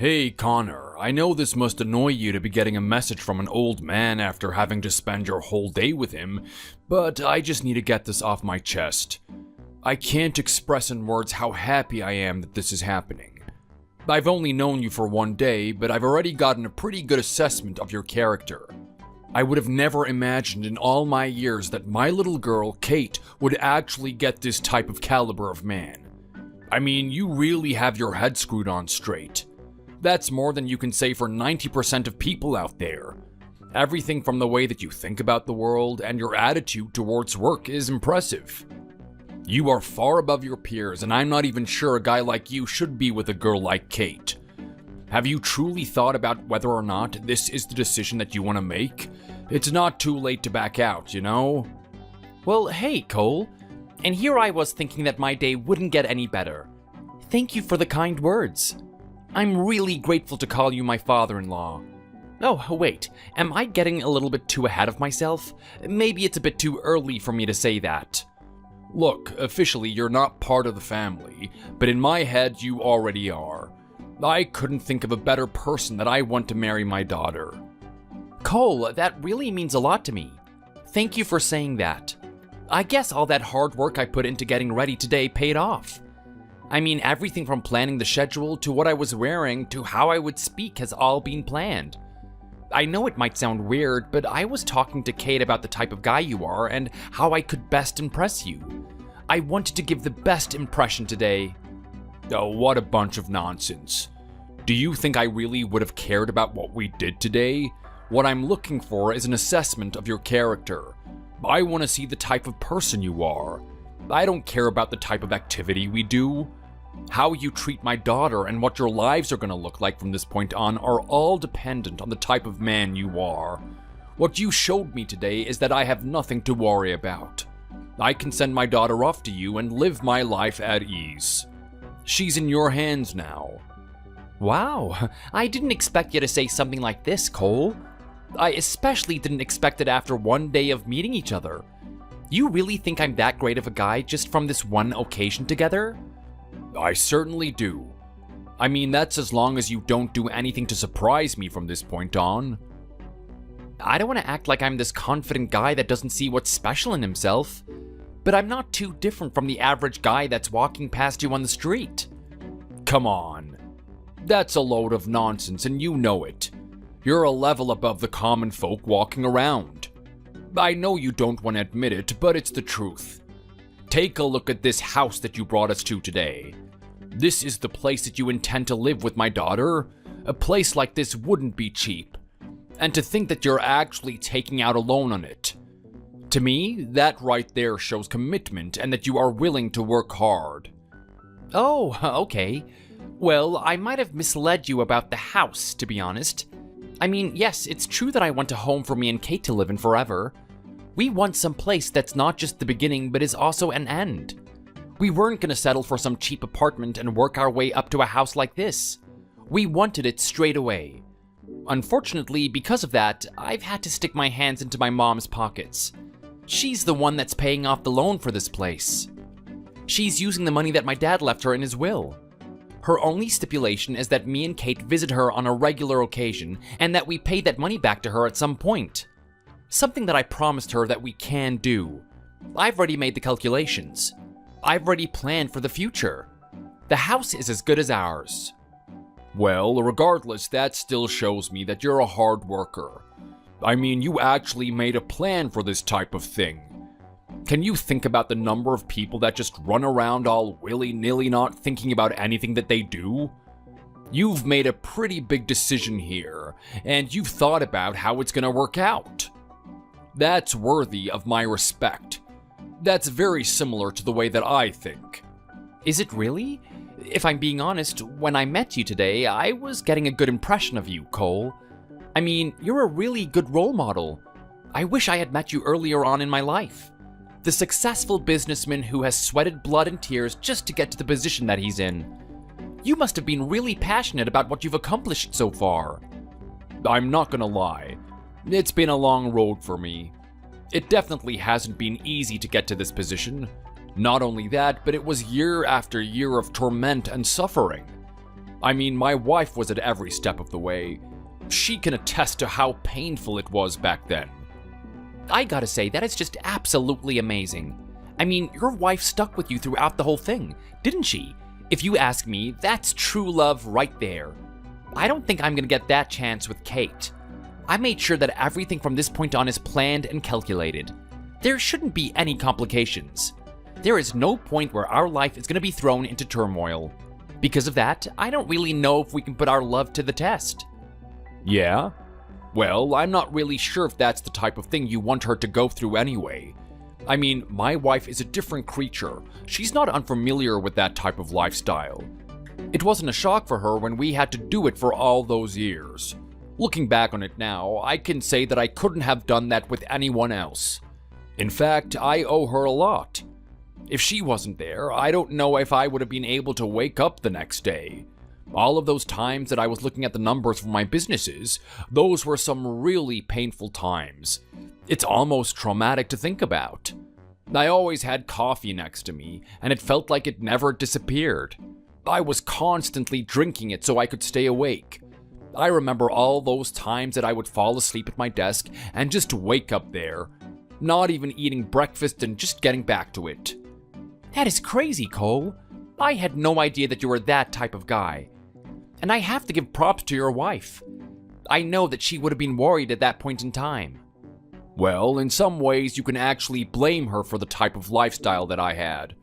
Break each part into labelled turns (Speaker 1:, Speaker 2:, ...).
Speaker 1: Hey Connor, I know this must annoy you to be getting a message from an old man after having to spend your whole day with him, but I just need to get this off my chest. I can't express in words how happy I am that this is happening. I've only known you for one day, but I've already gotten a pretty good assessment of your character. I would have never imagined in all my years that my little girl, Kate, would actually get this type of caliber of man. I mean, you really have your head screwed on straight. That's more than you can say for 90% of people out there. Everything from the way that you think about the world and your attitude towards work is impressive. You are far above your peers, and I'm not even sure a guy like you should be with a girl like Kate. Have you truly thought about whether or not this is the decision that you want to make? It's not too late to back out, you know?
Speaker 2: Well, hey, Cole. And here I was thinking that my day wouldn't get any better. Thank you for the kind words. I'm really grateful to call you my father-in-law. Oh, wait, am I getting a little bit too ahead of myself? Maybe it's a bit too early for me to say that.
Speaker 1: Look, officially you're not part of the family, but in my head you already are. I couldn't think of a better person that I want to marry my daughter.
Speaker 2: Cole, that really means a lot to me. Thank you for saying that. I guess all that hard work I put into getting ready today paid off. I mean, everything from planning the schedule to what I was wearing to how I would speak has all been planned. I know it might sound weird, but I was talking to Kate about the type of guy you are and how I could best impress you. I wanted to give the best impression today.
Speaker 1: Oh, what a bunch of nonsense. Do you think I really would have cared about what we did today? What I'm looking for is an assessment of your character. I want to see the type of person you are. I don't care about the type of activity we do. How you treat my daughter and what your lives are going to look like from this point on are all dependent on the type of man you are. What you showed me today is that I have nothing to worry about. I can send my daughter off to you and live my life at ease. She's in your hands now.
Speaker 2: Wow, I didn't expect you to say something like this, Cole. I especially didn't expect it after one day of meeting each other. You really think I'm that great of a guy just from this one occasion together?
Speaker 1: I certainly do. I mean, that's as long as you don't do anything to surprise me from this point on.
Speaker 2: I don't want to act like I'm this confident guy that doesn't see what's special in himself, but I'm not too different from the average guy that's walking past you on the street.
Speaker 1: Come on. That's a load of nonsense and you know it. You're a level above the common folk walking around. I know you don't want to admit it, but it's the truth. Take a look at this house that you brought us to today. This is the place that you intend to live with my daughter? A place like this wouldn't be cheap. And to think that you're actually taking out a loan on it. To me, that right there shows commitment and that you are willing to work hard.
Speaker 2: Oh, okay. Well, I might have misled you about the house, to be honest. I mean, yes, it's true that I want a home for me and Kate to live in forever. We want some place that's not just the beginning, but is also an end. We weren't gonna settle for some cheap apartment and work our way up to a house like this. We wanted it straight away. Unfortunately, because of that, I've had to stick my hands into my mom's pockets. She's the one that's paying off the loan for this place. She's using the money that my dad left her in his will. Her only stipulation is that me and Kate visit her on a regular occasion, and that we pay that money back to her at some point. Something that I promised her that we can do. I've already made the calculations. I've already planned for the future. The house is as good as ours.
Speaker 1: Well, regardless, that still shows me that you're a hard worker. I mean, you actually made a plan for this type of thing. Can you think about the number of people that just run around all willy-nilly not thinking about anything that they do? You've made a pretty big decision here, and you've thought about how it's gonna work out. That's worthy of my respect. That's very similar to the way that I think.
Speaker 2: Is it really? If I'm being honest, when I met you today, I was getting a good impression of you, Cole. I mean, you're a really good role model. I wish I had met you earlier on in my life. The successful businessman who has sweated blood and tears just to get to the position that he's in. You must have been really passionate about what you've accomplished so far.
Speaker 1: I'm not gonna lie. It's been a long road for me. It definitely hasn't been easy to get to this position. Not only that, but it was year after year of torment and suffering. I mean, my wife was at every step of the way. She can attest to how painful it was back then.
Speaker 2: I gotta say, that is just absolutely amazing. I mean, your wife stuck with you throughout the whole thing, didn't she? If you ask me, that's true love right there. I don't think I'm gonna get that chance with Kate. I made sure that everything from this point on is planned and calculated. There shouldn't be any complications. There is no point where our life is gonna be thrown into turmoil. Because of that, I don't really know if we can put our love to the test.
Speaker 1: Yeah? Well, I'm not really sure if that's the type of thing you want her to go through anyway. I mean, my wife is a different creature. She's not unfamiliar with that type of lifestyle. It wasn't a shock for her when we had to do it for all those years. Looking back on it now, I can say that I couldn't have done that with anyone else. In fact, I owe her a lot. If she wasn't there, I don't know if I would have been able to wake up the next day. All of those times that I was looking at the numbers for my businesses, those were some really painful times. It's almost traumatic to think about. I always had coffee next to me, and it felt like it never disappeared. I was constantly drinking it so I could stay awake. I remember all those times that I would fall asleep at my desk and just wake up there, not even eating breakfast and just getting back to it.
Speaker 2: That is crazy, Cole. I had no idea that you were that type of guy. And I have to give props to your wife. I know that she would have been worried at that point in time.
Speaker 1: Well, in some ways you can actually blame her for the type of lifestyle that I had.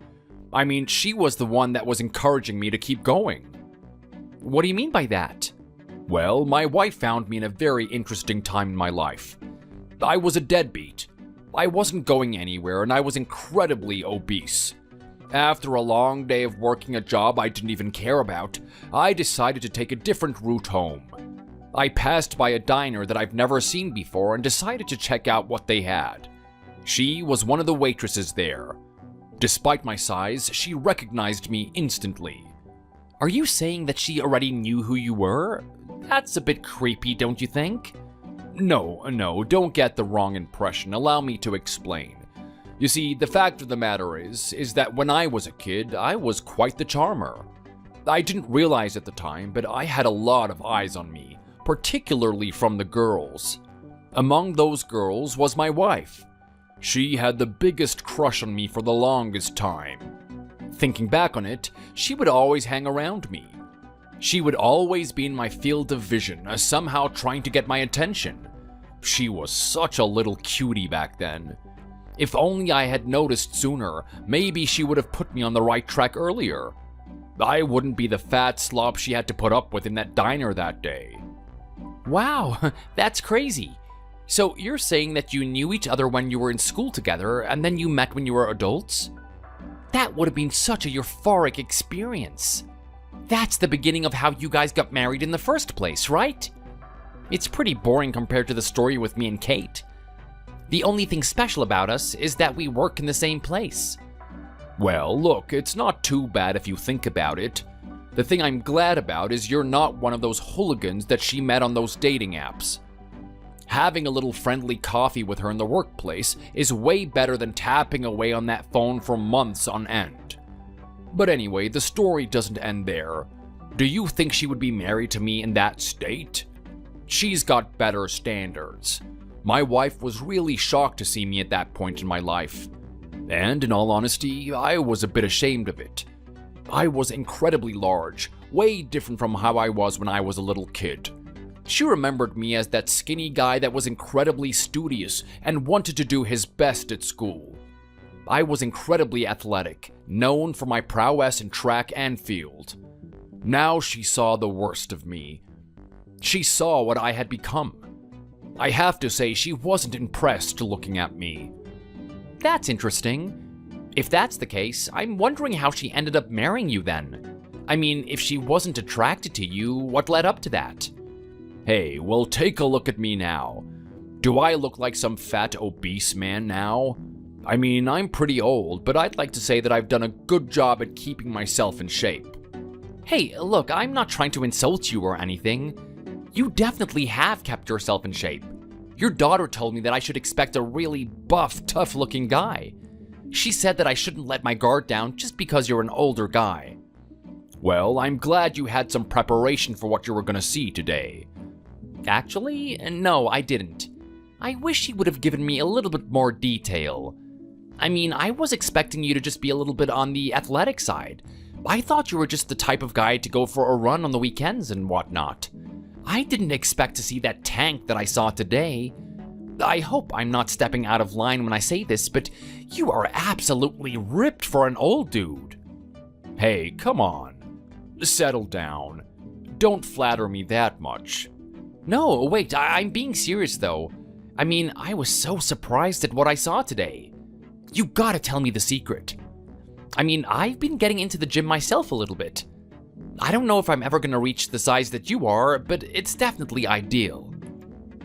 Speaker 1: I mean, she was the one that was encouraging me to keep going.
Speaker 2: What do you mean by that?
Speaker 1: Well, my wife found me in a very interesting time in my life. I was a deadbeat. I wasn't going anywhere and I was incredibly obese. After a long day of working a job I didn't even care about, I decided to take a different route home. I passed by a diner that I've never seen before and decided to check out what they had. She was one of the waitresses there. Despite my size, she recognized me instantly.
Speaker 2: Are you saying that she already knew who you were? That's a bit creepy, don't you think?
Speaker 1: No, don't get the wrong impression. Allow me to explain. You see, the fact of the matter is that when I was a kid, I was quite the charmer. I didn't realize at the time, but I had a lot of eyes on me, particularly from the girls. Among those girls was my wife. She had the biggest crush on me for the longest time. Thinking back on it, she would always hang around me. She would always be in my field of vision, somehow trying to get my attention. She was such a little cutie back then. If only I had noticed sooner, maybe she would have put me on the right track earlier. I wouldn't be the fat slop she had to put up with in that diner that day.
Speaker 2: Wow, that's crazy. So you're saying that you knew each other when you were in school together, and then you met when you were adults? That would have been such a euphoric experience. That's the beginning of how you guys got married in the first place, right? It's pretty boring compared to the story with me and Kate. The only thing special about us is that we work in the same place.
Speaker 1: Well, look, it's not too bad if you think about it. The thing I'm glad about is you're not one of those hooligans that she met on those dating apps. Having a little friendly coffee with her in the workplace is way better than tapping away on that phone for months on end. But anyway, the story doesn't end there. Do you think she would be married to me in that state? She's got better standards. My wife was really shocked to see me at that point in my life. And in all honesty, I was a bit ashamed of it. I was incredibly large, way different from how I was when I was a little kid. She remembered me as that skinny guy that was incredibly studious and wanted to do his best at school. I was incredibly athletic, known for my prowess in track and field. Now she saw the worst of me. She saw what I had become. I have to say she wasn't impressed looking at me.
Speaker 2: That's interesting. If that's the case, I'm wondering how she ended up marrying you then. I mean, if she wasn't attracted to you, what led up to that?
Speaker 1: Hey, well, take a look at me now. Do I look like some fat, obese man now? I mean, I'm pretty old, but I'd like to say that I've done a good job at keeping myself in shape.
Speaker 2: Hey, look, I'm not trying to insult you or anything. You definitely have kept yourself in shape. Your daughter told me that I should expect a really buff, tough-looking guy. She said that I shouldn't let my guard down just because you're an older guy.
Speaker 1: Well, I'm glad you had some preparation for what you were gonna see today.
Speaker 2: Actually, no, I didn't. I wish he would have given me a little bit more detail. I mean, I was expecting you to just be a little bit on the athletic side. I thought you were just the type of guy to go for a run on the weekends and whatnot. I didn't expect to see that tank that I saw today. I hope I'm not stepping out of line when I say this, but you are absolutely ripped for an old dude.
Speaker 1: Hey, come on. Settle down. Don't flatter me that much.
Speaker 2: No, wait, I'm being serious though. I mean, I was so surprised at what I saw today. You gotta tell me the secret. I mean, I've been getting into the gym myself a little bit. I don't know if I'm ever gonna reach the size that you are, but it's definitely ideal.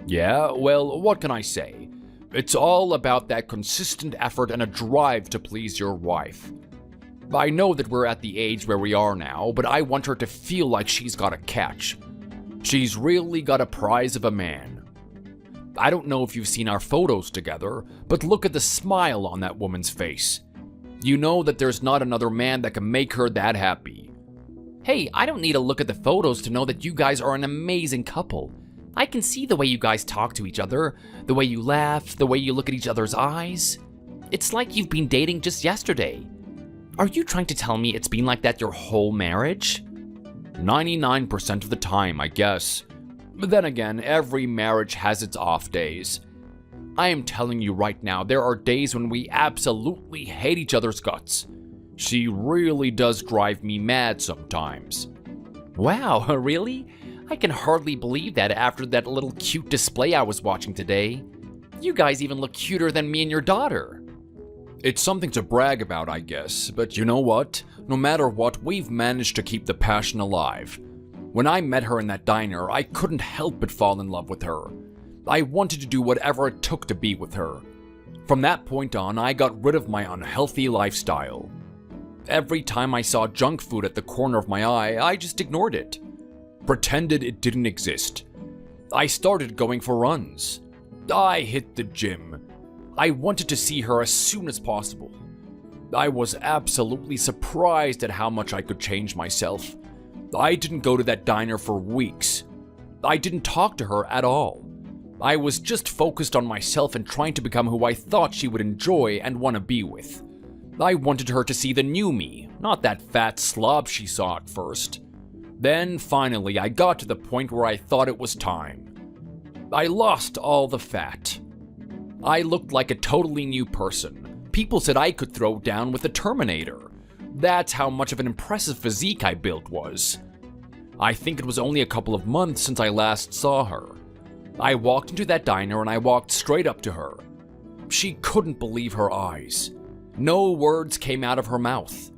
Speaker 1: Yeah, well, what can I say? It's all about that consistent effort and a drive to please your wife. I know that we're at the age where we are now, but I want her to feel like she's got a catch. She's really got a prize of a man. I don't know if you've seen our photos together, but look at the smile on that woman's face. You know that there's not another man that can make her that happy.
Speaker 2: Hey, I don't need to look at the photos to know that you guys are an amazing couple. I can see the way you guys talk to each other, the way you laugh, the way you look at each other's eyes. It's like you've been dating just yesterday. Are you trying to tell me it's been like that your whole marriage?
Speaker 1: 99% of the time, I guess. But then again, every marriage has its off days. I am telling you right now, there are days when we absolutely hate each other's guts. She really does drive me mad sometimes.
Speaker 2: Wow, really? I can hardly believe that after that little cute display I was watching today. You guys even look cuter than me and your daughter.
Speaker 1: It's something to brag about, I guess, but you know what? No matter what, we've managed to keep the passion alive. When I met her in that diner, I couldn't help but fall in love with her. I wanted to do whatever it took to be with her. From that point on, I got rid of my unhealthy lifestyle. Every time I saw junk food at the corner of my eye, I just ignored it. Pretended it didn't exist. I started going for runs. I hit the gym. I wanted to see her as soon as possible. I was absolutely surprised at how much I could change myself. I didn't go to that diner for weeks. I didn't talk to her at all. I was just focused on myself and trying to become who I thought she would enjoy and want to be with. I wanted her to see the new me, not that fat slob she saw at first. Then, finally, I got to the point where I thought it was time. I lost all the fat. I looked like a totally new person. People said I could throw down with a Terminator. That's how much of an impressive physique I built was. I think it was only a couple of months since I last saw her. I walked into that diner and I walked straight up to her. She couldn't believe her eyes. No words came out of her mouth.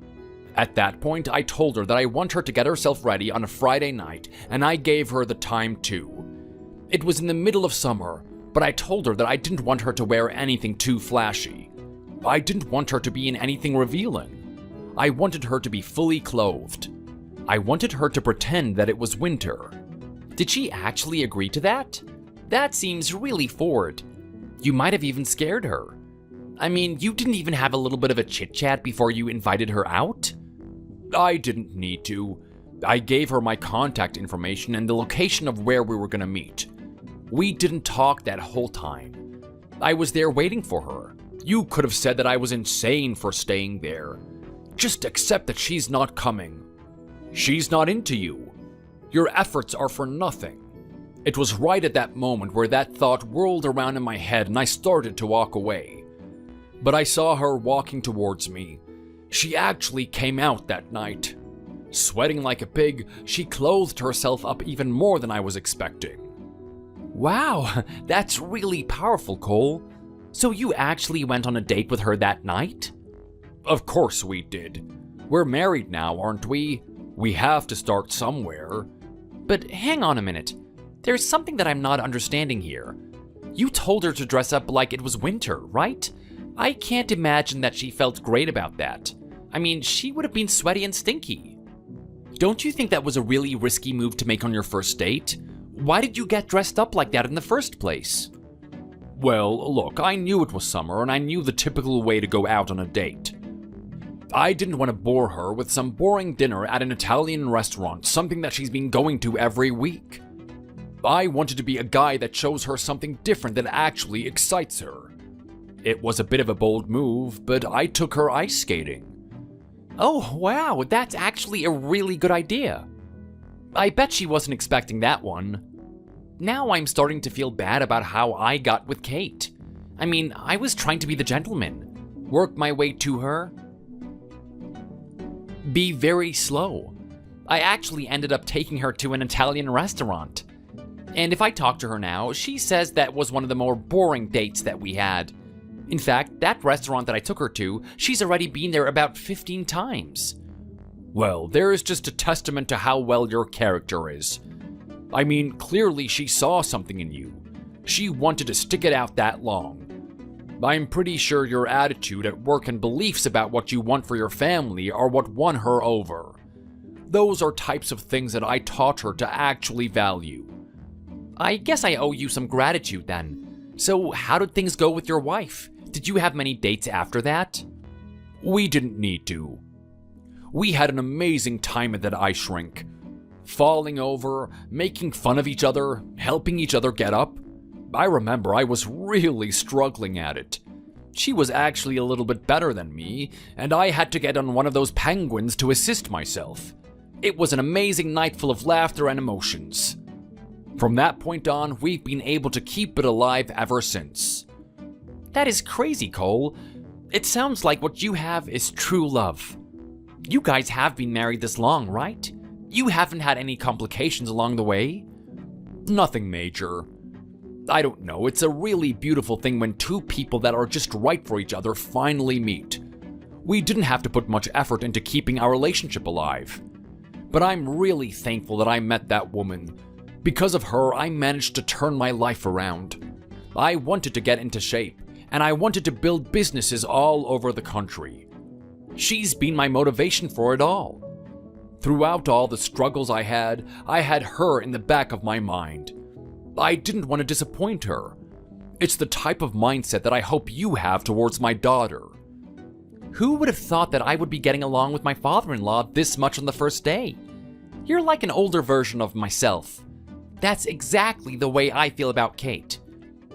Speaker 1: At that point, I told her that I want her to get herself ready on a Friday night, and I gave her the time too. It was in the middle of summer, but I told her that I didn't want her to wear anything too flashy. I didn't want her to be in anything revealing. I wanted her to be fully clothed. I wanted her to pretend that it was winter.
Speaker 2: Did she actually agree to that? That seems really forward. You might have even scared her. I mean, you didn't even have a little bit of a chit-chat before you invited her out?
Speaker 1: I didn't need to. I gave her my contact information and the location of where we were gonna meet. We didn't talk that whole time. I was there waiting for her. You could have said that I was insane for staying there. Just accept that she's not coming. She's not into you. Your efforts are for nothing. It was right at that moment where that thought whirled around in my head and I started to walk away. But I saw her walking towards me. She actually came out that night. Sweating like a pig, she clothed herself up even more than I was expecting.
Speaker 2: Wow, that's really powerful, Cole. So you actually went on a date with her that night?
Speaker 1: Of course we did. We're married now, aren't we? We have to start somewhere.
Speaker 2: But hang on a minute. There's something that I'm not understanding here. You told her to dress up like it was winter, right? I can't imagine that she felt great about that. I mean, she would have been sweaty and stinky. Don't you think that was a really risky move to make on your first date? Why did you get dressed up like that in the first place?
Speaker 1: Well, look, I knew it was summer and I knew the typical way to go out on a date. I didn't want to bore her with some boring dinner at an Italian restaurant, something that she's been going to every week. I wanted to be a guy that shows her something different that actually excites her. It was a bit of a bold move, but I took her ice skating.
Speaker 2: Oh, wow, that's actually a really good idea. I bet she wasn't expecting that one. Now I'm starting to feel bad about how I got with Kate. I mean, I was trying to be the gentleman, work my way to her, be very slow. I actually ended up taking her to an Italian restaurant. And if I talk to her now, she says that was one of the more boring dates that we had. In fact, that restaurant that I took her to, she's already been there about 15 times.
Speaker 1: Well, there is just a testament to how well your character is. I mean, clearly she saw something in you. She wanted to stick it out that long. I'm pretty sure your attitude at work and beliefs about what you want for your family are what won her over. Those are types of things that I taught her to actually value.
Speaker 2: I guess I owe you some gratitude then. So how did things go with your wife? Did you have many dates after that?
Speaker 1: We didn't need to. We had an amazing time at that ice rink. Falling over, making fun of each other, helping each other get up. I remember I was really struggling at it. She was actually a little bit better than me, and I had to get on one of those penguins to assist myself. It was an amazing night full of laughter and emotions. From that point on, we've been able to keep it alive ever since.
Speaker 2: That is crazy, Cole. It sounds like what you have is true love. You guys have been married this long, right? You haven't had any complications along the way?
Speaker 1: Nothing major. I don't know, it's a really beautiful thing when two people that are just right for each other finally meet. We didn't have to put much effort into keeping our relationship alive. But I'm really thankful that I met that woman. Because of her, I managed to turn my life around. I wanted to get into shape, and I wanted to build businesses all over the country. She's been my motivation for it all. Throughout all the struggles I had her in the back of my mind. I didn't want to disappoint her. It's the type of mindset that I hope you have towards my daughter.
Speaker 2: Who would have thought that I would be getting along with my father-in-law this much on the first day? You're like an older version of myself. That's exactly the way I feel about Kate.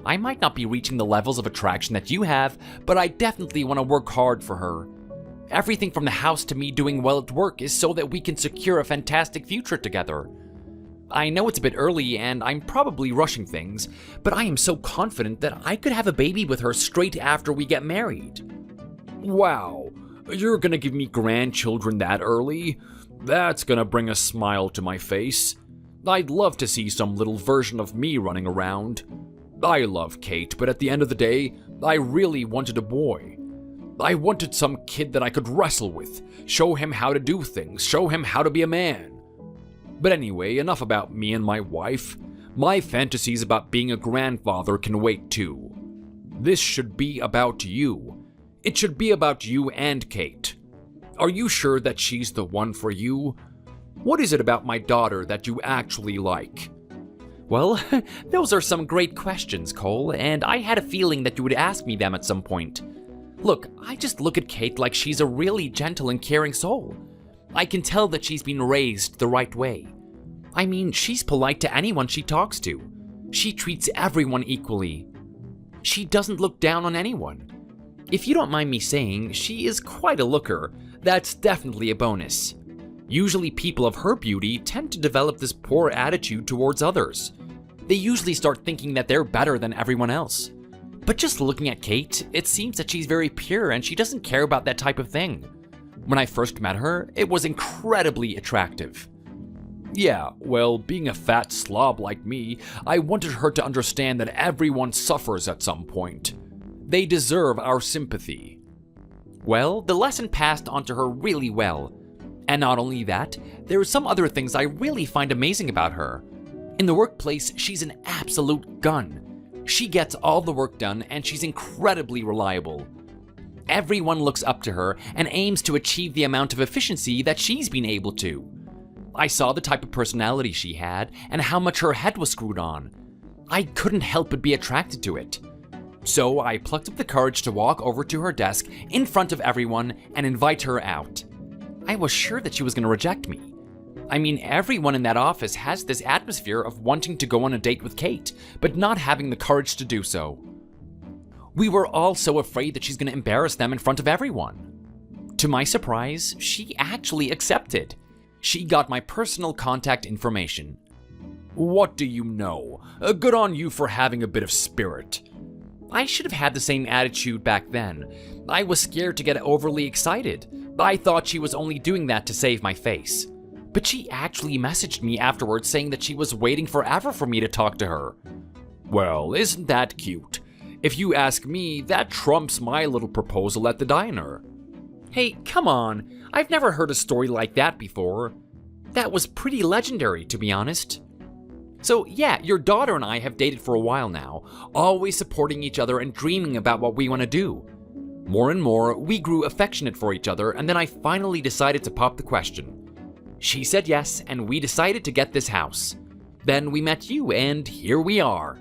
Speaker 2: I might not be reaching the levels of attraction that you have, but I definitely want to work hard for her. Everything from the house to me doing well at work is so that we can secure a fantastic future together. I know it's a bit early and I'm probably rushing things, but I am so confident that I could have a baby with her straight after we get married.
Speaker 1: Wow, you're gonna give me grandchildren that early? That's gonna bring a smile to my face. I'd love to see some little version of me running around. I love Kate, but at the end of the day, I really wanted a boy. I wanted some kid that I could wrestle with, show him how to do things, show him how to be a man. But anyway, enough about me and my wife. My fantasies about being a grandfather can wait too. This should be about you. It should be about you and Kate. Are you sure that she's the one for you? What is it about my daughter that you actually like?
Speaker 2: Well, those are some great questions, Cole, and I had a feeling that you would ask me them at some point. Look, I just look at Kate like she's a really gentle and caring soul. I can tell that she's been raised the right way. I mean, she's polite to anyone she talks to. She treats everyone equally. She doesn't look down on anyone. If you don't mind me saying, she is quite a looker. That's definitely a bonus. Usually people of her beauty tend to develop this poor attitude towards others. They usually start thinking that they're better than everyone else. But just looking at Kate, it seems that she's very pure and she doesn't care about that type of thing. When I first met her, it was incredibly attractive.
Speaker 1: Yeah, well, being a fat slob like me, I wanted her to understand that everyone suffers at some point. They deserve our sympathy.
Speaker 2: Well, the lesson passed on to her really well. And not only that, there are some other things I really find amazing about her. In the workplace, she's an absolute gun. She gets all the work done and she's incredibly reliable. Everyone looks up to her and aims to achieve the amount of efficiency that she's been able to. I saw the type of personality she had and how much her head was screwed on. I couldn't help but be attracted to it. So I plucked up the courage to walk over to her desk in front of everyone and invite her out. I was sure that she was going to reject me. I mean, everyone in that office has this atmosphere of wanting to go on a date with Kate, but not having the courage to do so. We were all so afraid that she's going to embarrass them in front of everyone. To my surprise, she actually accepted. She got my personal contact information.
Speaker 1: What do you know? Good on you for having a bit of spirit.
Speaker 2: I should have had the same attitude back then. I was scared to get overly excited. I thought she was only doing that to save my face. But she actually messaged me afterwards saying that she was waiting forever for me to talk to her.
Speaker 1: Well, isn't that cute? If you ask me, that trumps my little proposal at the diner.
Speaker 2: Hey, come on. I've never heard a story like that before. That was pretty legendary, to be honest. So yeah, your daughter and I have dated for a while now, always supporting each other and dreaming about what we want to do. More and more, we grew affectionate for each other, and then I finally decided to pop the question. She said yes, and we decided to get this house. Then we met you, and here we are.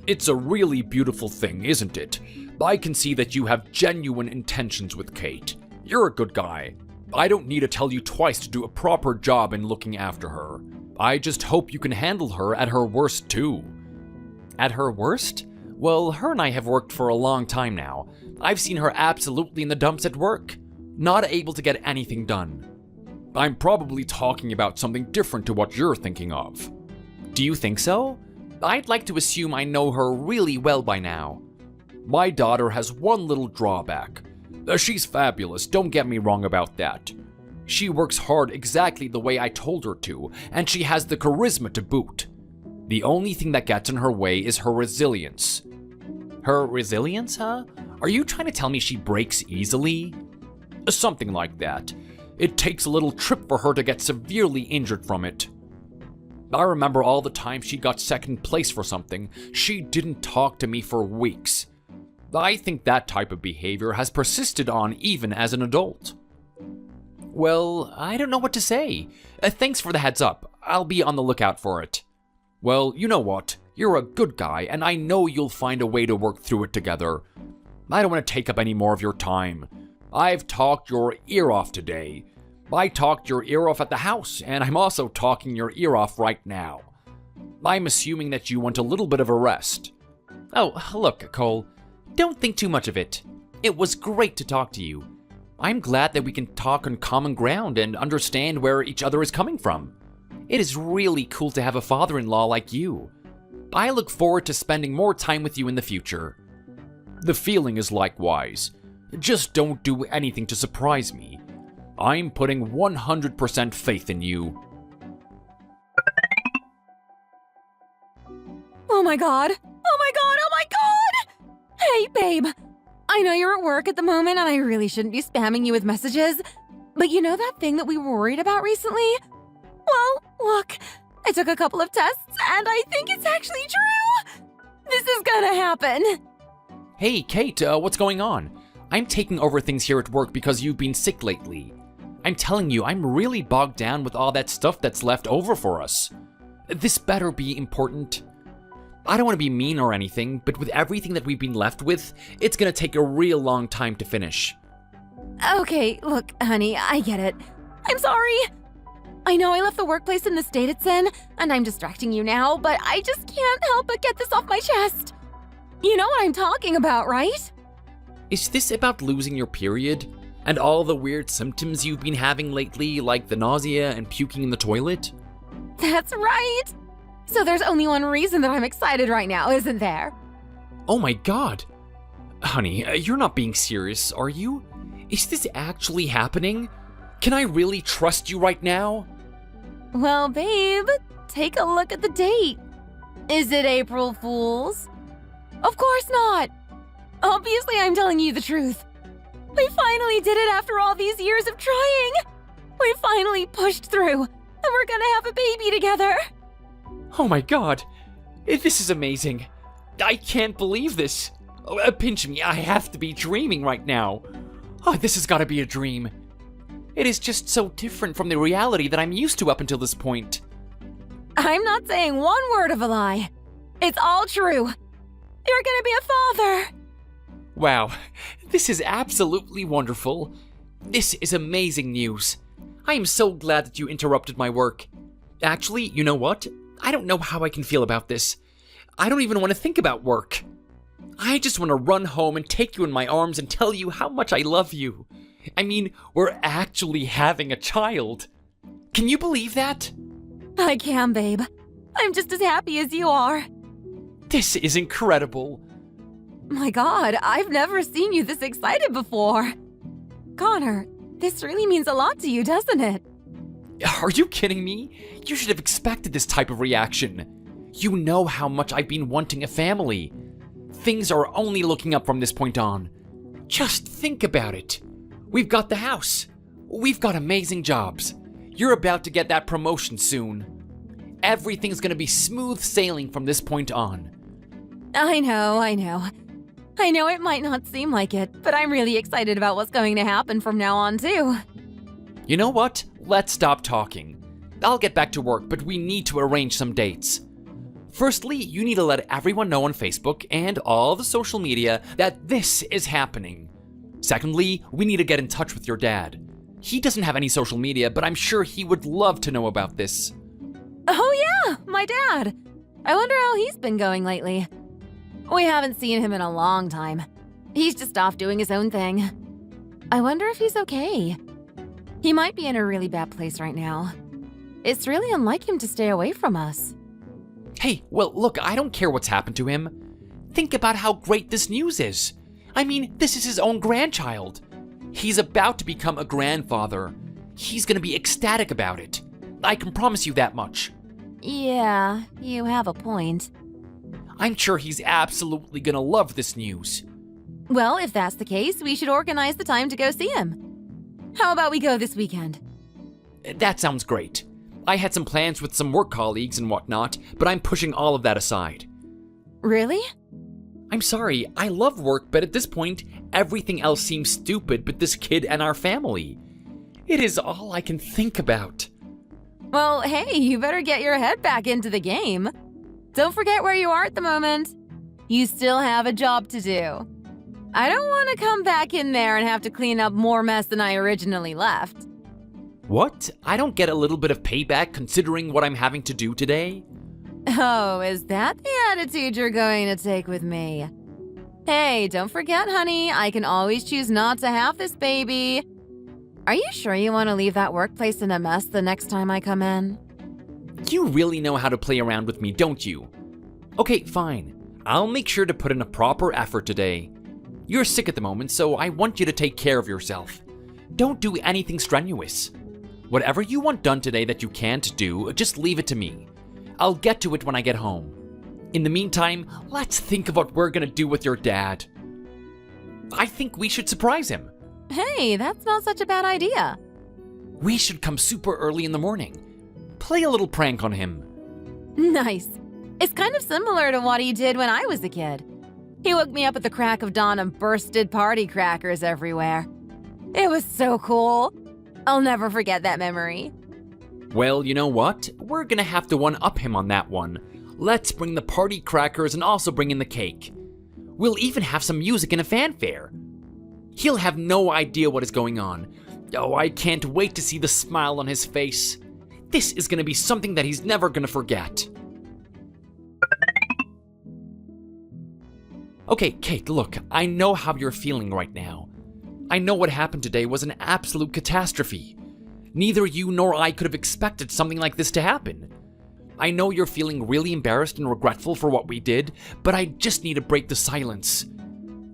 Speaker 1: It's a really beautiful thing, isn't it? I can see that you have genuine intentions with Kate. You're a good guy. I don't need to tell you twice to do a proper job in looking after her. I just hope you can handle her at her worst too.
Speaker 2: At her worst? Well, her and I have worked for a long time now. I've seen her absolutely in the dumps at work, not able to get anything done.
Speaker 1: I'm probably talking about something different to what you're thinking of.
Speaker 2: Do you think so? I'd like to assume I know her really well by now.
Speaker 1: My daughter has one little drawback. She's fabulous, don't get me wrong about that. She works hard exactly the way I told her to, and she has the charisma to boot. The only thing that gets in her way is her resilience.
Speaker 2: Her resilience, huh? Are you trying to tell me she breaks easily?
Speaker 1: Something like that. It takes a little trip for her to get severely injured from it. I remember all the time she got second place for something, she didn't talk to me for weeks. I think that type of behavior has persisted on even as an adult.
Speaker 2: Well, I don't know what to say. Thanks for the heads up. I'll be on the lookout for it.
Speaker 1: Well, you know what? You're a good guy, and I know you'll find a way to work through it together. I don't want to take up any more of your time. I've talked your ear off today. I talked your ear off at the house, and I'm also talking your ear off right now. I'm assuming that you want a little bit of a rest.
Speaker 2: Oh, look, Cole. Don't think too much of it. It was great to talk to you. I'm glad that we can talk on common ground and understand where each other is coming from. It is really cool to have a father-in-law like you. I look forward to spending more time with you in the future.
Speaker 1: The feeling is likewise. Just don't do anything to surprise me. I'm putting 100% faith in you.
Speaker 3: Oh my god! Oh my god! Oh my god! Hey, babe! I know you're at work at the moment and I really shouldn't be spamming you with messages, but you know that thing that we were worried about recently? Well, look, I took a couple of tests and I think it's actually true! This is gonna happen!
Speaker 2: Hey, Kate, what's going on? I'm taking over things here at work because you've been sick lately. I'm telling you, I'm really bogged down with all that stuff that's left over for us. This better be important. I don't want to be mean or anything, but with everything that we've been left with, it's gonna take a real long time to finish.
Speaker 3: Okay, look, honey, I get it. I'm sorry! I know I left the workplace in the state it's in, and I'm distracting you now, but I just can't help but get this off my chest. You know what I'm talking about, right?
Speaker 2: Is this about losing your period? And all the weird symptoms you've been having lately, like the nausea and puking in the toilet?
Speaker 3: That's right! So there's only one reason that I'm excited right now, isn't there?
Speaker 2: Oh my god! Honey, you're not being serious, are you? Is this actually happening? Can I really trust you right now?
Speaker 3: Well, babe, take a look at the date. Is it April Fool's? Of course not! Obviously, I'm telling you the truth. We finally did it after all these years of trying! We finally pushed through, and we're gonna have a baby together!
Speaker 2: Oh my god! This is amazing! I can't believe this! Pinch me, I have to be dreaming right now! Oh, this has gotta be a dream. It is just so different from the reality that I'm used to up until this point.
Speaker 3: I'm not saying one word of a lie. It's all true. You're gonna be a father!
Speaker 2: Wow, this is absolutely wonderful. This is amazing news. I am so glad that you interrupted my work. Actually, you know what? I don't know how I can feel about this. I don't even want to think about work. I just want to run home and take you in my arms and tell you how much I love you. I mean, we're actually having a child. Can you believe that?
Speaker 3: I can, babe. I'm just as happy as you are.
Speaker 2: This is incredible.
Speaker 3: My God, I've never seen you this excited before. Connor, this really means a lot to you, doesn't it?
Speaker 2: Are you kidding me? You should have expected this type of reaction. You know how much I've been wanting a family. Things are only looking up from this point on. Just think about it. We've got the house. We've got amazing jobs. You're about to get that promotion soon. Everything's gonna be smooth sailing from this point on.
Speaker 3: I know. I know it might not seem like it, but I'm really excited about what's going to happen from now on, too.
Speaker 2: You know what? Let's stop talking. I'll get back to work, but we need to arrange some dates. Firstly, you need to let everyone know on Facebook and all the social media that this is happening. Secondly, we need to get in touch with your dad. He doesn't have any social media, but I'm sure he would love to know about this.
Speaker 3: Oh yeah, my dad. I wonder how he's been going lately. We haven't seen him in a long time. He's just off doing his own thing. I wonder if he's okay. He might be in a really bad place right now. It's really unlike him to stay away from us.
Speaker 2: Hey, well, look, I don't care what's happened to him. Think about how great this news is. I mean, this is his own grandchild. He's about to become a grandfather. He's gonna be ecstatic about it. I can promise you that much.
Speaker 3: Yeah, you have a point.
Speaker 2: I'm sure he's absolutely gonna love this news.
Speaker 3: Well, if that's the case, we should organize the time to go see him. How about we go this weekend?
Speaker 2: That sounds great. I had some plans with some work colleagues and whatnot, but I'm pushing all of that aside.
Speaker 3: Really?
Speaker 2: I'm sorry, I love work, but at this point, everything else seems stupid but this kid and our family. It is all I can think about.
Speaker 3: Well, hey, you better get your head back into the game. Don't forget where you are at the moment. You still have a job to do. I don't want to come back in there and have to clean up more mess than I originally left.
Speaker 2: What? I don't get a little bit of payback considering what I'm having to do today?
Speaker 3: Oh, is that the attitude you're going to take with me? Hey, don't forget, honey, I can always choose not to have this baby. Are you sure you want to leave that workplace in a mess the next time I come in?
Speaker 2: You really know how to play around with me, don't you? Okay, fine. I'll make sure to put in a proper effort today. You're sick at the moment, so I want you to take care of yourself. Don't do anything strenuous. Whatever you want done today that you can't do, just leave it to me. I'll get to it when I get home. In the meantime, let's think of what we're gonna do with your dad. I think we should surprise him.
Speaker 3: Hey, that's not such a bad idea.
Speaker 2: We should come super early in the morning. Play a little prank on him.
Speaker 3: Nice. It's kind of similar to what he did when I was a kid. He woke me up at the crack of dawn and bursted party crackers everywhere. It was so cool. I'll never forget that memory.
Speaker 2: Well, you know what? We're gonna have to one-up him on that one. Let's bring the party crackers and also bring in the cake. We'll even have some music and a fanfare. He'll have no idea what is going on. Oh, I can't wait to see the smile on his face. This is gonna be something that he's never gonna forget. Okay, Kate, look, I know how you're feeling right now. I know what happened today was an absolute catastrophe. Neither you nor I could have expected something like this to happen. I know you're feeling really embarrassed and regretful for what we did, but I just need to break the silence.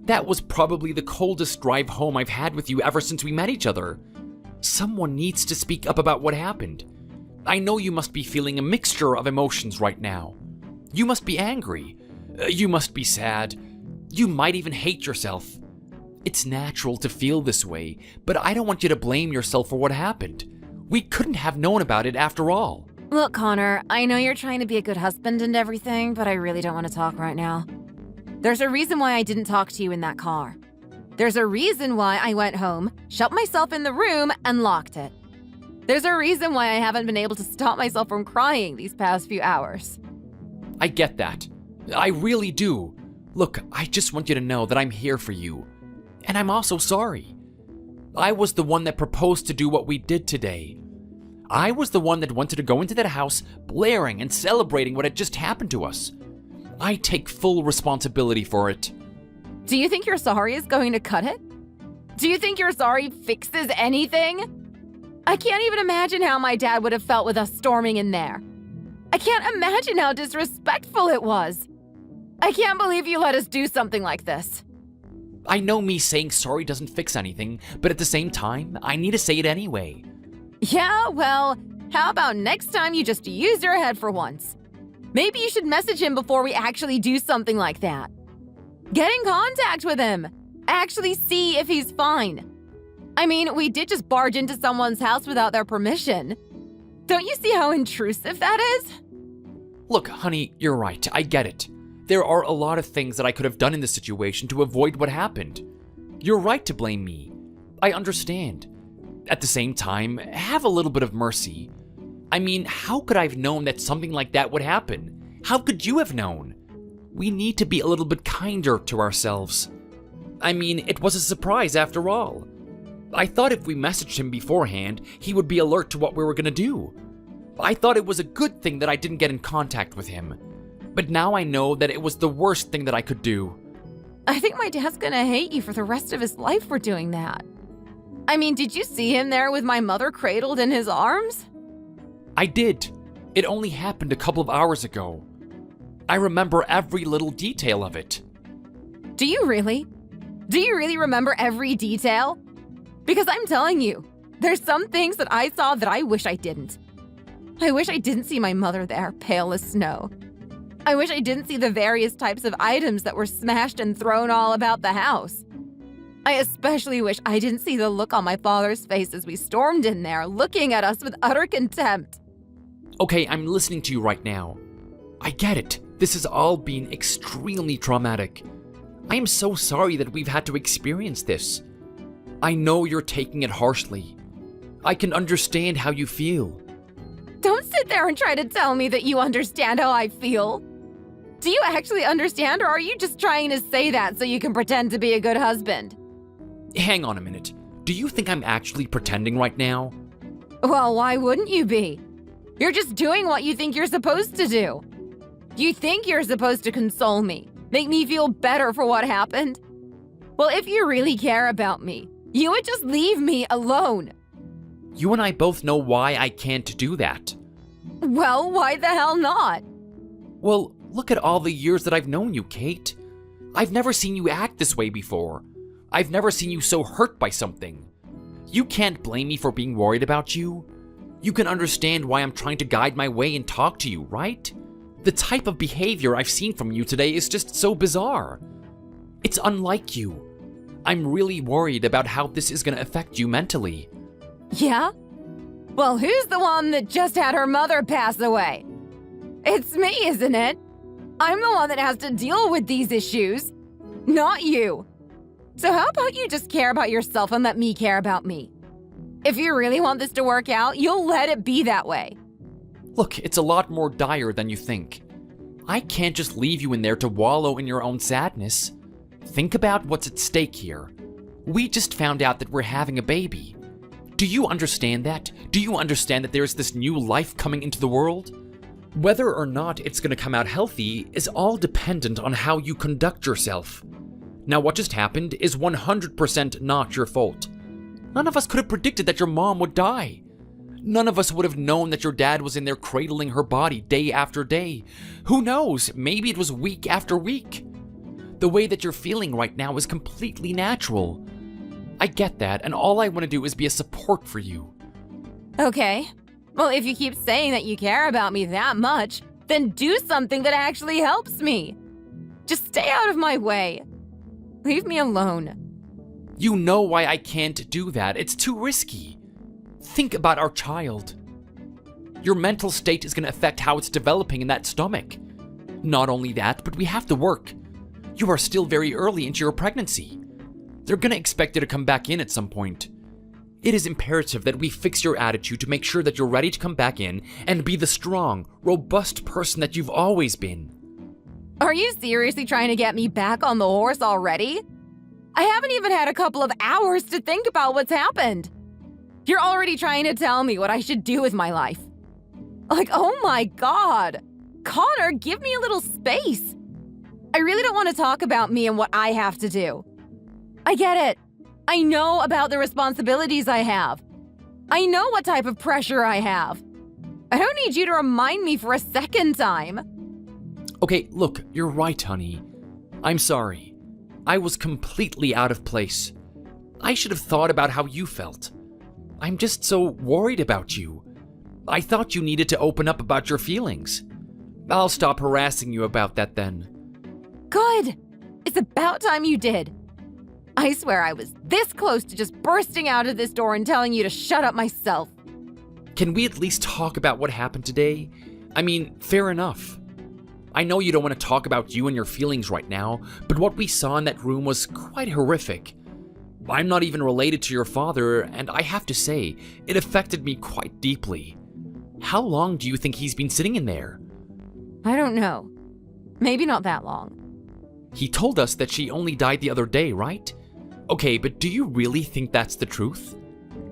Speaker 2: That was probably the coldest drive home I've had with you ever since we met each other. Someone needs to speak up about what happened. I know you must be feeling a mixture of emotions right now. You must be angry. You must be sad. You might even hate yourself. It's natural to feel this way, but I don't want you to blame yourself for what happened. We couldn't have known about it after all.
Speaker 3: Look, Connor, I know you're trying to be a good husband and everything, but I really don't want to talk right now. There's a reason why I didn't talk to you in that car. There's a reason why I went home, shut myself in the room, and locked it. There's a reason why I haven't been able to stop myself from crying these past few hours.
Speaker 2: I get that. I really do. Look, I just want you to know that I'm here for you. And I'm also sorry. I was the one that proposed to do what we did today. I was the one that wanted to go into that house blaring and celebrating what had just happened to us. I take full responsibility for it.
Speaker 3: Do you think your sorry is going to cut it? Do you think your sorry fixes anything? I can't even imagine how my dad would have felt with us storming in there. I can't imagine how disrespectful it was. I can't believe you let us do something like this.
Speaker 2: I know me saying sorry doesn't fix anything, but at the same time, I need to say it anyway.
Speaker 3: Yeah, well, how about next time you just use your head for once? Maybe you should message him before we actually do something like that. Get in contact with him. Actually see if he's fine. I mean, we did just barge into someone's house without their permission. Don't you see how intrusive that is?
Speaker 2: Look, honey, you're right. I get it. There are a lot of things that I could have done in this situation to avoid what happened. You're right to blame me. I understand. At the same time, have a little bit of mercy. I mean, how could I have known that something like that would happen? How could you have known? We need to be a little bit kinder to ourselves. I mean, it was a surprise after all. I thought if we messaged him beforehand, he would be alert to what we were gonna do. I thought it was a good thing that I didn't get in contact with him. But now I know that it was the worst thing that I could do.
Speaker 3: I think my dad's gonna hate you for the rest of his life for doing that. I mean, did you see him there with my mother cradled in his arms?
Speaker 2: I did. It only happened a couple of hours ago. I remember every little detail of it.
Speaker 3: Do you really? Do you really remember every detail? Because I'm telling you, there's some things that I saw that I wish I didn't. I wish I didn't see my mother there, pale as snow. I wish I didn't see the various types of items that were smashed and thrown all about the house. I especially wish I didn't see the look on my father's face as we stormed in there, looking at us with utter contempt.
Speaker 2: Okay, I'm listening to you right now. I get it. This has all been extremely traumatic. I am so sorry that we've had to experience this. I know you're taking it harshly. I can understand how you feel.
Speaker 3: Don't sit there and try to tell me that you understand how I feel. Do you actually understand, or are you just trying to say that so you can pretend to be a good husband?
Speaker 2: Hang on a minute. Do you think I'm actually pretending right now?
Speaker 3: Well, why wouldn't you be? You're just doing what you think you're supposed to do. You think you're supposed to console me, make me feel better for what happened? Well, if you really care about me, you would just leave me alone.
Speaker 2: You and I both know why I can't do that.
Speaker 3: Well, why the hell not?
Speaker 2: Well, look at all the years that I've known you, Kate. I've never seen you act this way before. I've never seen you so hurt by something. You can't blame me for being worried about you. You can understand why I'm trying to guide my way and talk to you, right? The type of behavior I've seen from you today is just so bizarre. It's unlike you. I'm really worried about how this is going to affect you mentally.
Speaker 3: Yeah? Well, who's the one that just had her mother pass away? It's me, isn't it? I'm the one that has to deal with these issues, not you. So how about you just care about yourself and let me care about me? If you really want this to work out, you'll let it be that way.
Speaker 2: Look, it's a lot more dire than you think. I can't just leave you in there to wallow in your own sadness. Think about what's at stake here. We just found out that we're having a baby. Do you understand that? Do you understand that there's this new life coming into the world? Whether or not it's going to come out healthy is all dependent on how you conduct yourself. Now, what just happened is 100% not your fault. None of us could have predicted that your mom would die. None of us would have known that your dad was in there cradling her body day after day. Who knows? Maybe it was week after week. The way that you're feeling right now is completely natural. I get that, and all I want to do is be a support for you.
Speaker 3: Okay. Well, if you keep saying that you care about me that much, then do something that actually helps me. Just stay out of my way. Leave me alone.
Speaker 2: You know why I can't do that. It's too risky. Think about our child. Your mental state is going to affect how it's developing in that stomach. Not only that, but we have to work. You are still very early into your pregnancy. They're going to expect you to come back in at some point. It is imperative that we fix your attitude to make sure that you're ready to come back in and be the strong, robust person that you've always been.
Speaker 3: Are you seriously trying to get me back on the horse already? I haven't even had a couple of hours to think about what's happened. You're already trying to tell me what I should do with my life. Like, oh my God. Connor, give me a little space. I really don't want to talk about me and what I have to do. I get it. I know about the responsibilities I have. I know what type of pressure I have. I don't need you to remind me for a second time.
Speaker 2: Okay, look, you're right, honey. I'm sorry. I was completely out of place. I should have thought about how you felt. I'm just so worried about you. I thought you needed to open up about your feelings. I'll stop harassing you about that then.
Speaker 3: Good. It's about time you did. I swear I was this close to just bursting out of this door and telling you to shut up myself.
Speaker 2: Can we at least talk about what happened today? I mean, fair enough. I know you don't want to talk about you and your feelings right now, but what we saw in that room was quite horrific. I'm not even related to your father, and I have to say, it affected me quite deeply. How long do you think he's been sitting in there?
Speaker 3: I don't know. Maybe not that long.
Speaker 2: He told us that she only died the other day, right? Okay, but do you really think that's the truth?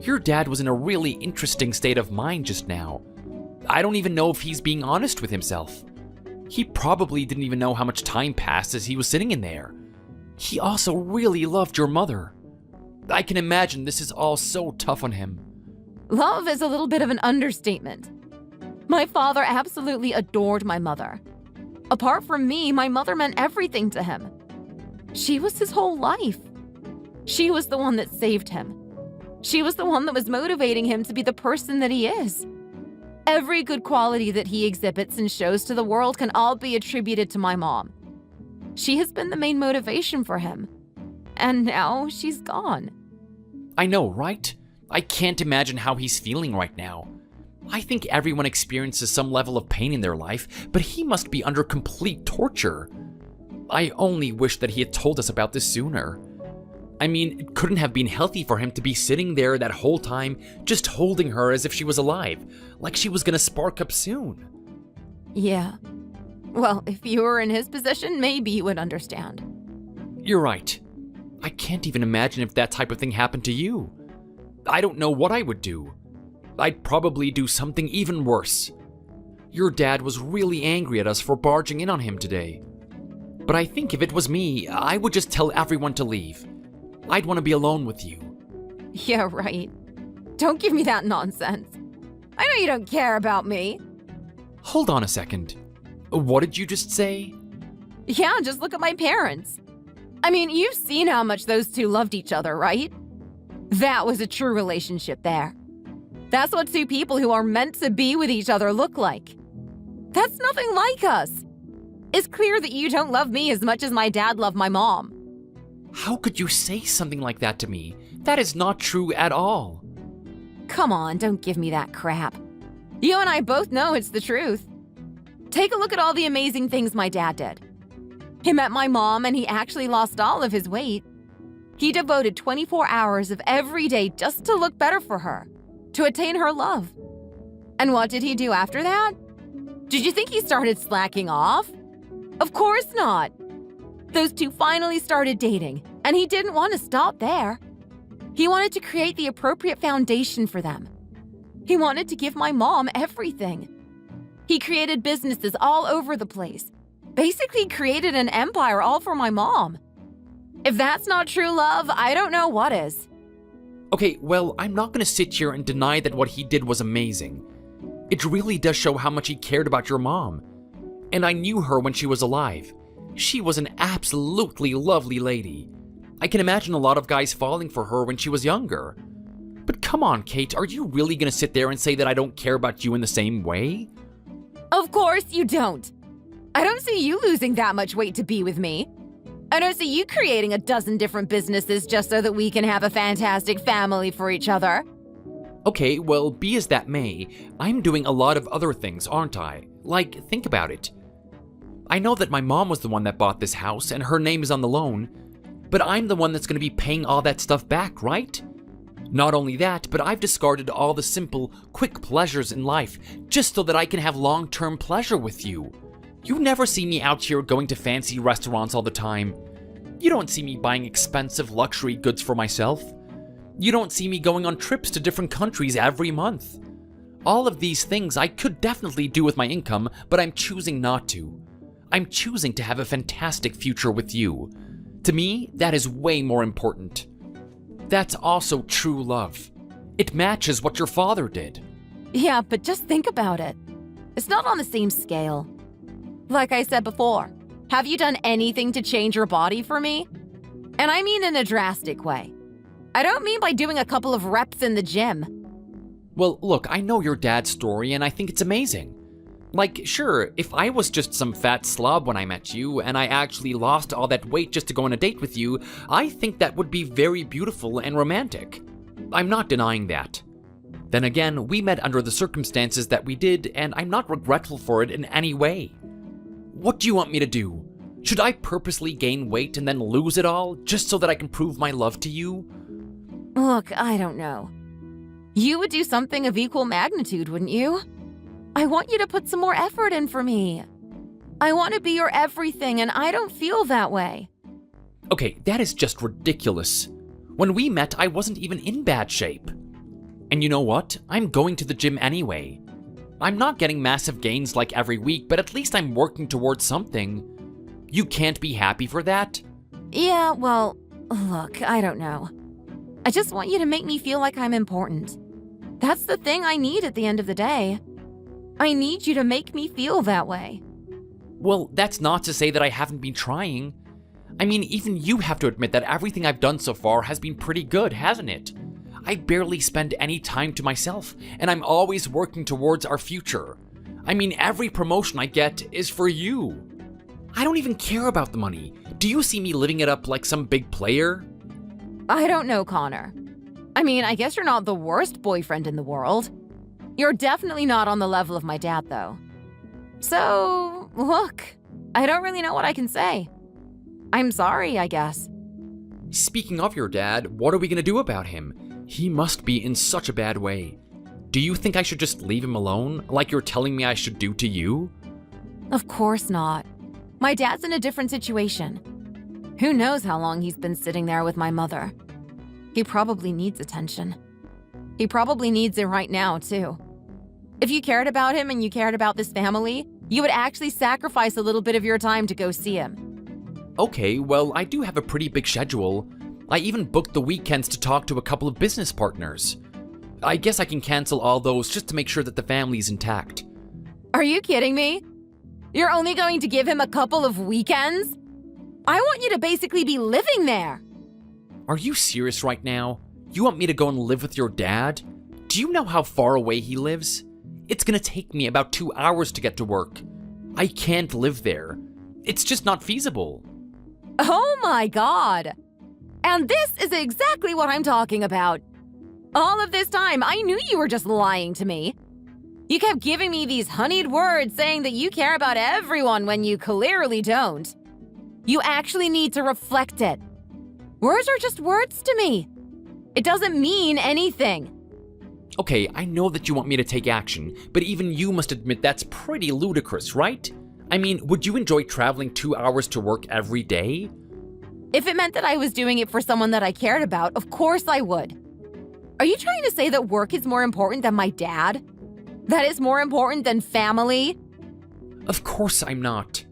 Speaker 2: Your dad was in a really interesting state of mind just now. I don't even know if he's being honest with himself. He probably didn't even know how much time passed as he was sitting in there. He also really loved your mother. I can imagine this is all so tough on him.
Speaker 3: Love is a little bit of an understatement. My father absolutely adored my mother. Apart from me, my mother meant everything to him. She was his whole life. She was the one that saved him. She was the one that was motivating him to be the person that he is. Every good quality that he exhibits and shows to the world can all be attributed to my mom. She has been the main motivation for him. And now she's gone.
Speaker 2: I know, right? I can't imagine how he's feeling right now. I think everyone experiences some level of pain in their life, but he must be under complete torture. I only wish that he had told us about this sooner. I mean, it couldn't have been healthy for him to be sitting there that whole time, just holding her as if she was alive, like she was gonna spark up soon.
Speaker 3: Yeah. Well, if you were in his position, maybe you would understand.
Speaker 2: You're right. I can't even imagine if that type of thing happened to you. I don't know what I would do. I'd probably do something even worse. Your dad was really angry at us for barging in on him today. But I think if it was me, I would just tell everyone to leave. I'd want to be alone with you.
Speaker 3: Yeah, right. Don't give me that nonsense. I know you don't care about me.
Speaker 2: Hold on a second. What did you just say?
Speaker 3: Yeah, just look at my parents. I mean, you've seen how much those two loved each other, right? That was a true relationship there. That's what two people who are meant to be with each other look like. That's nothing like us. It's clear that you don't love me as much as my dad loved my mom.
Speaker 2: How could you say something like that to me? That is not true at all.
Speaker 3: Come on, don't give me that crap. You and I both know it's the truth. Take a look at all the amazing things my dad did. He met my mom and he actually lost all of his weight. He devoted 24 hours of every day just to look better for her, to attain her love. And what did he do after that? Did you think he started slacking off? Of course not. Those two finally started dating, and he didn't want to stop there. He wanted to create the appropriate foundation for them. He wanted to give my mom everything. He created businesses all over the place, basically created an empire all for my mom. If that's not true love, I don't know what is.
Speaker 2: Okay, well, I'm not gonna sit here and deny that what he did was amazing. It really does show how much he cared about your mom. And I knew her when she was alive. She was an absolutely lovely lady. I can imagine a lot of guys falling for her when she was younger. But come on, Kate, are you really gonna sit there and say that I don't care about you in the same way?
Speaker 3: Of course you don't. I don't see you losing that much weight to be with me. I don't see you creating a dozen different businesses just so that we can have a fantastic family for each other.
Speaker 2: Okay, well, be as that may, I'm doing a lot of other things, aren't I? Like, think about it. I know that my mom was the one that bought this house and her name is on the loan, but I'm the one that's going to be paying all that stuff back, right? Not only that, but I've discarded all the simple, quick pleasures in life just so that I can have long-term pleasure with you. You never see me out here going to fancy restaurants all the time. You don't see me buying expensive luxury goods for myself. You don't see me going on trips to different countries every month. All of these things I could definitely do with my income, but I'm choosing not to. I'm choosing to have a fantastic future with you. To me, that is way more important. That's also true love. It matches what your father did.
Speaker 3: Yeah, but just think about it. It's not on the same scale. Like I said before, have you done anything to change your body for me? And I mean in a drastic way. I don't mean by doing a couple of reps in the gym.
Speaker 2: Well, look, I know your dad's story and I think it's amazing. Like, sure, if I was just some fat slob when I met you and I actually lost all that weight just to go on a date with you, I think that would be very beautiful and romantic. I'm not denying that. Then again, we met under the circumstances that we did, and I'm not regretful for it in any way. What do you want me to do? Should I purposely gain weight and then lose it all, just so that I can prove my love to you?
Speaker 3: Look, I don't know. You would do something of equal magnitude, wouldn't you? I want you to put some more effort in for me. I want to be your everything, and I don't feel that way.
Speaker 2: Okay, that is just ridiculous. When we met, I wasn't even in bad shape. And you know what? I'm going to the gym anyway. I'm not getting massive gains like every week, but at least I'm working towards something. You can't be happy for that?
Speaker 3: Yeah, well, look, I don't know. I just want you to make me feel like I'm important. That's the thing I need at the end of the day. I need you to make me feel that way.
Speaker 2: Well, that's not to say that I haven't been trying. I mean, even you have to admit that everything I've done so far has been pretty good, hasn't it? I barely spend any time to myself, and I'm always working towards our future. I mean, every promotion I get is for you. I don't even care about the money. Do you see me living it up like some big player?
Speaker 3: I don't know, Connor. I mean, I guess you're not the worst boyfriend in the world. You're definitely not on the level of my dad, though. So, look, I don't really know what I can say. I'm sorry, I guess.
Speaker 2: Speaking of your dad, what are we gonna do about him? He must be in such a bad way. Do you think I should just leave him alone, like you're telling me I should do to you?
Speaker 3: Of course not. My dad's in a different situation. Who knows how long he's been sitting there with my mother. He probably needs attention. He probably needs it right now, too. If you cared about him and you cared about this family, you would actually sacrifice a little bit of your time to go see him.
Speaker 2: Okay, well, I do have a pretty big schedule. I even booked the weekends to talk to a couple of business partners. I guess I can cancel all those just to make sure that the family's intact.
Speaker 3: Are you kidding me? You're only going to give him a couple of weekends? I want you to basically be living there.
Speaker 2: Are you serious right now? You want me to go and live with your dad? Do you know how far away he lives? It's gonna take me about 2 hours to get to work. I can't live there. It's just not feasible.
Speaker 3: Oh my God! And this is exactly what I'm talking about. All of this time, I knew you were just lying to me. You kept giving me these honeyed words saying that you care about everyone when you clearly don't. You actually need to reflect it. Words are just words to me. It doesn't mean anything.
Speaker 2: Okay, I know that you want me to take action, but even you must admit that's pretty ludicrous, right? I mean, would you enjoy traveling 2 hours to work every day?
Speaker 3: If it meant that I was doing it for someone that I cared about, of course I would. Are you trying to say that work is more important than my dad? That is more important than family?
Speaker 2: Of course I'm not.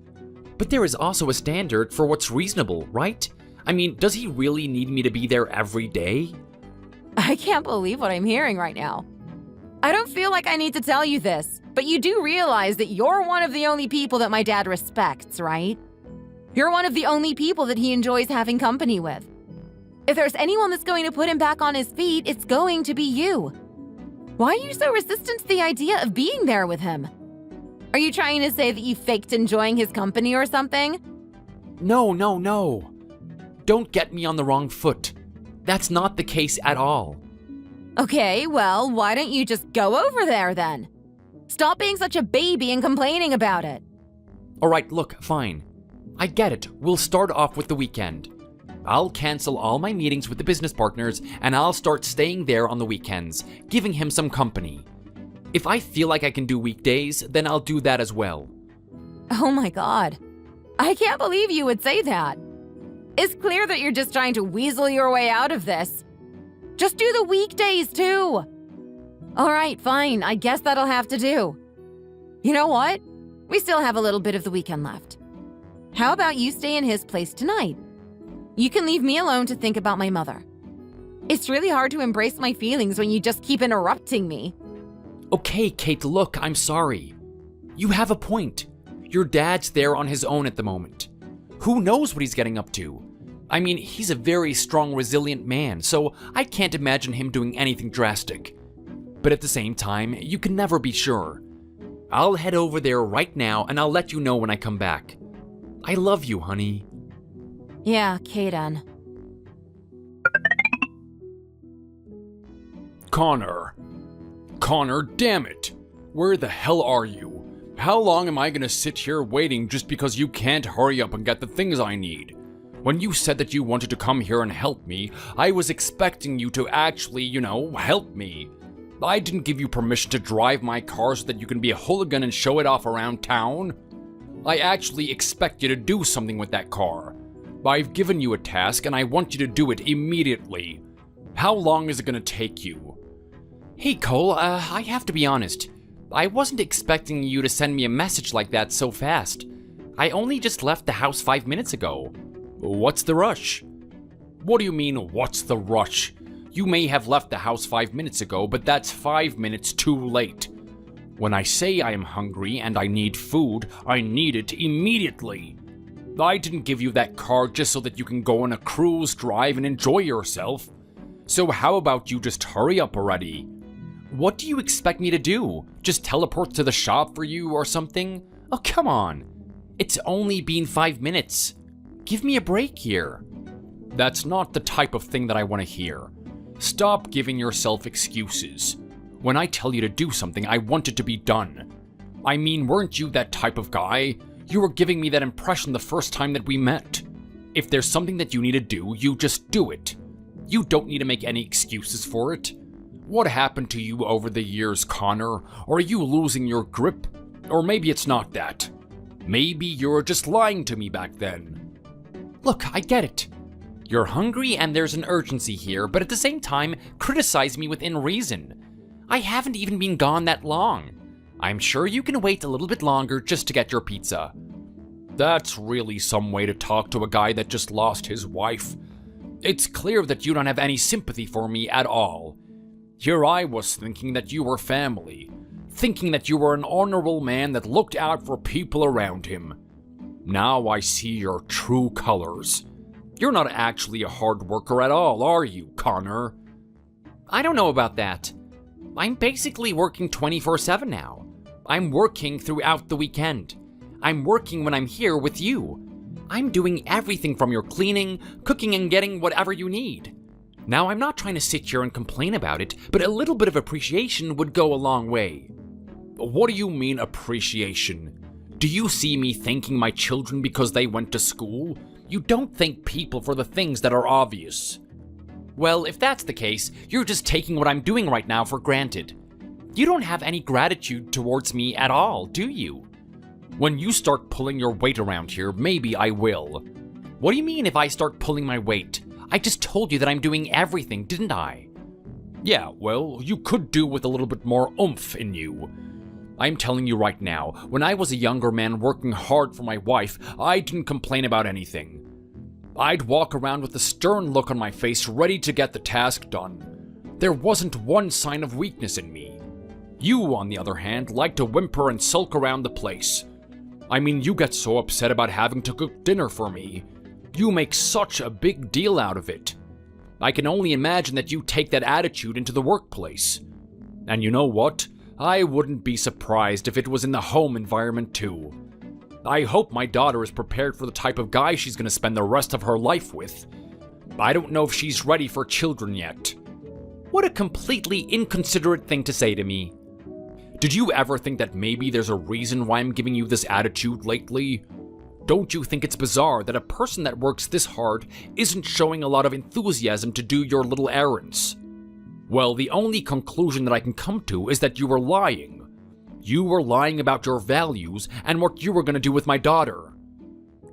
Speaker 2: But there is also a standard for what's reasonable, right? I mean, does he really need me to be there every day?
Speaker 3: I can't believe what I'm hearing right now. I don't feel like I need to tell you this, but you do realize that you're one of the only people that my dad respects, right? You're one of the only people that he enjoys having company with. If there's anyone that's going to put him back on his feet, it's going to be you. Why are you so resistant to the idea of being there with him? Are you trying to say that you faked enjoying his company or something?
Speaker 2: No. Don't get me on the wrong foot. That's not the case at all.
Speaker 3: Okay, well, why don't you just go over there then? Stop being such a baby and complaining about it.
Speaker 2: Alright, look, fine. I get it. We'll start off with the weekend. I'll cancel all my meetings with the business partners and I'll start staying there on the weekends, giving him some company. If I feel like I can do weekdays, then I'll do that as well.
Speaker 3: Oh my god. I can't believe you would say that. It's clear that you're just trying to weasel your way out of this. Just do the weekdays too. All right, fine. I guess that'll have to do. You know what? We still have a little bit of the weekend left. How about you stay in his place tonight? You can leave me alone to think about my mother. It's really hard to embrace my feelings when you just keep interrupting me.
Speaker 2: Okay, Kate, look, I'm sorry. You have a point. Your dad's there on his own at the moment. Who knows what he's getting up to? I mean, he's a very strong, resilient man, so I can't imagine him doing anything drastic. But at the same time, you can never be sure. I'll head over there right now and I'll let you know when I come back. I love you, honey.
Speaker 3: Yeah, Kaden.
Speaker 1: Connor, damn it. Where the hell are you? How long am I gonna sit here waiting just because you can't hurry up and get the things I need? When you said that you wanted to come here and help me, I was expecting you to actually, help me. I didn't give you permission to drive my car so that you can be a hooligan and show it off around town. I actually expect you to do something with that car. I've given you a task and I want you to do it immediately. How long is it gonna take you?
Speaker 2: Hey, Cole, I have to be honest. I wasn't expecting you to send me a message like that so fast. I only just left the house 5 minutes ago.
Speaker 1: What's the rush? What do you mean, what's the rush? You may have left the house 5 minutes ago, but that's 5 minutes too late. When I say I am hungry and I need food, I need it immediately. I didn't give you that car just so that you can go on a cruise drive and enjoy yourself. So how about you just hurry up already?
Speaker 2: What do you expect me to do? Just teleport to the shop for you or something? Oh, come on. It's only been 5 minutes. Give me a break here.
Speaker 1: That's not the type of thing that I want to hear. Stop giving yourself excuses. When I tell you to do something, I want it to be done. I mean, weren't you that type of guy? You were giving me that impression the first time that we met. If there's something that you need to do, you just do it. You don't need to make any excuses for it. What happened to you over the years, Connor? Or are you losing your grip? Or maybe it's not that. Maybe you're just lying to me back then.
Speaker 2: Look, I get it. You're hungry and there's an urgency here, but at the same time, criticize me within reason. I haven't even been gone that long. I'm sure you can wait a little bit longer just to get your pizza.
Speaker 1: That's really some way to talk to a guy that just lost his wife. It's clear that you don't have any sympathy for me at all. Here I was thinking that you were family, thinking that you were an honorable man that looked out for people around him. Now I see your true colors. You're not actually a hard worker at all, are you, Connor?
Speaker 2: I don't know about that. I'm basically working 24/7 now. I'm working throughout the weekend. I'm working when I'm here with you. I'm doing everything from your cleaning, cooking, and getting whatever you need. Now, I'm not trying to sit here and complain about it, but a little bit of appreciation would go a long way.
Speaker 1: What do you mean, appreciation? Do you see me thanking my children because they went to school? You don't thank people for the things that are obvious.
Speaker 2: Well, if that's the case, you're just taking what I'm doing right now for granted. You don't have any gratitude towards me at all, do you?
Speaker 1: When you start pulling your weight around here, maybe I will.
Speaker 2: What do you mean if I start pulling my weight? I just told you that I'm doing everything, didn't I?
Speaker 1: Yeah, well, you could do with a little bit more oomph in you. I'm telling you right now, when I was a younger man working hard for my wife, I didn't complain about anything. I'd walk around with a stern look on my face, ready to get the task done. There wasn't one sign of weakness in me. You, on the other hand, like to whimper and sulk around the place. I mean, you get so upset about having to cook dinner for me. You make such a big deal out of it. I can only imagine that you take that attitude into the workplace. And you know what? I wouldn't be surprised if it was in the home environment too. I hope my daughter is prepared for the type of guy she's going to spend the rest of her life with. I don't know if she's ready for children yet.
Speaker 2: What a completely inconsiderate thing to say to me.
Speaker 1: Did you ever think that maybe there's a reason why I'm giving you this attitude lately? Don't you think it's bizarre that a person that works this hard isn't showing a lot of enthusiasm to do your little errands? Well, the only conclusion that I can come to is that you were lying. You were lying about your values and what you were going to do with my daughter.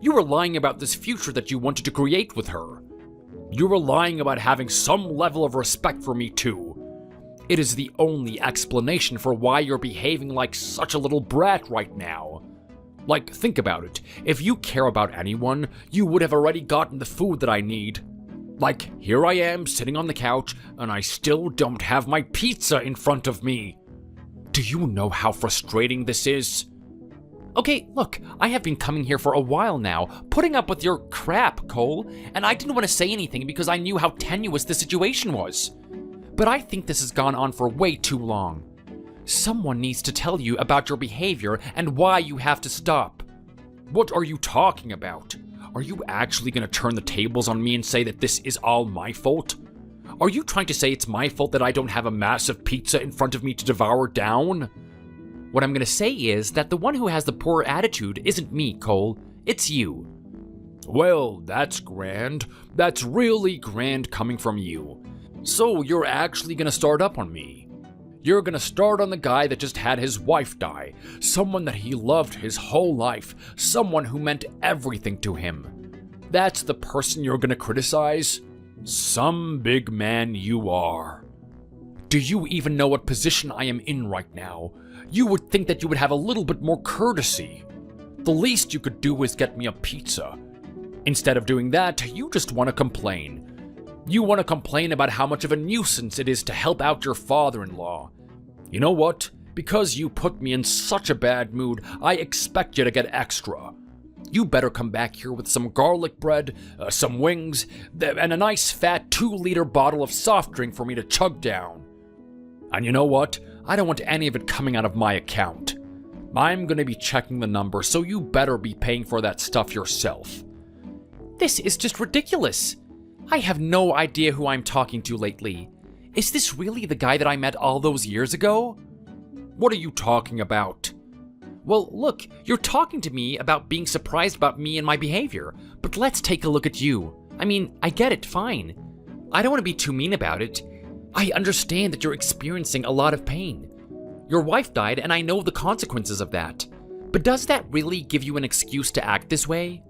Speaker 1: You were lying about this future that you wanted to create with her. You were lying about having some level of respect for me too. It is the only explanation for why you're behaving like such a little brat right now. Like, think about it. If you care about anyone, you would have already gotten the food that I need. Like, here I am sitting on the couch, and I still don't have my pizza in front of me. Do you know how frustrating this is?
Speaker 2: Okay, look, I have been coming here for a while now, putting up with your crap, Cole, and I didn't want to say anything because I knew how tenuous the situation was. But I think this has gone on for way too long. Someone needs to tell you about your behavior and why you have to stop.
Speaker 1: What are you talking about? Are you actually going to turn the tables on me and say that this is all my fault? Are you trying to say it's my fault that I don't have a massive pizza in front of me to devour down?
Speaker 2: What I'm going to say is that the one who has the poor attitude isn't me, Cole. It's you.
Speaker 1: Well, that's grand. That's really grand coming from you. So you're actually gonna start up on me. You're gonna start on the guy that just had his wife die, someone that he loved his whole life, someone who meant everything to him. That's the person you're gonna criticize? Some big man you are. Do you even know what position I am in right now? You would think that you would have a little bit more courtesy. The least you could do is get me a pizza. Instead of doing that, you just want to complain. You want to complain about how much of a nuisance it is to help out your father-in-law. You know what? Because you put me in such a bad mood, I expect you to get extra. You better come back here with some garlic bread, some wings, and a nice fat 2-liter bottle of soft drink for me to chug down. And you know what? I don't want any of it coming out of my account. I'm gonna be checking the number, so you better be paying for that stuff yourself.
Speaker 2: This is just ridiculous. I have no idea who I'm talking to lately. Is this really the guy that I met all those years ago?
Speaker 1: What are you talking about?
Speaker 2: Well, look, you're talking to me about being surprised about me and my behavior, but let's take a look at you. I mean, I get it, fine. I don't want to be too mean about it. I understand that you're experiencing a lot of pain. Your wife died, and I know the consequences of that. But does that really give you an excuse to act this way?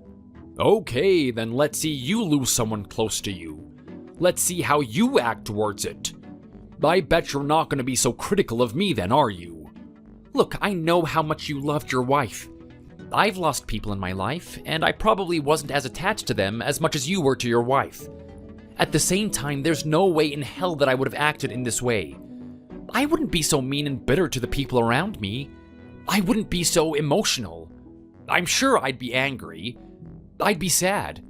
Speaker 1: Okay, then let's see you lose someone close to you. Let's see how you act towards it. I bet you're not going to be so critical of me then, are you?
Speaker 2: Look, I know how much you loved your wife. I've lost people in my life, and I probably wasn't as attached to them as much as you were to your wife. At the same time, there's no way in hell that I would have acted in this way. I wouldn't be so mean and bitter to the people around me. I wouldn't be so emotional. I'm sure I'd be angry. I'd be sad.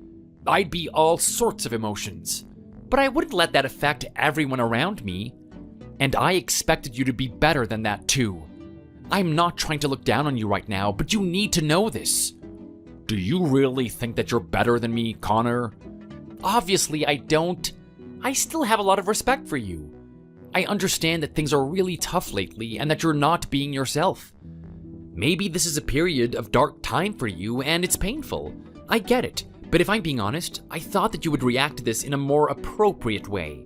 Speaker 2: I'd be all sorts of emotions. But I wouldn't let that affect everyone around me. And I expected you to be better than that too. I'm not trying to look down on you right now, but you need to know this.
Speaker 1: Do you really think that you're better than me, Connor?
Speaker 2: Obviously, I don't. I still have a lot of respect for you. I understand that things are really tough lately and that you're not being yourself. Maybe this is a period of dark time for you and it's painful. I get it, but if I'm being honest, I thought that you would react to this in a more appropriate way.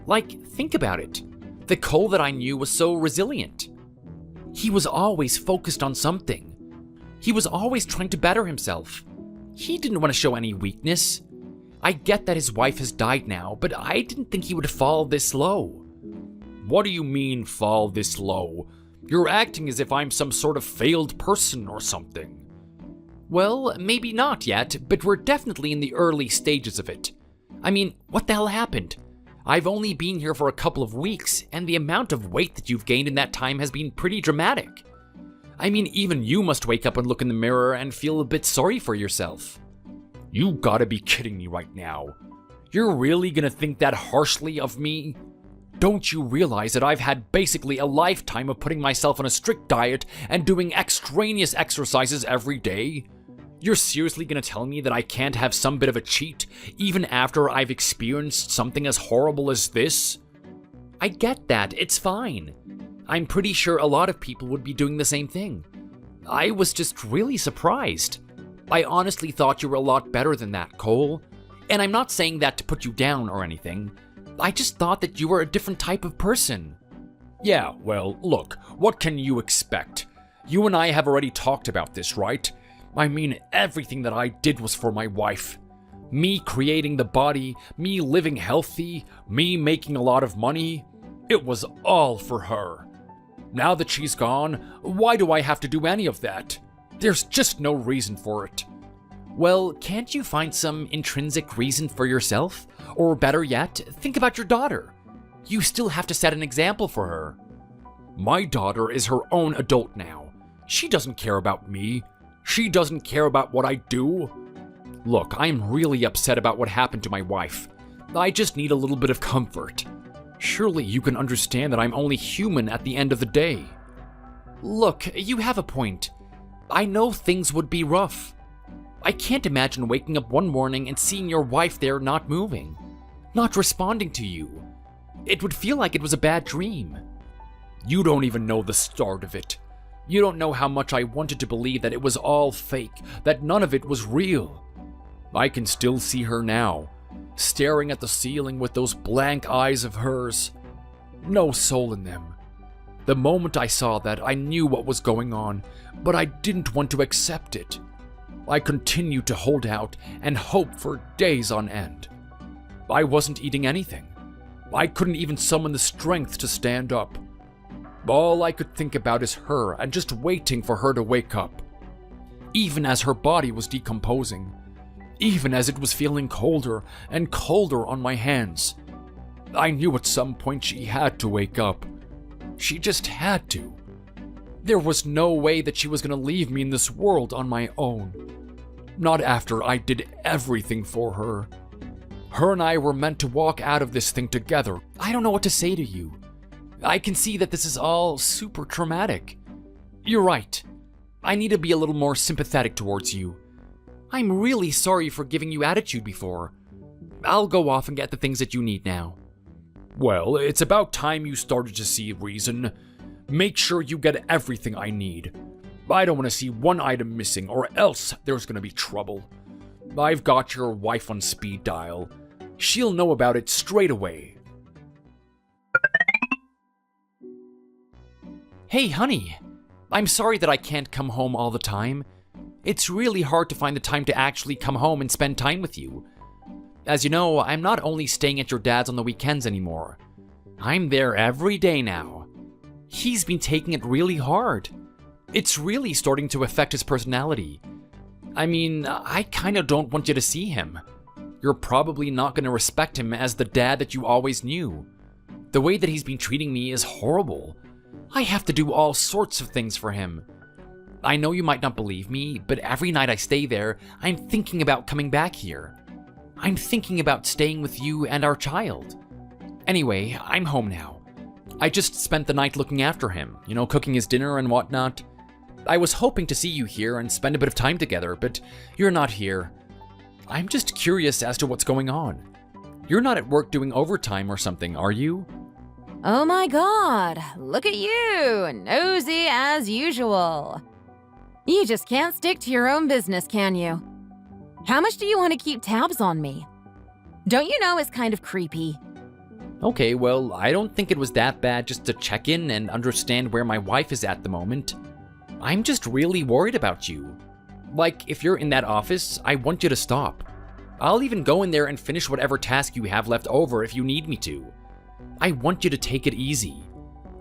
Speaker 2: Like, think about it. The Cole that I knew was so resilient. He was always focused on something. He was always trying to better himself. He didn't want to show any weakness. I get that his wife has died now, but I didn't think he would fall this low.
Speaker 1: What do you mean, fall this low? You're acting as if I'm some sort of failed person or something.
Speaker 2: Well, maybe not yet, but we're definitely in the early stages of it. I mean, what the hell happened? I've only been here for a couple of weeks, and the amount of weight that you've gained in that time has been pretty dramatic. I mean, even you must wake up and look in the mirror and feel a bit sorry for yourself.
Speaker 1: You gotta be kidding me right now. You're really gonna think that harshly of me? Don't you realize that I've had basically a lifetime of putting myself on a strict diet and doing extraneous exercises every day? You're seriously gonna tell me that I can't have some bit of a cheat, even after I've experienced something as horrible as this?
Speaker 2: I get that, it's fine. I'm pretty sure a lot of people would be doing the same thing. I was just really surprised. I honestly thought you were a lot better than that, Cole. And I'm not saying that to put you down or anything. I just thought that you were a different type of person.
Speaker 1: Yeah, well, look, what can you expect? You and I have already talked about this, right? I mean, everything that I did was for my wife. Me creating the body, me living healthy, me making a lot of money. It was all for her. Now that she's gone, why do I have to do any of that? There's just no reason for it.
Speaker 2: Well, can't you find some intrinsic reason for yourself? Or better yet, think about your daughter. You still have to set an example for her.
Speaker 1: My daughter is her own adult now. She doesn't care about me. She doesn't care about what I do. Look, I'm really upset about what happened to my wife. I just need a little bit of comfort. Surely you can understand that I'm only human at the end of the day.
Speaker 2: Look, you have a point. I know things would be rough. I can't imagine waking up one morning and seeing your wife there not moving, not responding to you. It would feel like it was a bad dream.
Speaker 1: You don't even know the start of it. You don't know how much I wanted to believe that it was all fake, that none of it was real. I can still see her now, staring at the ceiling with those blank eyes of hers. No soul in them. The moment I saw that, I knew what was going on, but I didn't want to accept it. I continued to hold out and hope for days on end. I wasn't eating anything. I couldn't even summon the strength to stand up. All I could think about is her and just waiting for her to wake up. Even as her body was decomposing, even as it was feeling colder and colder on my hands, I knew at some point she had to wake up. She just had to. There was no way that she was going to leave me in this world on my own. Not after I did everything for her. Her and I were meant to walk out of this thing together.
Speaker 2: I don't know what to say to you. I can see that this is all super traumatic. You're right. I need to be a little more sympathetic towards you. I'm really sorry for giving you attitude before. I'll go off and get the things that you need now.
Speaker 1: Well, it's about time you started to see reason. Make sure you get everything I need. I don't want to see one item missing, or else there's going to be trouble. I've got your wife on speed dial. She'll know about it straight away.
Speaker 2: Hey, honey. I'm sorry that I can't come home all the time. It's really hard to find the time to actually come home and spend time with you. As you know, I'm not only staying at your dad's on the weekends anymore. I'm there every day now. He's been taking it really hard. It's really starting to affect his personality. I mean, I kinda don't want you to see him. You're probably not gonna respect him as the dad that you always knew. The way that he's been treating me is horrible. I have to do all sorts of things for him. I know you might not believe me, but every night I stay there, I'm thinking about coming back here. I'm thinking about staying with you and our child. Anyway, I'm home now. I just spent the night looking after him, cooking his dinner and whatnot. I was hoping to see you here and spend a bit of time together, but you're not here. I'm just curious as to what's going on. You're not at work doing overtime or something, are you?
Speaker 3: Oh my god, look at you, nosy as usual. You just can't stick to your own business, can you? How much do you want to keep tabs on me? Don't you know it's kind of creepy?
Speaker 2: Okay, well, I don't think it was that bad just to check in and understand where my wife is at the moment. I'm just really worried about you. Like, if you're in that office, I want you to stop. I'll even go in there and finish whatever task you have left over if you need me to. I want you to take it easy.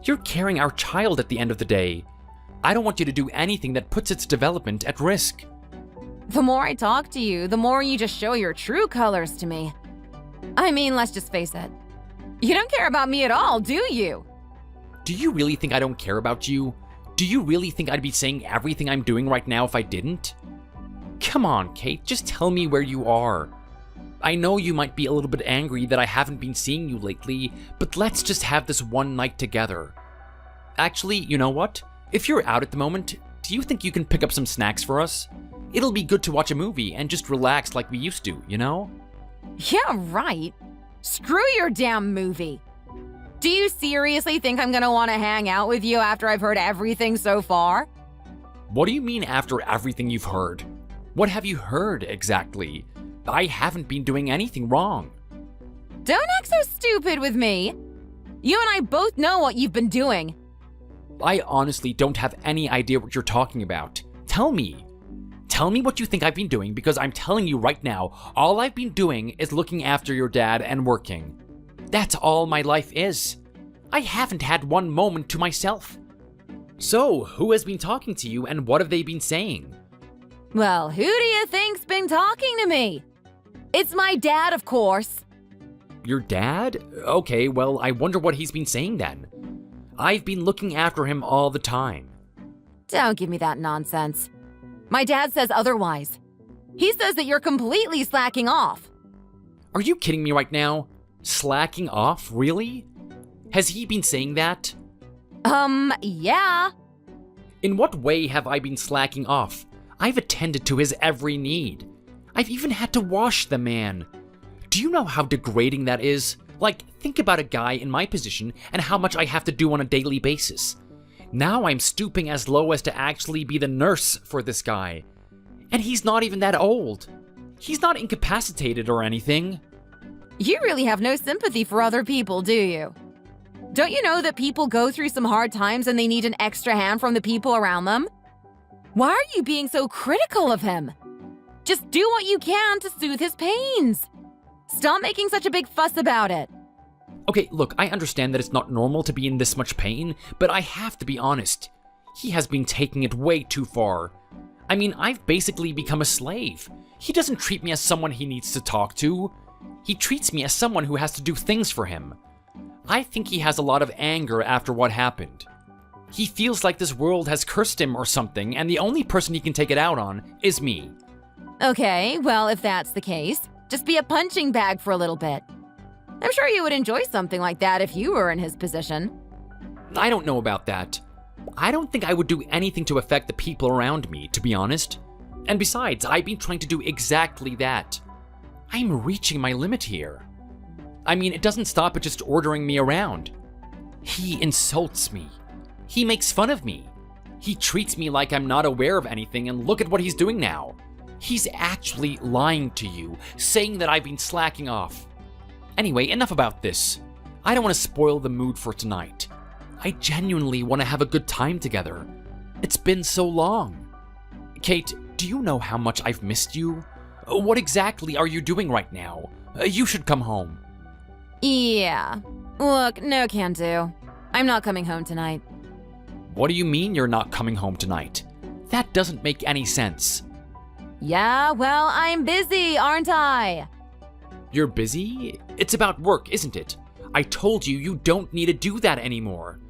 Speaker 2: You're carrying our child at the end of the day. I don't want you to do anything that puts its development at risk.
Speaker 3: The more I talk to you, the more you just show your true colors to me. I mean, let's just face it. You don't care about me at all, do you?
Speaker 2: Do you really think I don't care about you? Do you really think I'd be saying everything I'm doing right now if I didn't? Come on, Kate, just tell me where you are. I know you might be a little bit angry that I haven't been seeing you lately, but let's just have this one night together. Actually, you know what? If you're out at the moment, do you think you can pick up some snacks for us? It'll be good to watch a movie and just relax like we used to,
Speaker 3: Yeah, right. Screw your damn movie. Do you seriously think I'm gonna want to hang out with you after I've heard everything so far?
Speaker 2: What do you mean after everything you've heard? What have you heard exactly? I haven't been doing anything wrong.
Speaker 3: Don't act so stupid with me. You and I both know what you've been doing.
Speaker 2: I honestly don't have any idea what you're talking about. Tell me. Tell me what you think I've been doing, because I'm telling you right now, all I've been doing is looking after your dad and working. That's all my life is. I haven't had one moment to myself. So, who has been talking to you and what have they been saying?
Speaker 3: Well, who do you think's been talking to me? It's my dad, of course.
Speaker 2: Your dad? Okay, well, I wonder what he's been saying then. I've been looking after him all the time.
Speaker 3: Don't give me that nonsense. My dad says otherwise. He says that you're completely slacking off.
Speaker 2: Are you kidding me right now? Slacking off? Really? Has he been saying that?
Speaker 3: Yeah.
Speaker 2: In what way have I been slacking off? I've attended to his every need. I've even had to wash the man. Do you know how degrading that is? Like, think about a guy in my position and how much I have to do on a daily basis. Now I'm stooping as low as to actually be the nurse for this guy. And he's not even that old. He's not incapacitated or anything.
Speaker 3: You really have no sympathy for other people, do you? Don't you know that people go through some hard times and they need an extra hand from the people around them? Why are you being so critical of him? Just do what you can to soothe his pains. Stop making such a big fuss about it.
Speaker 2: Okay, look, I understand that it's not normal to be in this much pain, but I have to be honest. He has been taking it way too far. I mean, I've basically become a slave. He doesn't treat me as someone he needs to talk to. He treats me as someone who has to do things for him. I think he has a lot of anger after what happened. He feels like this world has cursed him or something, and the only person he can take it out on is me.
Speaker 3: Okay, well, if that's the case, just be a punching bag for a little bit. I'm sure you would enjoy something like that if you were in his position.
Speaker 2: I don't know about that. I don't think I would do anything to affect the people around me, to be honest. And besides, I've been trying to do exactly that. I'm reaching my limit here. I mean, it doesn't stop at just ordering me around. He insults me. He makes fun of me. He treats me like I'm not aware of anything, and look at what he's doing now. He's actually lying to you, saying that I've been slacking off. Anyway, enough about this. I don't want to spoil the mood for tonight. I genuinely want to have a good time together. It's been so long. Kate, do you know how much I've missed you? What exactly are you doing right now? You should come home.
Speaker 3: Yeah. Look, no can do. I'm not coming home tonight.
Speaker 2: What do you mean you're not coming home tonight? That doesn't make any sense.
Speaker 3: Yeah, well, I'm busy, aren't I?
Speaker 2: You're busy? It's about work, isn't it? I told you you don't need to do that anymore.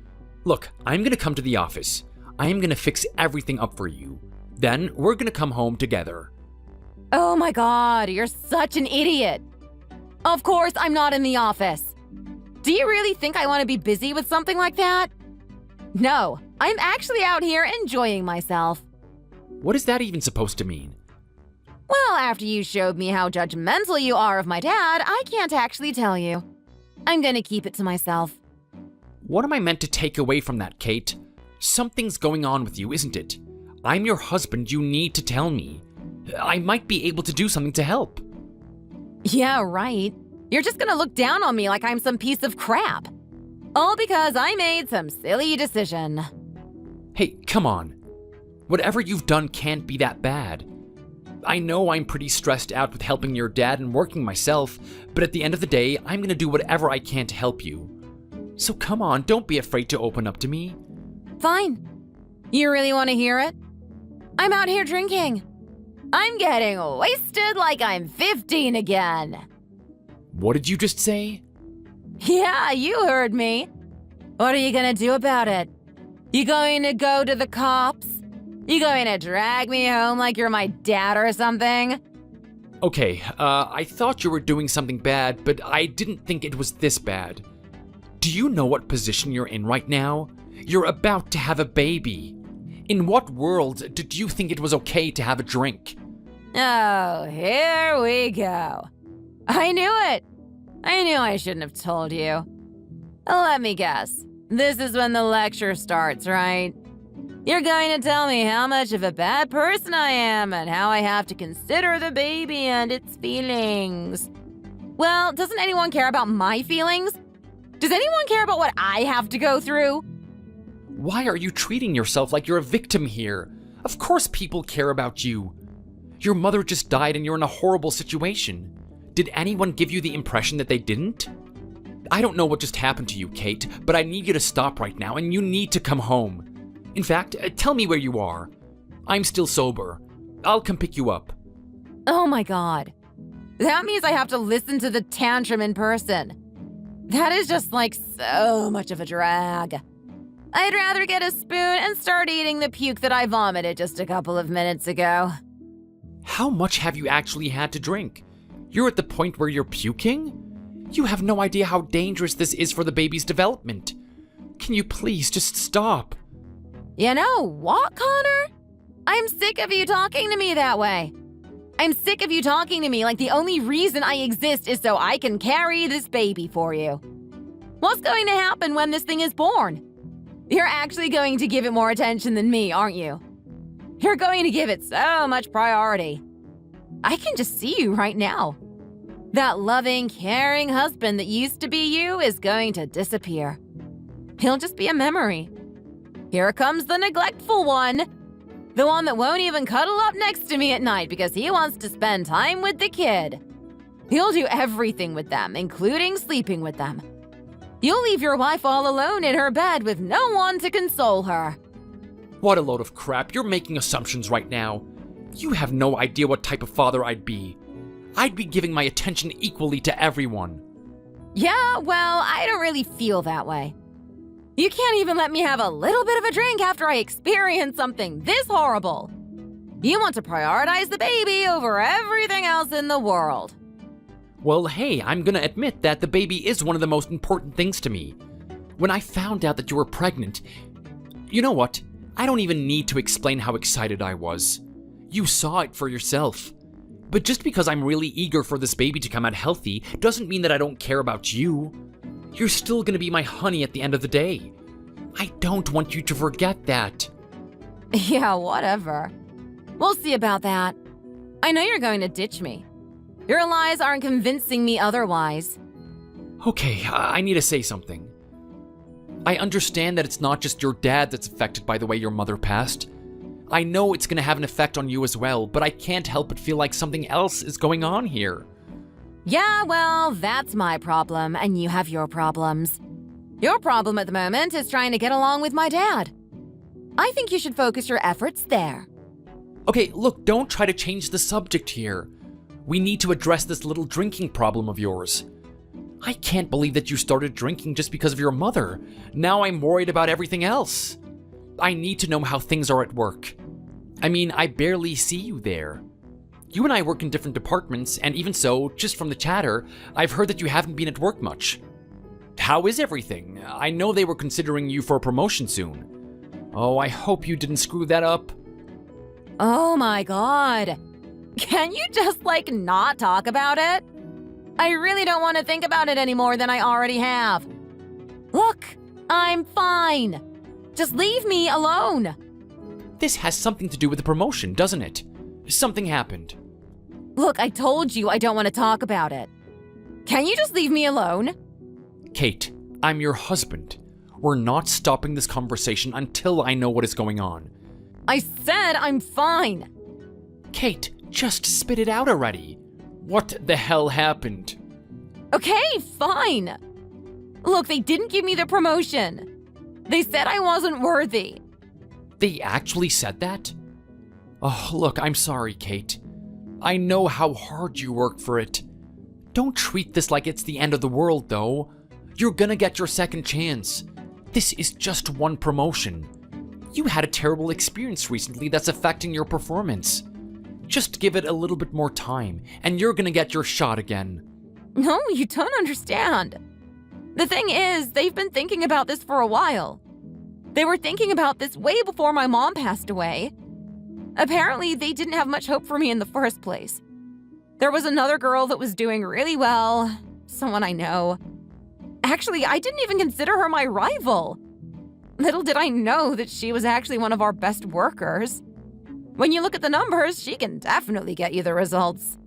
Speaker 2: Look, I'm gonna come to the office. I'm gonna fix everything up for you. Then we're gonna come home together.
Speaker 3: Oh my god, you're such an idiot. Of course I'm not in the office. Do you really think I want to be busy with something like that? No, I'm actually out here enjoying myself.
Speaker 2: What is that even supposed to mean?
Speaker 3: Well, after you showed me how judgmental you are of my dad, I can't actually tell you. I'm gonna keep it to myself.
Speaker 2: What am I meant to take away from that, Kate? Something's going on with you, isn't it? I'm your husband, you need to tell me. I might be able to do something to help.
Speaker 3: Yeah, right. You're just gonna look down on me like I'm some piece of crap. All because I made some silly decision.
Speaker 2: Hey, come on. Whatever you've done can't be that bad. I know I'm pretty stressed out with helping your dad and working myself, but at the end of the day, I'm gonna do whatever I can to help you. So come on, don't be afraid to open up to me.
Speaker 3: Fine. You really want to hear it? I'm out here drinking. I'm getting wasted like I'm 15 again.
Speaker 2: What did you just say?
Speaker 3: Yeah, you heard me. What are you gonna do about it? You going to go to the cops? You going to drag me home like you're my dad or something?
Speaker 2: Okay, I thought you were doing something bad, but I didn't think it was this bad. Do you know what position you're in right now? You're about to have a baby. In what world did you think it was okay to have a drink?
Speaker 3: Oh, here we go. I knew it. I knew I shouldn't have told you. Let me guess. This is when the lecture starts, right? You're going to tell me how much of a bad person I am and how I have to consider the baby and its feelings. Well, doesn't anyone care about my feelings? Does anyone care about what I have to go through?
Speaker 2: Why are you treating yourself like you're a victim here? Of course people care about you. Your mother just died and you're in a horrible situation. Did anyone give you the impression that they didn't? I don't know what just happened to you, Kate, but I need you to stop right now and you need to come home. In fact, tell me where you are. I'm still sober. I'll come pick you up.
Speaker 3: Oh my god. That means I have to listen to the tantrum in person. That is just like so much of a drag. I'd rather get a spoon and start eating the puke that I vomited just a couple of minutes ago.
Speaker 2: How much have you actually had to drink? You're at the point where you're puking? You have no idea how dangerous this is for the baby's development. Can you please just stop?
Speaker 3: You know what, Connor? I'm sick of you talking to me that way. I'm sick of you talking to me like the only reason I exist is so I can carry this baby for you. What's going to happen when this thing is born? You're actually going to give it more attention than me, aren't you? You're going to give it so much priority. I can just see you right now. That loving, caring husband that used to be you is going to disappear. He'll just be a memory. Here comes the neglectful one. The one that won't even cuddle up next to me at night because he wants to spend time with the kid. He'll do everything with them, including sleeping with them. You'll leave your wife all alone in her bed with no one to console her.
Speaker 2: What a load of crap. You're making assumptions right now. You have no idea what type of father I'd be. I'd be giving my attention equally to everyone.
Speaker 3: Yeah, well, I don't really feel that way. You can't even let me have a little bit of a drink after I experience something this horrible. You want to prioritize the baby over everything else in the world.
Speaker 2: Well, hey, I'm gonna admit that the baby is one of the most important things to me. When I found out that you were pregnant, you know what? I don't even need to explain how excited I was. You saw it for yourself. But just because I'm really eager for this baby to come out healthy doesn't mean that I don't care about you. You're still gonna be my honey at the end of the day. I don't want you to forget that.
Speaker 3: Yeah, whatever. We'll see about that. I know you're going to ditch me. Your lies aren't convincing me otherwise.
Speaker 2: Okay, I need to say something. I understand that it's not just your dad that's affected by the way your mother passed. I know it's gonna have an effect on you as well, but I can't help but feel like something else is going on here.
Speaker 3: Yeah, well, that's my problem, and you have your problems. Your problem at the moment is trying to get along with my dad. I think you should focus your efforts there.
Speaker 2: Okay, look, don't try to change the subject here. We need to address this little drinking problem of yours. I can't believe that you started drinking just because of your mother. Now I'm worried about everything else. I need to know how things are at work. I mean, I barely see you there. You and I work in different departments, and even so, just from the chatter, I've heard that you haven't been at work much. How is everything? I know they were considering you for a promotion soon. Oh, I hope you didn't screw that up.
Speaker 3: Oh my god. Can you just, not talk about it? I really don't want to think about it any more than I already have. Look, I'm fine. Just leave me alone.
Speaker 2: This has something to do with the promotion, doesn't it? Something happened.
Speaker 3: Look, I told you I don't want to talk about it. Can you just leave me alone?
Speaker 2: Kate, I'm your husband. We're not stopping this conversation until I know what is going on.
Speaker 3: I said I'm fine.
Speaker 2: Kate, just spit it out already. What the hell happened?
Speaker 3: Okay, fine. Look, they didn't give me the promotion. They said I wasn't worthy.
Speaker 2: They actually said that? Oh, look, I'm sorry, Kate. I know how hard you worked for it. Don't treat this like it's the end of the world, though. You're gonna get your second chance. This is just one promotion. You had a terrible experience recently that's affecting your performance. Just give it a little bit more time, and you're gonna get your shot again.
Speaker 3: No, you don't understand. The thing is, they've been thinking about this for a while. They were thinking about this way before my mom passed away. Apparently, they didn't have much hope for me in the first place. There was another girl that was doing really well, someone I know. Actually, I didn't even consider her my rival. Little did I know that she was actually one of our best workers. When you look at the numbers, she can definitely get you the results.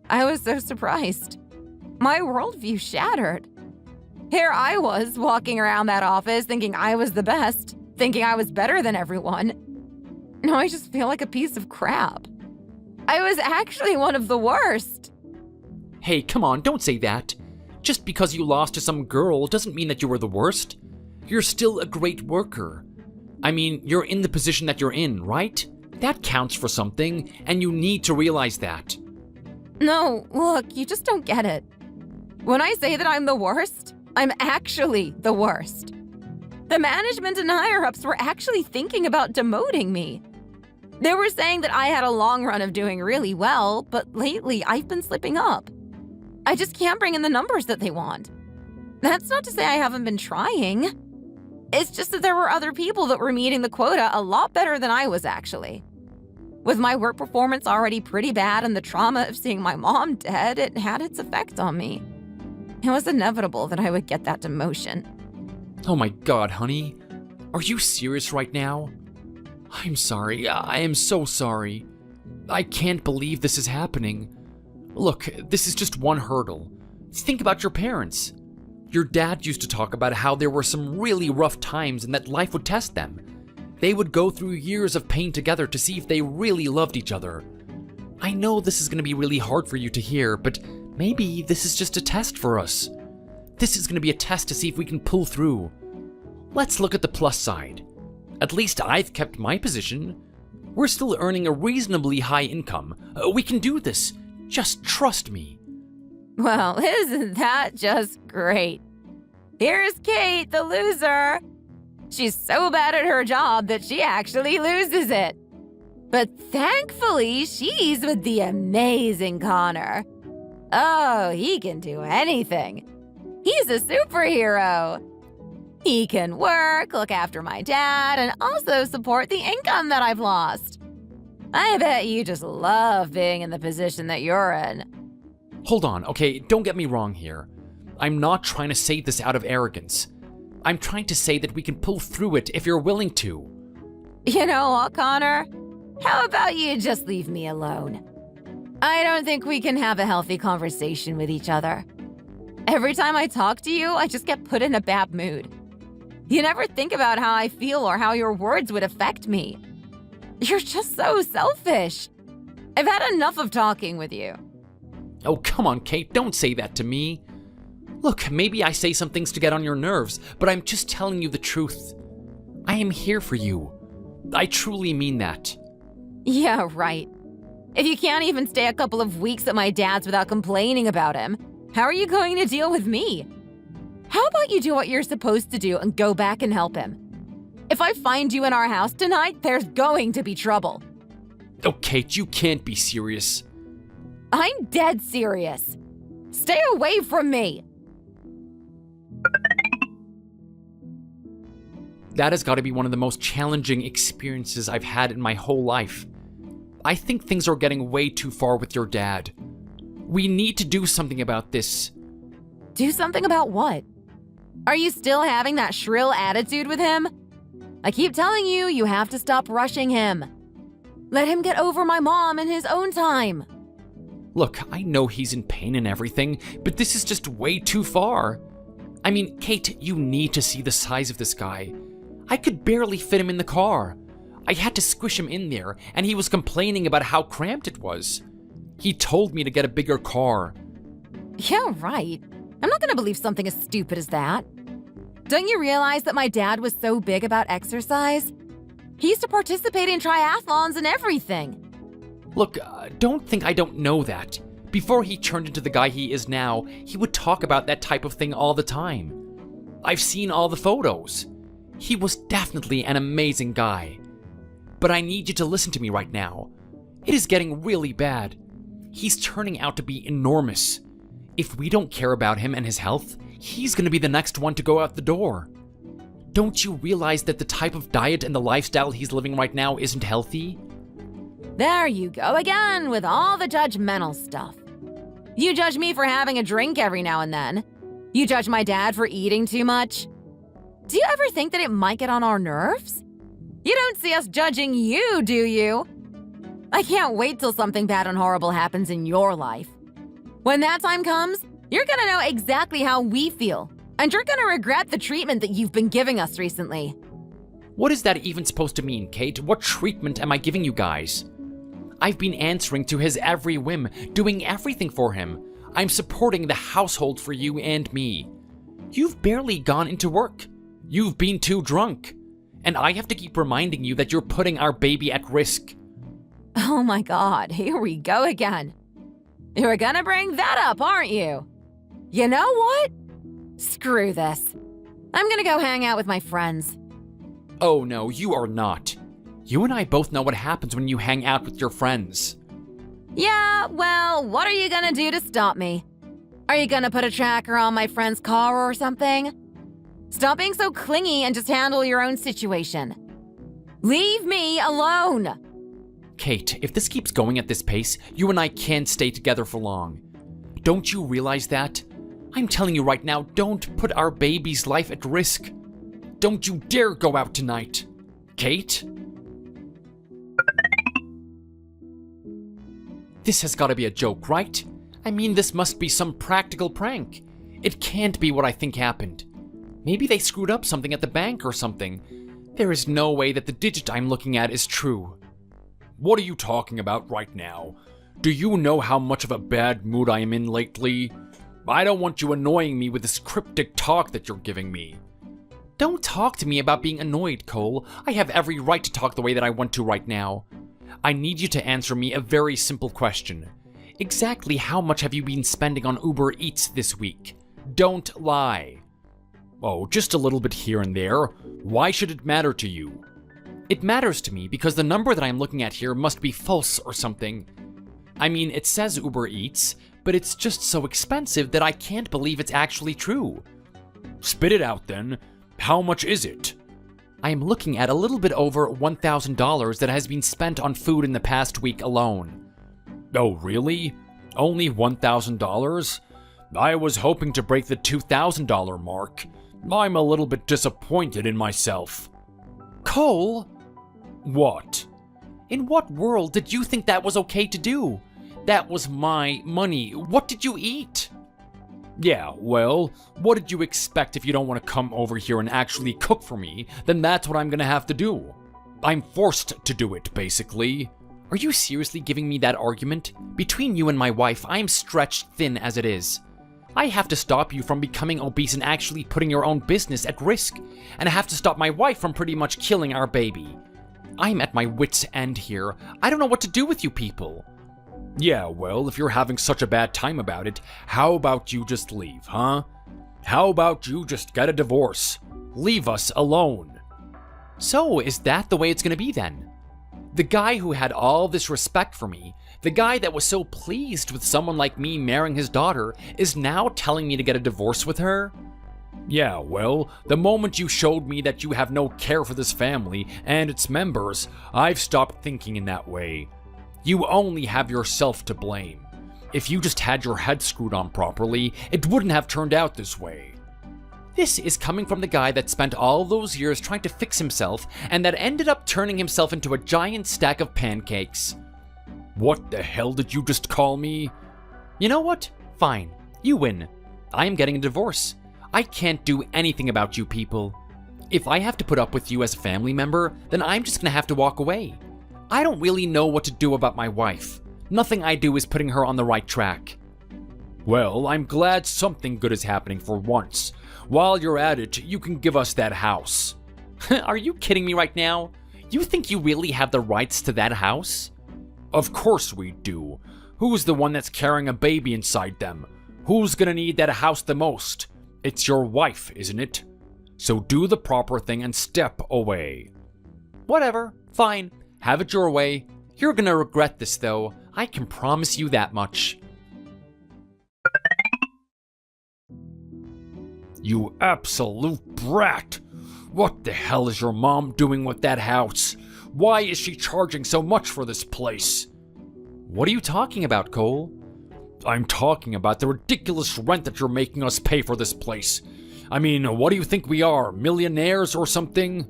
Speaker 3: I was so surprised. My worldview shattered. Here I was walking around that office thinking I was the best, thinking I was better than everyone. Now I just feel like a piece of crap. I was actually one of the worst.
Speaker 2: Hey, come on, don't say that. Just because you lost to some girl doesn't mean that you were the worst. You're still a great worker. I mean, you're in the position that you're in, right? That counts for something, and you need to realize that.
Speaker 3: No, look, you just don't get it. When I say that I'm the worst, I'm actually the worst. The management and higher-ups were actually thinking about demoting me. They were saying that I had a long run of doing really well, but lately I've been slipping up. I just can't bring in the numbers that they want. That's not to say I haven't been trying. It's just that there were other people that were meeting the quota a lot better than I was, actually. With my work performance already pretty bad and the trauma of seeing my mom dead, it had its effect on me. It was inevitable that I would get that demotion.
Speaker 2: Oh my god, honey. Are you serious right now? I'm sorry. I am so sorry. I can't believe this is happening. Look, this is just one hurdle. Think about your parents. Your dad used to talk about how there were some really rough times and that life would test them. They would go through years of pain together to see if they really loved each other. I know this is going to be really hard for you to hear, but maybe this is just a test for us. This is going to be a test to see if we can pull through. Let's look at the plus side. At least I've kept my position. We're still earning a reasonably high income. We can do this. Just trust me.
Speaker 3: Well, isn't that just great? Here's Kate, the loser. She's so bad at her job that she actually loses it. But thankfully, she's with the amazing Connor. Oh, he can do anything. He's a superhero. He can work, look after my dad, and also support the income that I've lost. I bet you just love being in the position that you're in.
Speaker 2: Hold on, okay, don't get me wrong here. I'm not trying to say this out of arrogance. I'm trying to say that we can pull through it if you're willing to.
Speaker 3: You know what, Connor? How about you just leave me alone? I don't think we can have a healthy conversation with each other. Every time I talk to you, I just get put in a bad mood. You never think about how I feel or how your words would affect me. You're just so selfish. I've had enough of talking with you.
Speaker 2: Oh, come on, Kate, don't say that to me. Look, maybe I say some things to get on your nerves, but I'm just telling you the truth. I am here for you. I truly mean that.
Speaker 3: Yeah, right. If you can't even stay a couple of weeks at my dad's without complaining about him, how are you going to deal with me? How about you do what you're supposed to do and go back and help him? If I find you in our house tonight, there's going to be trouble.
Speaker 2: Oh, Kate, you can't be serious.
Speaker 3: I'm dead serious. Stay away from me.
Speaker 2: That has got to be one of the most challenging experiences I've had in my whole life. I think things are getting way too far with your dad. We need to do something about this.
Speaker 3: Do something about what? Are you still having that shrill attitude with him? I keep telling you, you have to stop rushing him. Let him get over my mom in his own time.
Speaker 2: Look, I know he's in pain and everything, but this is just way too far. I mean, Kate, you need to see the size of this guy. I could barely fit him in the car. I had to squish him in there, and he was complaining about how cramped it was. He told me to get a bigger car.
Speaker 3: Yeah, right. I'm not gonna believe something as stupid as that. Don't you realize that my dad was so big about exercise? He used to participate in triathlons and everything.
Speaker 2: Look, don't think I don't know that. Before he turned into the guy he is now, he would talk about that type of thing all the time. I've seen all the photos. He was definitely an amazing guy. But I need you to listen to me right now. It is getting really bad. He's turning out to be enormous. If we don't care about him and his health, he's going to be the next one to go out the door. Don't you realize that the type of diet and the lifestyle he's living right now isn't healthy?
Speaker 3: There you go again with all the judgmental stuff. You judge me for having a drink every now and then. You judge my dad for eating too much. Do you ever think that it might get on our nerves? You don't see us judging you, do you? I can't wait till something bad and horrible happens in your life. When that time comes, you're gonna know exactly how we feel And you're gonna regret the treatment that you've been giving us recently.
Speaker 2: What is that even supposed to mean, Kate? What treatment am I giving you guys? I've been answering to his every whim, doing everything for him. I'm supporting the household for you and me. You've barely gone into work. You've been too drunk. And I have to keep reminding you that you're putting our baby at risk.
Speaker 3: Oh my god, here we go again. You're gonna bring that up, aren't you? You know what? Screw this. I'm gonna go hang out with my friends.
Speaker 2: Oh no, you are not. You and I both know what happens when you hang out with your friends.
Speaker 3: Yeah, well, what are you gonna do to stop me? Are you gonna put a tracker on my friend's car or something? Stop being so clingy and just handle your own situation. Leave me alone!
Speaker 2: Kate, if this keeps going at this pace, you and I can't stay together for long. Don't you realize that? I'm telling you right now, don't put our baby's life at risk. Don't you dare go out tonight. Kate? This has got to be a joke, right? I mean, this must be some practical prank. It can't be what I think happened. Maybe they screwed up something at the bank or something. There is no way that the digit I'm looking at is true.
Speaker 1: What are you talking about right now? Do you know how much of a bad mood I am in lately? I don't want you annoying me with this cryptic talk that you're giving me.
Speaker 2: Don't talk to me about being annoyed, Cole. I have every right to talk the way that I want to right now. I need you to answer me a very simple question. Exactly how much have you been spending on Uber Eats this week? Don't lie.
Speaker 1: Oh, just a little bit here and there. Why should it matter to you?
Speaker 2: It matters to me because the number that I'm looking at here must be false or something. I mean, it says Uber Eats, but it's just so expensive that I can't believe it's actually true.
Speaker 1: Spit it out then. How much is it?
Speaker 2: I am looking at a little bit over $1,000 that has been spent on food in the past week alone.
Speaker 1: Oh, really? Only $1,000? I was hoping to break the $2,000 mark. I'm a little bit disappointed in myself.
Speaker 2: Cole?
Speaker 1: What?
Speaker 2: In what world did you think that was okay to do? That was my money. What did you eat?
Speaker 1: Yeah, well, what did you expect? If you don't want to come over here and actually cook for me, then that's what I'm gonna have to do. I'm forced to do it, basically.
Speaker 2: Are you seriously giving me that argument? Between you and my wife, I am stretched thin as it is. I have to stop you from becoming obese and actually putting your own business at risk. And I have to stop my wife from pretty much killing our baby. I'm at my wit's end here. I don't know what to do with you people.
Speaker 1: Yeah, well, if you're having such a bad time about it, how about you just leave, huh? How about you just get a divorce? Leave us alone.
Speaker 2: So, is that the way it's gonna be then? The guy who had all this respect for me, the guy that was so pleased with someone like me marrying his daughter, is now telling me to get a divorce with her?
Speaker 1: Yeah, well, the moment you showed me that you have no care for this family and its members, I've stopped thinking in that way. You only have yourself to blame. If you just had your head screwed on properly, it wouldn't have turned out this way.
Speaker 2: This is coming from the guy that spent all those years trying to fix himself and that ended up turning himself into a giant stack of pancakes.
Speaker 1: What the hell did you just call me?
Speaker 2: You know what? Fine. You win. I am getting a divorce. I can't do anything about you people. If I have to put up with you as a family member, then I'm just gonna have to walk away. I don't really know what to do about my wife. Nothing I do is putting her on the right track.
Speaker 1: Well, I'm glad something good is happening for once. While you're at it, you can give us that house.
Speaker 2: Are you kidding me right now? You think you really have the rights to that house?
Speaker 1: Of course we do. Who's the one that's carrying a baby inside them? Who's gonna need that house the most? It's your wife, isn't it? So do the proper thing and step away.
Speaker 2: Whatever. Fine. Have it your way. You're gonna regret this, though. I can promise you that much.
Speaker 1: You absolute brat! What the hell is your mom doing with that house? Why is she charging so much for this place?
Speaker 2: What are you talking about, Cole?
Speaker 1: I'm talking about the ridiculous rent that you're making us pay for this place. I mean, what do you think we are, millionaires or something?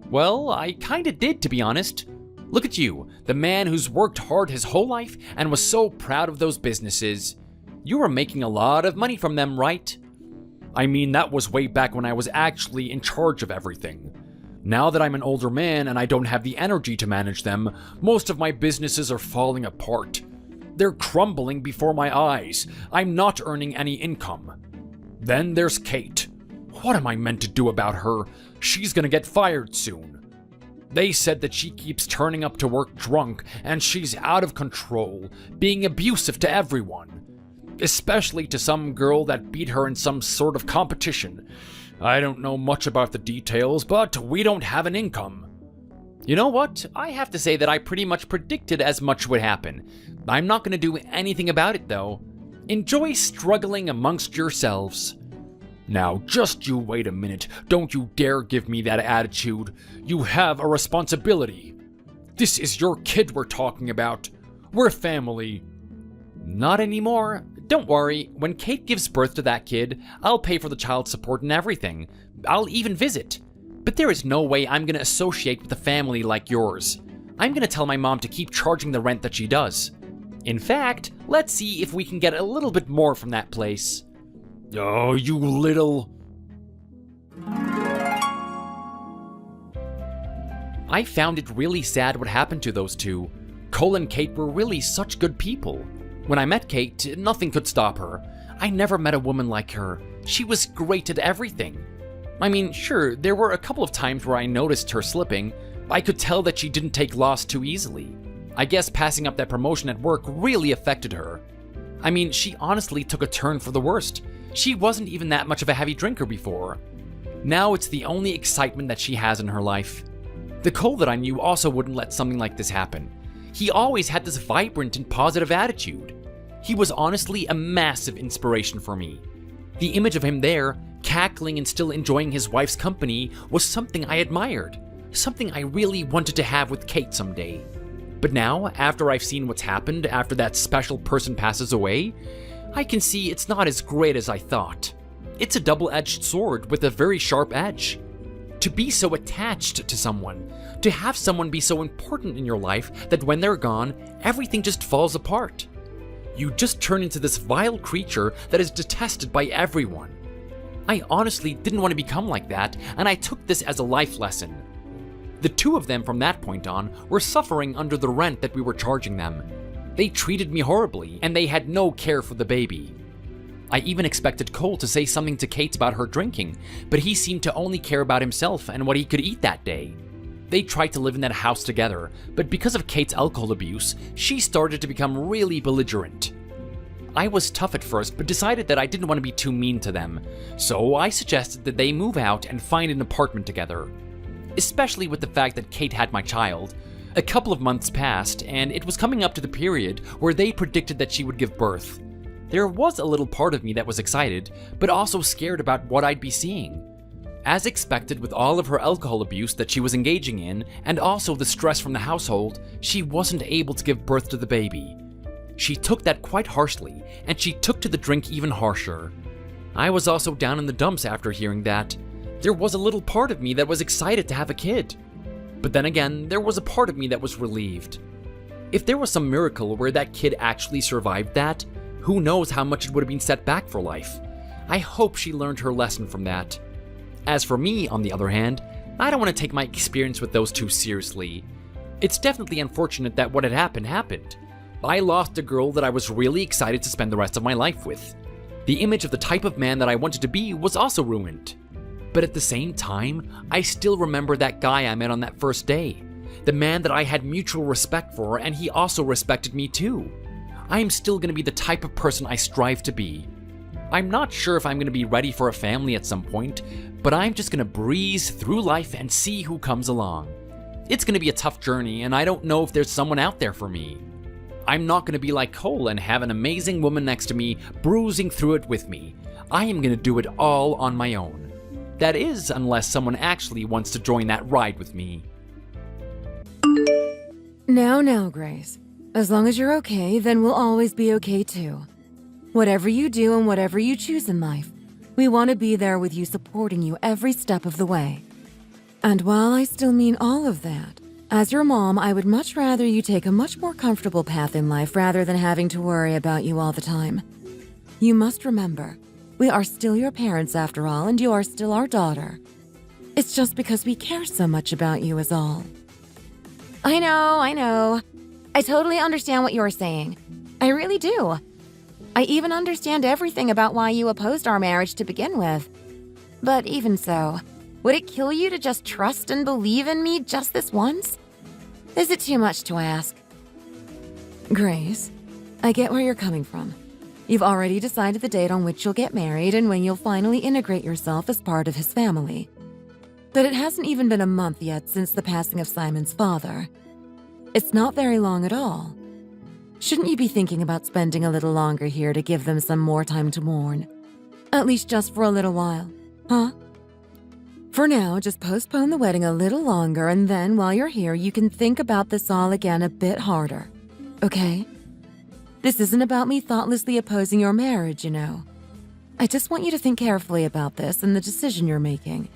Speaker 2: Well, I kinda did, to be honest. Look at you, the man who's worked hard his whole life and was so proud of those businesses. You were making a lot of money from them, right?
Speaker 1: I mean, that was way back when I was actually in charge of everything. Now that I'm an older man and I don't have the energy to manage them, most of my businesses are falling apart. They're crumbling before my eyes. I'm not earning any income. Then there's Kate. What am I meant to do about her? She's gonna get fired soon. They said that she keeps turning up to work drunk and she's out of control, being abusive to everyone. Especially to some girl that beat her in some sort of competition. I don't know much about the details, but we don't have an income.
Speaker 2: You know what? I have to say that I pretty much predicted as much would happen. I'm not going to do anything about it, though. Enjoy struggling amongst yourselves.
Speaker 1: Now, just you wait a minute. Don't you dare give me that attitude. You have a responsibility. This is your kid we're talking about. We're family.
Speaker 2: Not anymore. Don't worry, when Kate gives birth to that kid, I'll pay for the child support and everything. I'll even visit. But there is no way I'm going to associate with a family like yours. I'm going to tell my mom to keep charging the rent that she does. In fact, let's see if we can get a little bit more from that place.
Speaker 1: Oh, you little...
Speaker 2: I found it really sad what happened to those two. Cole and Kate were really such good people. When I met Kate, nothing could stop her. I never met a woman like her. She was great at everything. I mean, sure, there were a couple of times where I noticed her slipping. I could tell that she didn't take loss too easily. I guess passing up that promotion at work really affected her. I mean, she honestly took a turn for the worst. She wasn't even that much of a heavy drinker before. Now it's the only excitement that she has in her life. The Cole that I knew also wouldn't let something like this happen. He always had this vibrant and positive attitude. He was honestly a massive inspiration for me. The image of him there, cackling and still enjoying his wife's company, was something I admired. Something I really wanted to have with Kate someday. But now, after I've seen what's happened after that special person passes away, I can see it's not as great as I thought. It's a double-edged sword with a very sharp edge. To be so attached to someone, to have someone be so important in your life that when they're gone, everything just falls apart. You just turn into this vile creature that is detested by everyone. I honestly didn't want to become like that, and I took this as a life lesson. The two of them from that point on were suffering under the rent that we were charging them. They treated me horribly, and they had no care for the baby. I even expected Cole to say something to Kate about her drinking, but he seemed to only care about himself and what he could eat that day. They tried to live in that house together, but because of Kate's alcohol abuse, she started to become really belligerent. I was tough at first, but decided that I didn't want to be too mean to them, so I suggested that they move out and find an apartment together. Especially with the fact that Kate had my child. A couple of months passed, and it was coming up to the period where they predicted that she would give birth. There was a little part of me that was excited, but also scared about what I'd be seeing. As expected, with all of her alcohol abuse that she was engaging in, and also the stress from the household, she wasn't able to give birth to the baby. She took that quite harshly, and she took to the drink even harsher. I was also down in the dumps after hearing that. There was a little part of me that was excited to have a kid. But then again, there was a part of me that was relieved. If there was some miracle where that kid actually survived that, who knows how much it would have been set back for life. I hope she learned her lesson from that. As for me, on the other hand, I don't want to take my experience with those two seriously. It's definitely unfortunate that what had happened happened. I lost a girl that I was really excited to spend the rest of my life with. The image of the type of man that I wanted to be was also ruined. But at the same time, I still remember that guy I met on that first day. The man that I had mutual respect for, and he also respected me too. I am still going to be the type of person I strive to be. I'm not sure if I'm going to be ready for a family at some point, but I'm just going to breeze through life and see who comes along. It's going to be a tough journey, and I don't know if there's someone out there for me. I'm not going to be like Cole and have an amazing woman next to me bruising through it with me. I am going to do it all on my own. That is, unless someone actually wants to join that ride with me.
Speaker 3: Now, Grace. As long as you're okay, then we'll always be okay too. Whatever you do and whatever you choose in life, we want to be there with you, supporting you every step of the way. And while I still mean all of that, as your mom, I would much rather you take a much more comfortable path in life rather than having to worry about you all the time. You must remember, We are still your parents after all, and you are still our daughter. It's just because we care so much about you is all. I know. I totally understand what you're saying. I really do. I even understand everything about why you opposed our marriage to begin with. But even so, would it kill you to just trust and believe in me just this once? Is it too much to ask? Grace, I get where you're coming from. You've already decided the date on which you'll get married and when you'll finally integrate yourself as part of his family. But it hasn't even been a month yet since the passing of Simon's father. It's not very long at all. Shouldn't you be thinking about spending a little longer here to give them some more time to mourn? At least just for a little while, huh? For now, just postpone the wedding a little longer, and then while you're here, you can think about this all again a bit harder, okay? This isn't about me thoughtlessly opposing your marriage, you know. I just want you to think carefully about this and the decision you're making.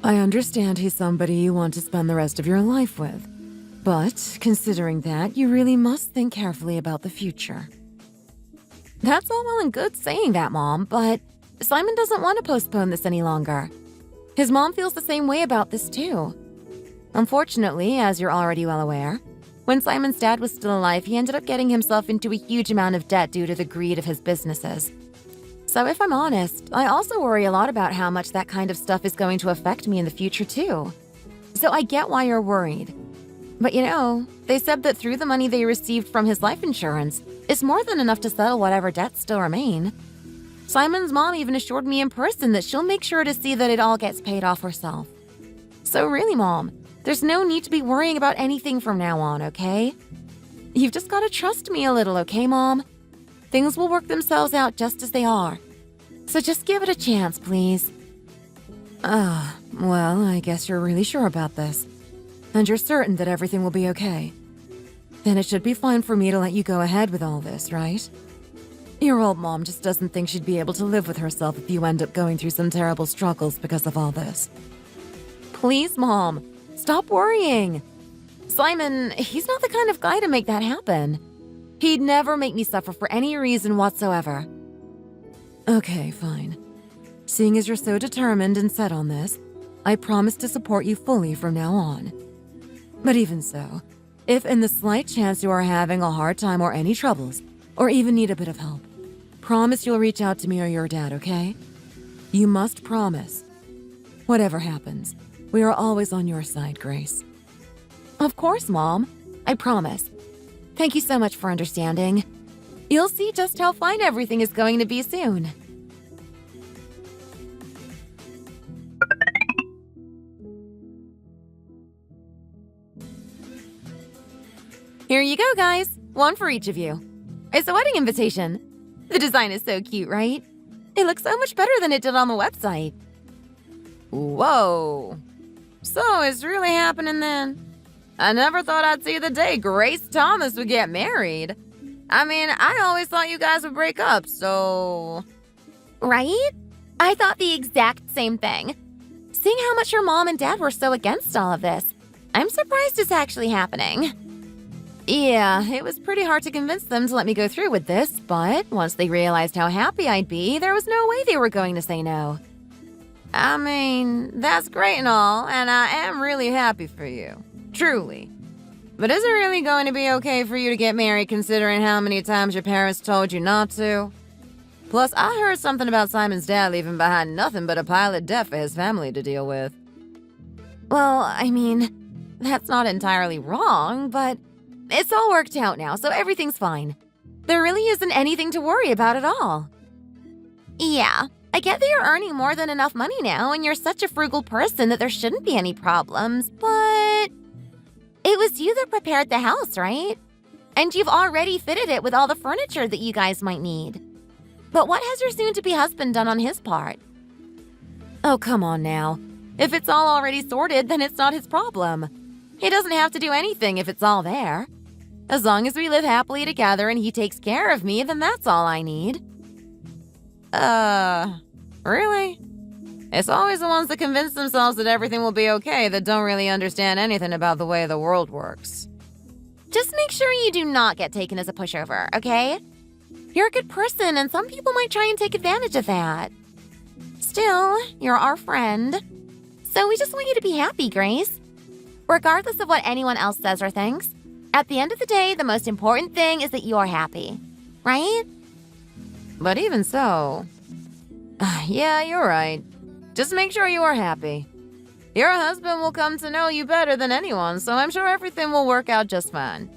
Speaker 3: I understand he's somebody you want to spend the rest of your life with. But, considering that, you really must think carefully about the future. That's all well and good saying that, Mom, but Simon doesn't want to postpone this any longer. His mom feels the same way about this, too. Unfortunately, as you're already well aware, when Simon's dad was still alive, he ended up getting himself into a huge amount of debt due to the greed of his businesses. So if I'm honest, I also worry a lot about how much that kind of stuff is going to affect me in the future, too. So I get why you're worried. But you know, they said that through the money they received from his life insurance, it's more than enough to settle whatever debts still remain. Simon's mom even assured me in person that she'll make sure to see that it all gets paid off herself. So really, Mom, there's no need to be worrying about anything from now on, okay? You've just got to trust me a little, okay, Mom? Things will work themselves out just as they are. So just give it a chance, please. Well, I guess you're really sure about this. And you're certain that everything will be okay. Then it should be fine for me to let you go ahead with all this, right? Your old mom just doesn't think she'd be able to live with herself if you end up going through some terrible struggles because of all this. Please, Mom, stop worrying. Simon, he's not the kind of guy to make that happen. He'd never make me suffer for any reason whatsoever. Okay, fine. Seeing as you're so determined and set on this, I promise to support you fully from now on. But even so, if in the slight chance you are having a hard time or any troubles, or even need a bit of help, promise you'll reach out to me or your dad, okay? You must promise. Whatever happens, we are always on your side, Grace. Of course, Mom. I promise. Thank you so much for understanding. You'll see just how fine everything is going to be soon. Here you go, guys. One for each of you. It's a wedding invitation. The design is so cute, right? It looks so much better than it did on the website. Whoa. So it's really happening then? I never thought I'd see the day Grace Thomas would get married. I mean, I always thought you guys would break up, so... Right? I thought the exact same thing. Seeing how much your mom and dad were so against all of this, I'm surprised it's actually happening. Yeah, it was pretty hard to convince them to let me go through with this, but once they realized how happy I'd be, there was no way they were going to say no. I mean, that's great and all, and I am really happy for you. Truly. But is it really going to be okay for you to get married considering how many times your parents told you not to? Plus, I heard something about Simon's dad leaving behind nothing but a pile of debt for his family to deal with. Well, I mean, that's not entirely wrong, but it's all worked out now, so everything's fine. There really isn't anything to worry about at all. Yeah, I get that you're earning more than enough money now, and you're such a frugal person that there shouldn't be any problems, but... It was you that prepared the house, right? And you've already fitted it with all the furniture that you guys might need. But what has your soon-to-be husband done on his part? Oh, come on now. If it's all already sorted, then it's not his problem. He doesn't have to do anything if it's all there. As long as we live happily together and he takes care of me, then that's all I need. Really? It's always the ones that convince themselves that everything will be okay that don't really understand anything about the way the world works. Just make sure you do not get taken as a pushover, okay? You're a good person, and some people might try and take advantage of that. Still, you're our friend. So we just want you to be happy, Grace. Regardless of what anyone else says or thinks, at the end of the day, the most important thing is that you're happy. Right? But even so... yeah, you're right. Just make sure you are happy. Your husband will come to know you better than anyone, so I'm sure everything will work out just fine.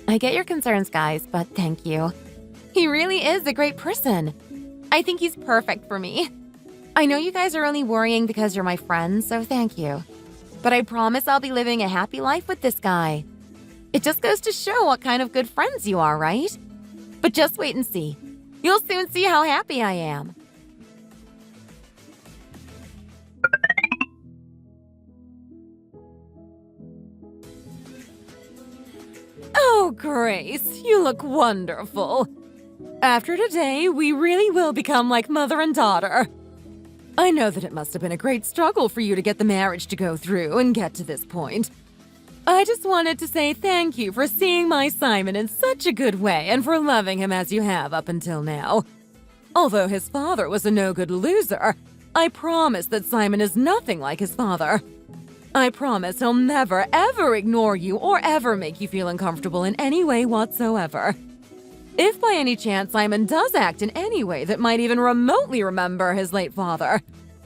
Speaker 3: I get your concerns, guys, but thank you. He really is a great person. I think he's perfect for me. I know you guys are only worrying because you're my friends, so thank you. But I promise I'll be living a happy life with this guy. It just goes to show what kind of good friends you are, right? But just wait and see. You'll soon see how happy I am. Oh, Grace, you look wonderful. After today, we really will become like mother and daughter. I know that it must have been a great struggle for you to get the marriage to go through and get to this point. I just wanted to say thank you for seeing my Simon in such a good way and for loving him as you have up until now. Although his father was a no-good loser, I promise that Simon is nothing like his father. I promise he'll never, ever ignore you or ever make you feel uncomfortable in any way whatsoever. If by any chance Simon does act in any way that might even remotely remember his late father,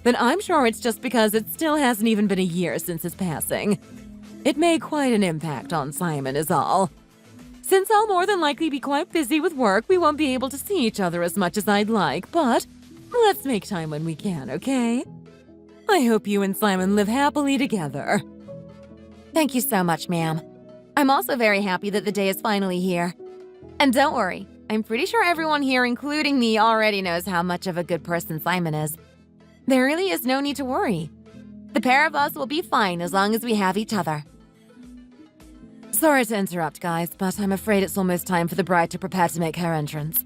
Speaker 3: then I'm sure it's just because it still hasn't even been a year since his passing. It made quite an impact on Simon is all. Since I'll more than likely be quite busy with work, we won't be able to see each other as much as I'd like, but let's make time when we can, okay? I hope you and Simon live happily together. Thank you so much, ma'am. I'm also very happy that the day is finally here. And don't worry, I'm pretty sure everyone here, including me, already knows how much of a good person Simon is. There really is no need to worry. The pair of us will be fine as long as we have each other. Sorry to interrupt, guys, but I'm afraid it's almost time for the bride to prepare to make her entrance.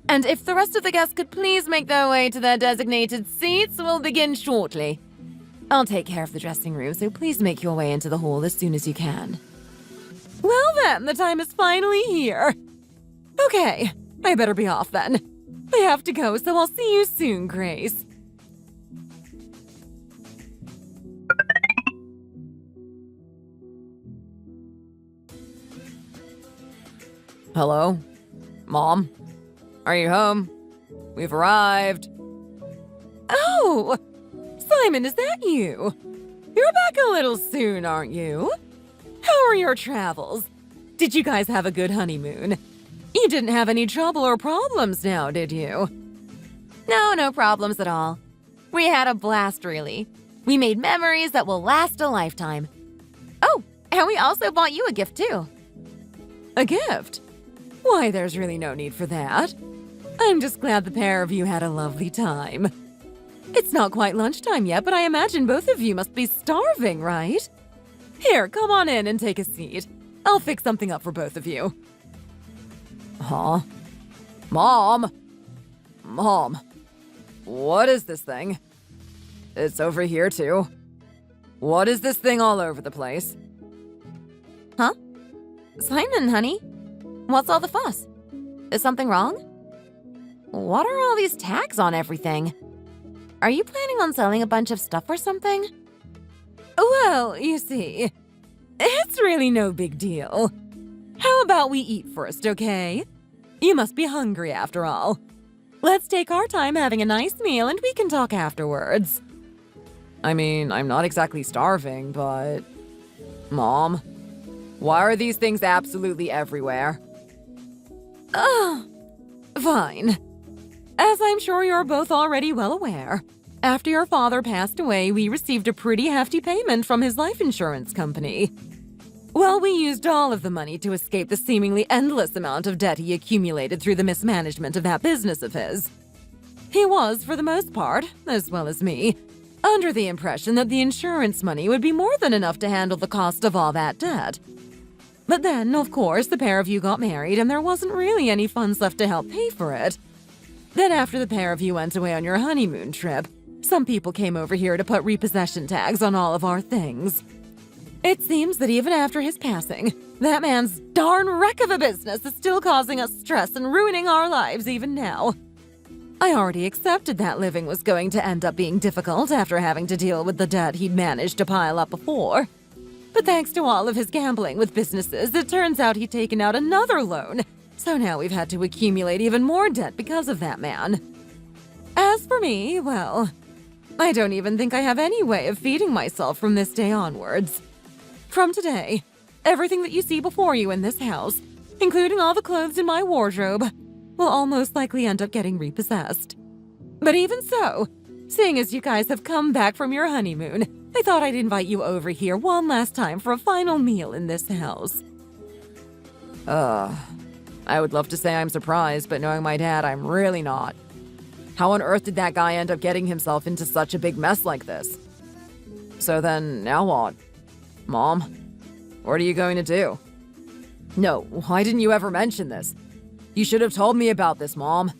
Speaker 3: And if the rest of the guests could please make their way to their designated seats, we'll begin shortly. I'll take care of the dressing room, so please make your way into the hall as soon as you can. Well then, the time is finally here. Okay, I better be off then. I have to go, so I'll see you soon, Grace. Hello? Mom? Are you home? We've arrived. Oh! Simon, is that you? You're back a little soon, aren't you? How are your travels? Did you guys have a good honeymoon? You didn't have any trouble or problems now, did you? No problems at all. We had a blast, really. We made memories that will last a lifetime. Oh, and we also bought you a gift, too. A gift? Why, there's really no need for that. I'm just glad the pair of you had a lovely time. It's not quite lunchtime yet, but I imagine both of you must be starving, right? Here, come on in and take a seat. I'll fix something up for both of you. Huh? Mom? Mom, what is this thing? It's over here, too. What is this thing all over the place? Huh? Simon, honey? What's all the fuss? Is something wrong? What are all these tags on everything? Are you planning on selling a bunch of stuff or something? Well, you see, it's really no big deal. How about we eat first, okay? You must be hungry after all. Let's take our time having a nice meal and we can talk afterwards. I mean, I'm not exactly starving, but... Mom, why are these things absolutely everywhere? Oh, fine. As I'm sure you're both already well aware, after your father passed away, we received a pretty hefty payment from his life insurance company. Well, we used all of the money to escape the seemingly endless amount of debt he accumulated through the mismanagement of that business of his. He was, for the most part, as well as me, under the impression that the insurance money would be more than enough to handle the cost of all that debt. But then, of course, the pair of you got married and there wasn't really any funds left to help pay for it. Then after the pair of you went away on your honeymoon trip, some people came over here to put repossession tags on all of our things. It seems that even after his passing, that man's darn wreck of a business is still causing us stress and ruining our lives even now. I already accepted that living was going to end up being difficult after having to deal with the debt he'd managed to pile up before. But thanks to all of his gambling with businesses, it turns out he'd taken out another loan. So now we've had to accumulate even more debt because of that man. As for me, well, I don't even think I have any way of feeding myself from this day onwards. From today, everything that you see before you in this house, including all the clothes in my wardrobe, will almost likely end up getting repossessed. But even so, seeing as you guys have come back from your honeymoon, I thought I'd invite you over here one last time for a final meal in this house. I would love to say I'm surprised, but knowing my dad, I'm really not. How on earth did that guy end up getting himself into such a big mess like this? So then, now what? Mom, what are you going to do? No, why didn't you ever mention this? You should have told me about this, Mom.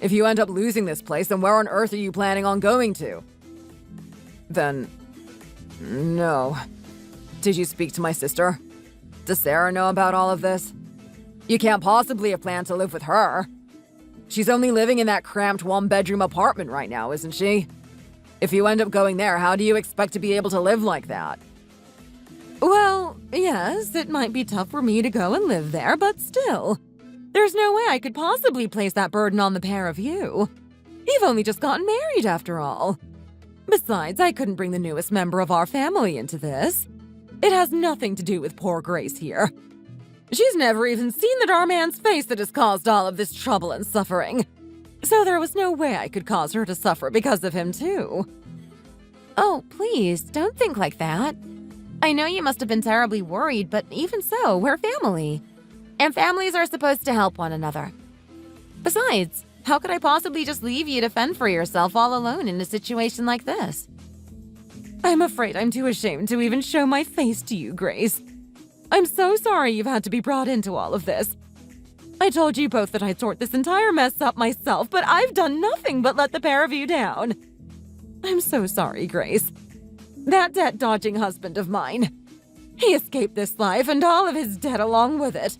Speaker 3: If you end up losing this place, then where on earth are you planning on going to? Then, no. Did you speak to my sister? Does Sarah know about all of this? You can't possibly have planned to live with her. She's only living in that cramped one-bedroom apartment right now, isn't she? If you end up going there, how do you expect to be able to live like that? Well, yes, it might be tough for me to go and live there, but still. There's no way I could possibly place that burden on the pair of you. You've only just gotten married, after all. Besides, I couldn't bring the newest member of our family into this. It has nothing to do with poor Grace here. She's never even seen the darn man's face that has caused all of this trouble and suffering. So there was no way I could cause her to suffer because of him, too. Oh, please, don't think like that. I know you must have been terribly worried, but even so, we're family. And families are supposed to help one another. Besides, how could I possibly just leave you to fend for yourself all alone in a situation like this? I'm afraid I'm too ashamed to even show my face to you, Grace. I'm so sorry you've had to be brought into all of this. I told you both that I'd sort this entire mess up myself, but I've done nothing but let the pair of you down. I'm so sorry, Grace. That debt-dodging husband of mine. He escaped this life and all of his debt along with it.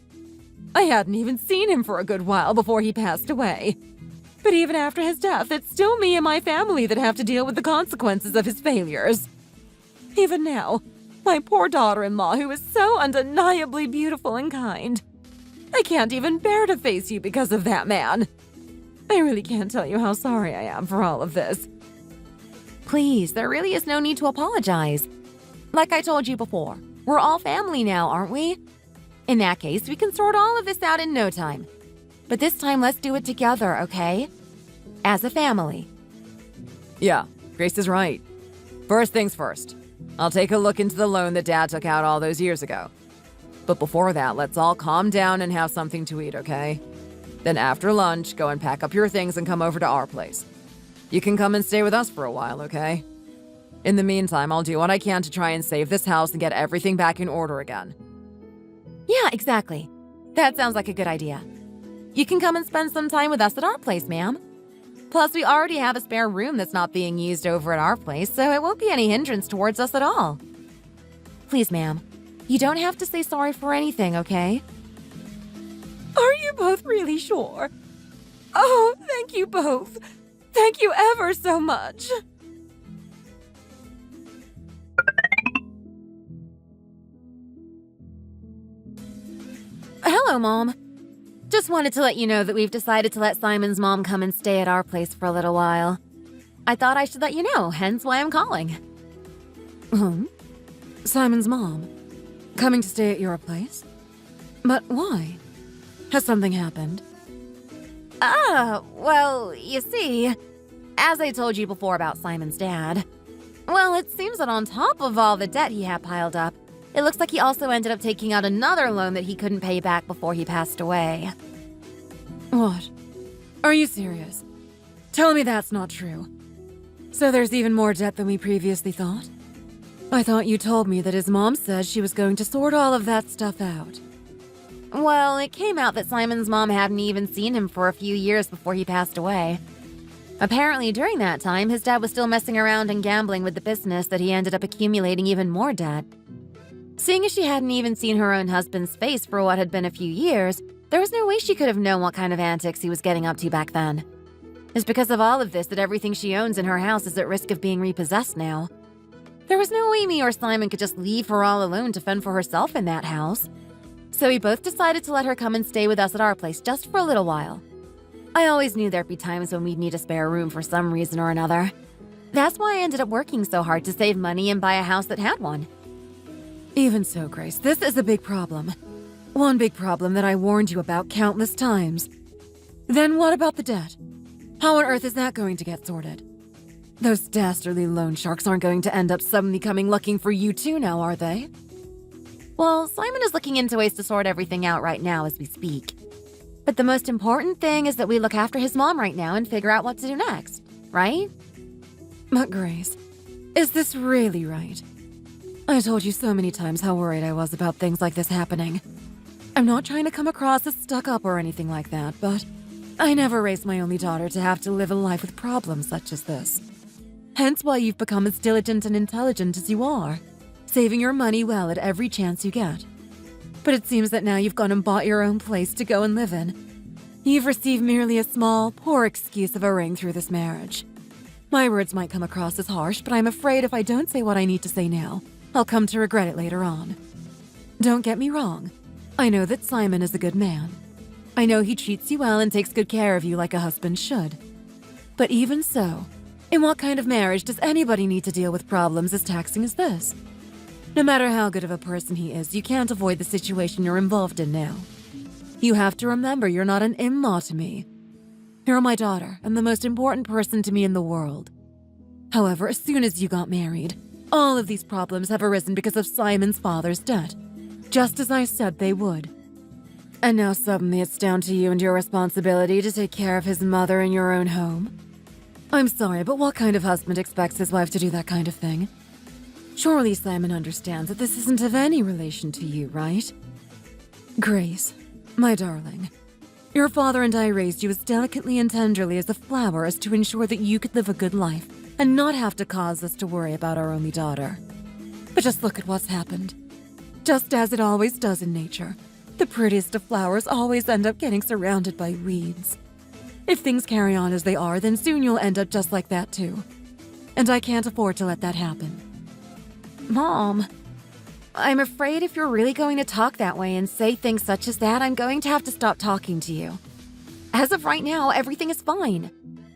Speaker 3: I hadn't even seen him for a good while before he passed away. But even after his death, it's still me and my family that have to deal with the consequences of his failures. Even now, my poor daughter-in-law, who is so undeniably beautiful and kind. I can't even bear to face you because of that man. I really can't tell you how sorry I am for all of this. Please, there really is no need to apologize. Like I told you before, we're all family now, aren't we? In that case, we can sort all of this out in no time. But this time, let's do it together, okay? As a family. Yeah, Grace is right. First things first. I'll take a look into the loan that Dad took out all those years ago. But before that, let's all calm down and have something to eat, okay? Then after lunch, go and pack up your things and come over to our place. You can come and stay with us for a while, okay? In the meantime, I'll do what I can to try and save this house and get everything back in order again. Yeah, exactly. That sounds like a good idea. You can come and spend some time with us at our place, ma'am. Plus, we already have a spare room that's not being used over at our place, so it won't be any hindrance towards us at all. Please, ma'am, you don't have to say sorry for anything, okay? Are you both really sure? Oh, thank you both. Thank you ever so much. Hello, Mom. Just wanted to let you know that we've decided to let Simon's mom come and stay at our place for a little while. I thought I should let you know, hence why I'm calling. Simon's mom? Coming to stay at your place? But why? Has something happened? Well, you see, as I told you before about Simon's dad, well, it seems that on top of all the debt he had piled up, it looks like he also ended up taking out another loan that he couldn't pay back before he passed away. What? Are you serious? Tell me that's not true. So there's even more debt than we previously thought? I thought you told me that his mom said she was going to sort all of that stuff out. Well, it came out that Simon's mom hadn't even seen him for a few years before he passed away. Apparently, during that time, his dad was still messing around and gambling with the business that he ended up accumulating even more debt. Seeing as she hadn't even seen her own husband's face for what had been a few years, there was no way she could have known what kind of antics he was getting up to back then. It's because of all of this that everything she owns in her house is at risk of being repossessed now. There was no way me or Simon could just leave her all alone to fend for herself in that house. So we both decided to let her come and stay with us at our place just for a little while. I always knew there'd be times when we'd need a spare room for some reason or another. That's why I ended up working so hard to save money and buy a house that had one. Even so, Grace, this is a big problem. One big problem that I warned you about countless times. Then what about the debt? How on earth is that going to get sorted? Those dastardly loan sharks aren't going to end up suddenly coming looking for you too now, are they? Well, Simon is looking into ways to sort everything out right now as we speak. But the most important thing is that we look after his mom right now and figure out what to do next, right? But Grace, is this really right? I told you so many times how worried I was about things like this happening. I'm not trying to come across as stuck up or anything like that, but I never raised my only daughter to have to live a life with problems such as this. Hence why you've become as diligent and intelligent as you are, saving your money well at every chance you get. But it seems that now you've gone and bought your own place to go and live in. You've received merely a small, poor excuse of a ring through this marriage. My words might come across as harsh, but I'm afraid if I don't say what I need to say now, I'll come to regret it later on. Don't get me wrong. I know that Simon is a good man. I know he treats you well and takes good care of you like a husband should. But even so, in what kind of marriage does anybody need to deal with problems as taxing as this? No matter how good of a person he is, you can't avoid the situation you're involved in now. You have to remember you're not an in-law to me. You're my daughter and the most important person to me in the world. However, as soon as you got married, all of these problems have arisen because of Simon's father's debt, just as I said they would. And now suddenly it's down to you and your responsibility to take care of his mother in your own home. I'm sorry, but what kind of husband expects his wife to do that kind of thing? Surely Simon understands that this isn't of any relation to you, right? Grace, my darling, your father and I raised you as delicately and tenderly as a flower as to ensure that you could live a good life and not have to cause us to worry about our only daughter. But just look at what's happened. Just as it always does in nature, the prettiest of flowers always end up getting surrounded by weeds. If things carry on as they are, then soon you'll end up just like that too. And I can't afford to let that happen. Mom, I'm afraid if you're really going to talk that way and say things such as that, I'm going to have to stop talking to you. As of right now, everything is fine.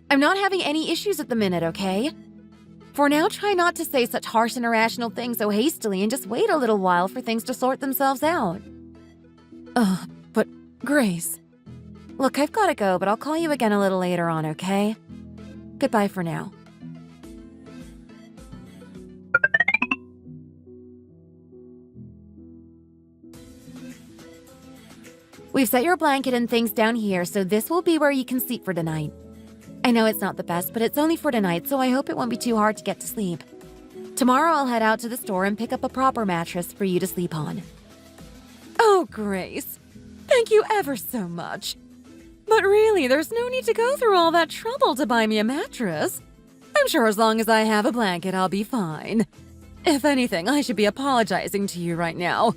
Speaker 3: I'm not having any issues at the minute, okay? For now, try not to say such harsh and irrational things so hastily and just wait a little while for things to sort themselves out. But Grace... Look, I've got to go, but I'll call you again a little later on, okay? Goodbye for now. We've set your blanket and things down here, so this will be where you can sleep for tonight. I know it's not the best, but it's only for tonight, so I hope it won't be too hard to get to sleep. Tomorrow I'll head out to the store and pick up a proper mattress for you to sleep on. Oh, Grace. Thank you ever so much. But really, there's no need to go through all that trouble to buy me a mattress. I'm sure as long as I have a blanket, I'll be fine. If anything, I should be apologizing to you right now.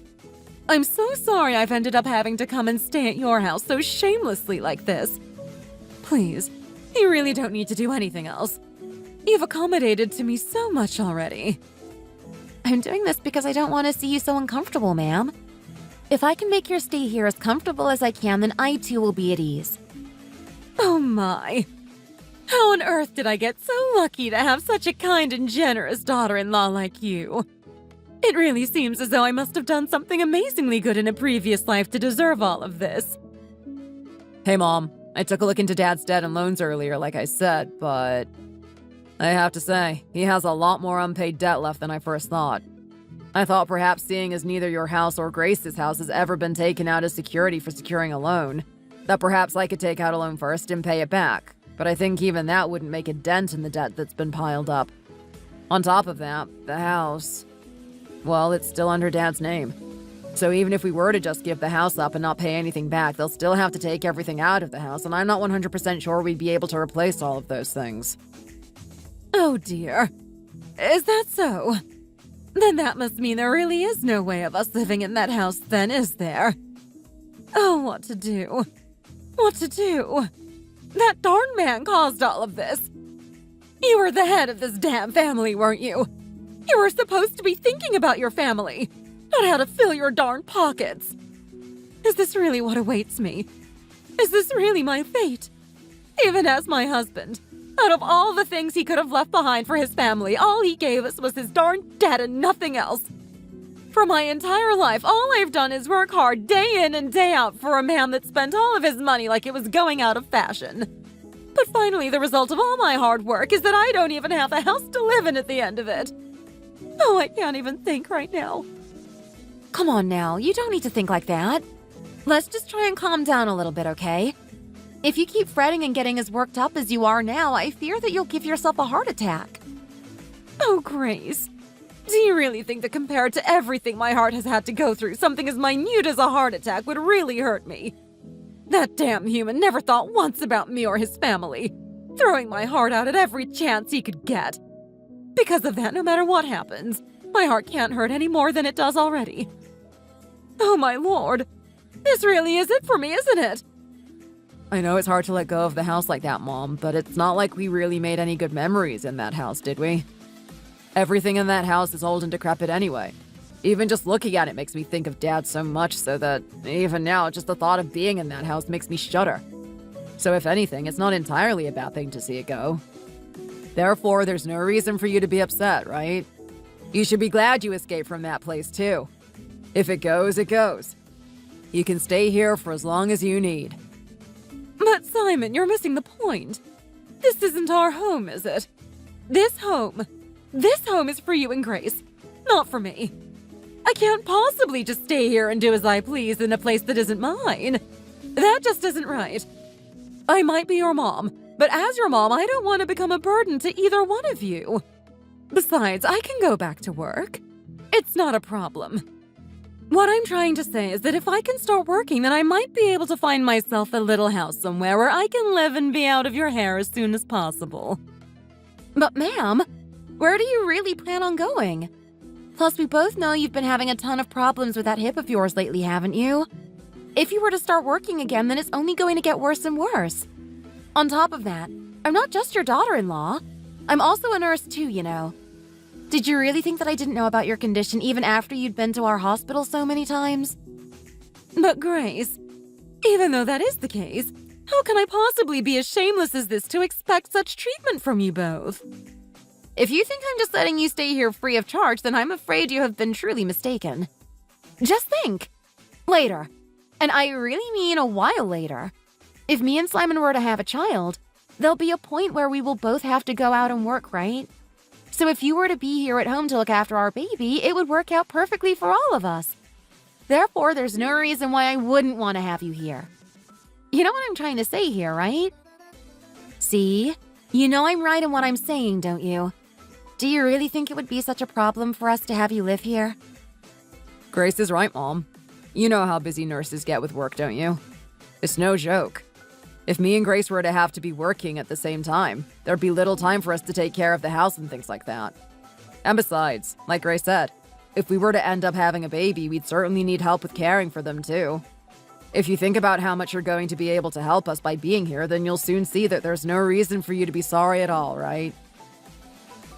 Speaker 3: I'm so sorry I've ended up having to come and stay at your house so shamelessly like this. Please, you really don't need to do anything else. You've accommodated to me so much already. I'm doing this because I don't want to see you so uncomfortable, ma'am. If I can make your stay here as comfortable as I can, then I too will be at ease. Oh my. How on earth did I get so lucky to have such a kind and generous daughter-in-law like you? It really seems as though I must have done something amazingly good in a previous life to deserve all of this. Hey, Mom. I took a look into Dad's debt and loans earlier, like I said, but... I have to say, he has a lot more unpaid debt left than I first thought. I thought perhaps seeing as neither your house or Grace's house has ever been taken out as security for securing a loan, that perhaps I could take out a loan first and pay it back, but I think even that wouldn't make a dent in the debt that's been piled up. On top of that, the house... well, it's still under Dad's name. So even if we were to just give the house up and not pay anything back, they'll still have to take everything out of the house, and I'm not 100% sure we'd be able to replace all of those things. Oh dear. Is that so? Then that must mean there really is no way of us living in that house then, is there? Oh, what to do? What to do? That darn man caused all of this. You were the head of this damn family, weren't you? You were supposed to be thinking about your family, not how to fill your darn pockets. Is this really what awaits me? Is this really my fate? Even as my husband, out of all the things he could have left behind for his family, all he gave us was his darn debt and nothing else. For my entire life, all I've done is work hard day in and day out for a man that spent all of his money like it was going out of fashion. But finally, the result of all my hard work is that I don't even have a house to live in at the end of it. Oh, I can't even think right now. Come on now, you don't need to think like that. Let's just try and calm down a little bit, okay? If you keep fretting and getting as worked up as you are now, I fear that you'll give yourself a heart attack. Oh, Grace. Do you really think that compared to everything my heart has had to go through, something as minute as a heart attack would really hurt me? That damn human never thought once about me or his family, throwing my heart out at every chance he could get. Because of that, no matter what happens, my heart can't hurt any more than it does already. Oh my lord, this really is it for me, isn't it? I know it's hard to let go of the house like that, Mom, but it's not like we really made any good memories in that house, did we? Everything in that house is old and decrepit anyway. Even just looking at it makes me think of Dad so much so that, even now, just the thought of being in that house makes me shudder. So if anything, it's not entirely a bad thing to see it go. Therefore, there's no reason for you to be upset, right? You should be glad you escaped from that place, too. If it goes, it goes. You can stay here for as long as you need. But Simon, you're missing the point. This isn't our home, is it? This home is for you and Grace, not for me. I can't possibly just stay here and do as I please in a place that isn't mine. That just isn't right. I might be your mom, but as your mom, I don't want to become a burden to either one of you. Besides, I can go back to work. It's not a problem. What I'm trying to say is that if I can start working, then I might be able to find myself a little house somewhere where I can live and be out of your hair as soon as possible. But ma'am, where do you really plan on going? Plus, we both know you've been having a ton of problems with that hip of yours lately, haven't you? If you were to start working again, then it's only going to get worse and worse. On top of that, I'm not just your daughter-in-law. I'm also a nurse too, you know. Did you really think that I didn't know about your condition even after you'd been to our hospital so many times? But Grace, even though that is the case, how can I possibly be as shameless as this to expect such treatment from you both? If you think I'm just letting you stay here free of charge, then I'm afraid you have been truly mistaken. Just think. Later. And I really mean a while later. If me and Simon were to have a child, there'll be a point where we will both have to go out and work, right? So if you were to be here at home to look after our baby, it would work out perfectly for all of us. Therefore, there's no reason why I wouldn't want to have you here. You know what I'm trying to say here, right? See? You know I'm right in what I'm saying, don't you? Do you really think it would be such a problem for us to have you live here? Grace is right, Mom. You know how busy nurses get with work, don't you? It's no joke. If me and Grace were to have to be working at the same time, there'd be little time for us to take care of the house and things like that. And besides, like Grace said, if we were to end up having a baby, we'd certainly need help with caring for them too. If you think about how much you're going to be able to help us by being here, then you'll soon see that there's no reason for you to be sorry at all, right?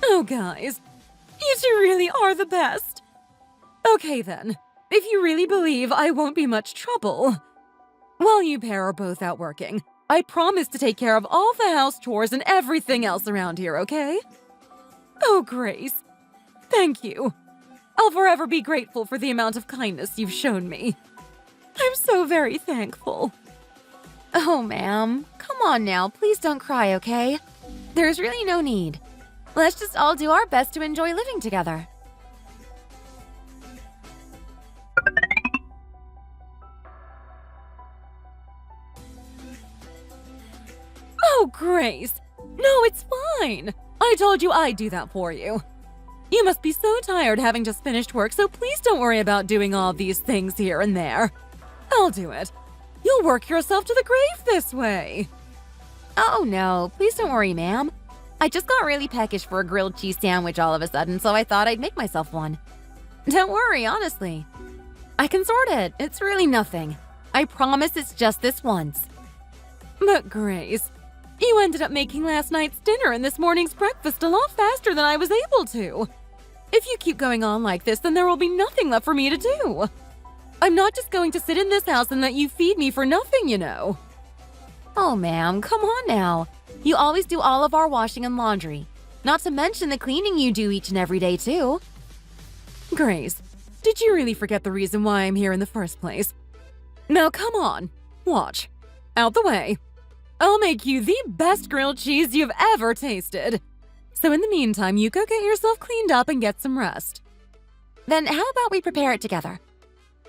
Speaker 3: Oh, guys, you two really are the best. Okay then, if you really believe I won't be much trouble, while you pair are both out working, I promise to take care of all the house chores and everything else around here, okay? Oh, Grace, thank you. I'll forever be grateful for the amount of kindness you've shown me. I'm so very thankful. Oh, ma'am, come on now, please don't cry, okay? There's really no need. Let's just all do our best to enjoy living together. Oh, Grace! No, it's fine! I told you I'd do that for you. You must be so tired having just finished work, so please don't worry about doing all these things here and there. I'll do it. You'll work yourself to the grave this way. Oh, no. Please don't worry, ma'am. I just got really peckish for a grilled cheese sandwich all of a sudden, so I thought I'd make myself one. Don't worry, honestly. I can sort it. It's really nothing. I promise it's just this once. But Grace, you ended up making last night's dinner and this morning's breakfast a lot faster than I was able to. If you keep going on like this, then there will be nothing left for me to do. I'm not just going to sit in this house and let you feed me for nothing, you know. Oh, ma'am, come on now. You always do all of our washing and laundry. Not to mention the cleaning you do each and every day, too. Grace, did you really forget the reason why I'm here in the first place? Now, come on. Watch. Out the way. I'll make you the best grilled cheese you've ever tasted. So in the meantime, you go get yourself cleaned up and get some rest. Then how about we prepare it together?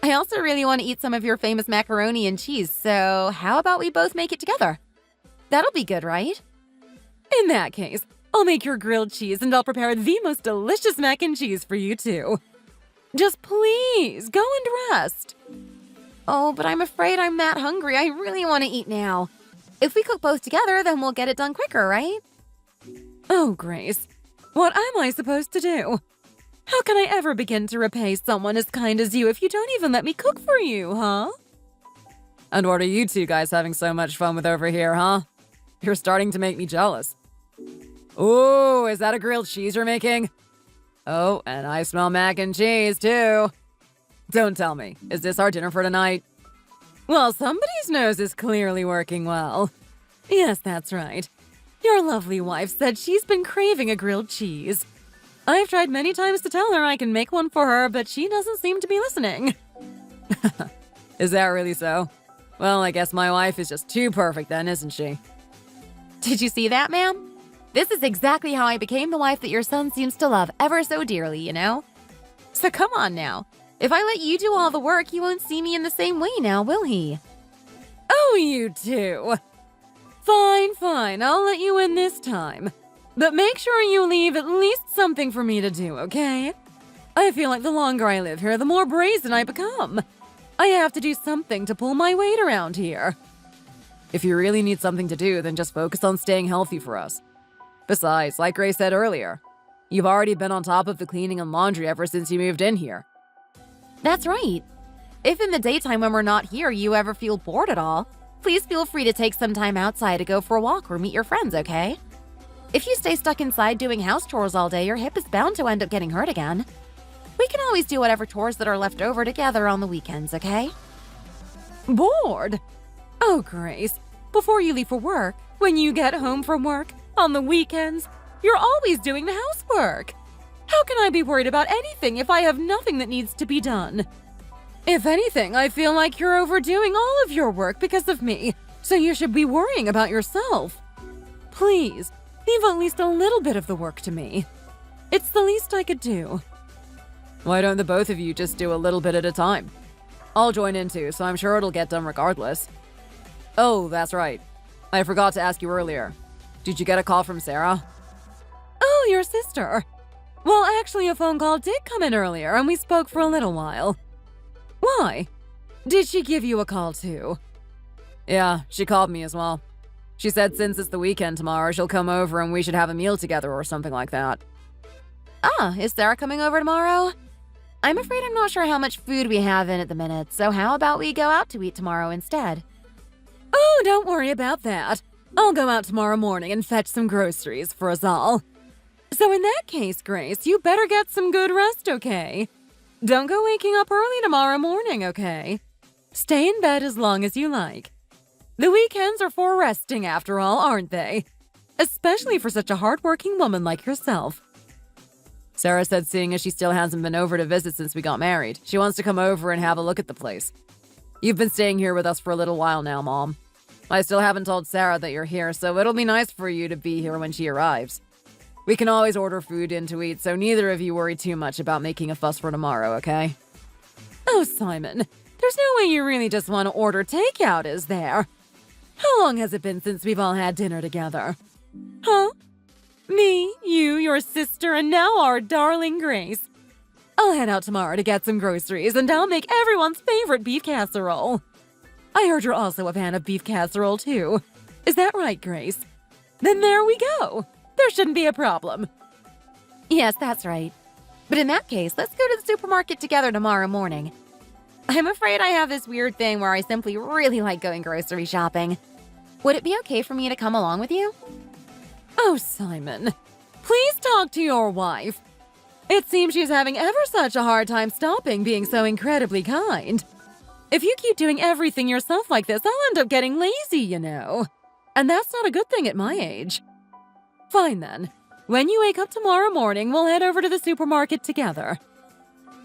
Speaker 3: I also really want to eat some of your famous macaroni and cheese, so how about we both make it together? That'll be good, right? In that case, I'll make your grilled cheese and I'll prepare the most delicious mac and cheese for you too. Just please, go and rest. Oh, but I'm afraid I'm that hungry. I really want to eat now. If we cook both together, then we'll get it done quicker, right? Oh, Grace, what am I supposed to do? How can I ever begin to repay someone as kind as you if you don't even let me cook for you, huh? And what are you two guys having so much fun with over here, huh? You're starting to make me jealous. Ooh, is that a grilled cheese you're making? Oh, and I smell mac and cheese, too. Don't tell me. Is this our dinner for tonight? Well, somebody's nose is clearly working well. Yes, that's right. Your lovely wife said she's been craving a grilled cheese. I've tried many times to tell her I can make one for her, but she doesn't seem to be listening. Is that really so? Well, I guess my wife is just too perfect then, isn't she? Did you see that, ma'am? This is exactly how I became the wife that your son seems to love ever so dearly, you know? So come on now. If I let you do all the work, he won't see me in the same way now, will he? Oh, you two. Fine, I'll let you in this time. But make sure you leave at least something for me to do, okay? I feel like the longer I live here, the more brazen I become. I have to do something to pull my weight around here. If you really need something to do, then just focus on staying healthy for us. Besides, like Grace said earlier, you've already been on top of the cleaning and laundry ever since you moved in here. That's right. If in the daytime when we're not here you ever feel bored at all, please feel free to take some time outside to go for a walk or meet your friends, okay? If you stay stuck inside doing house chores all day, your hip is bound to end up getting hurt again. We can always do whatever chores that are left over together on the weekends, okay? Bored? Oh, Grace, before you leave for work, when you get home from work, on the weekends, you're always doing the housework. How can I be worried about anything if I have nothing that needs to be done? If anything, I feel like you're overdoing all of your work because of me, so you should be worrying about yourself. Please, leave at least a little bit of the work to me. It's the least I could do. Why don't the both of you just do a little bit at a time? I'll join in too, so I'm sure it'll get done regardless. Oh, that's right. I forgot to ask you earlier. Did you get a call from Sarah? Oh, your sister. Well, actually, a phone call did come in earlier, and we spoke for a little while. Why? Did she give you a call too? Yeah, she called me as well. She said since it's the weekend tomorrow, she'll come over and we should have a meal together or something like that. Ah, is Sarah coming over tomorrow? I'm afraid I'm not sure how much food we have in at the minute, so how about we go out to eat tomorrow instead? Oh, don't worry about that. I'll go out tomorrow morning and fetch some groceries for us all. So in that case, Grace, you better get some good rest, okay? Don't go waking up early tomorrow morning, okay? Stay in bed as long as you like. The weekends are for resting after all, aren't they? Especially for such a hardworking woman like yourself. Sarah said seeing as she still hasn't been over to visit since we got married, she wants to come over and have a look at the place. You've been staying here with us for a little while now, Mom. I still haven't told Sarah that you're here, so it'll be nice for you to be here when she arrives. We can always order food in to eat, so neither of you worry too much about making a fuss for tomorrow, okay? Oh, Simon, there's no way you really just want to order takeout, is there? How long has it been since we've all had dinner together? Huh? Me, you, your sister, and now our darling Grace. I'll head out tomorrow to get some groceries, and I'll make everyone's favorite beef casserole. I heard you're also a fan of beef casserole, too. Is that right, Grace? Then there we go. there shouldn't be a problem. Yes, that's right. But in that case, let's go to the supermarket together tomorrow morning. I'm afraid I have this weird thing where I simply really like going grocery shopping. Would it be okay for me to come along with you? Oh, Simon, please talk to your wife. It seems she's having ever such a hard time stopping being so incredibly kind. If you keep doing everything yourself like this, I'll end up getting lazy, you know. And that's not a good thing at my age. Fine then. When you wake up tomorrow morning, we'll head over to the supermarket together.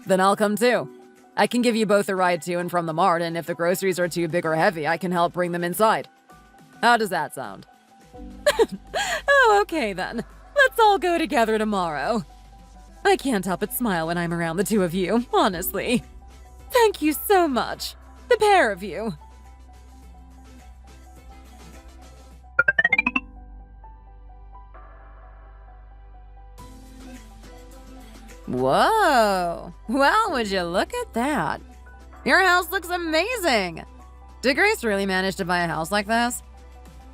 Speaker 3: Then I'll come too. I can give you both a ride to and from the mart, and if the groceries are too big or heavy, I can help bring them inside. How does that sound? Oh, okay then. Let's all go together tomorrow. I can't help but smile when I'm around the two of you, honestly. Thank you so much, the pair of you. Whoa! Well, would you look at that? Your house looks amazing! Did Grace really manage to buy a house like this?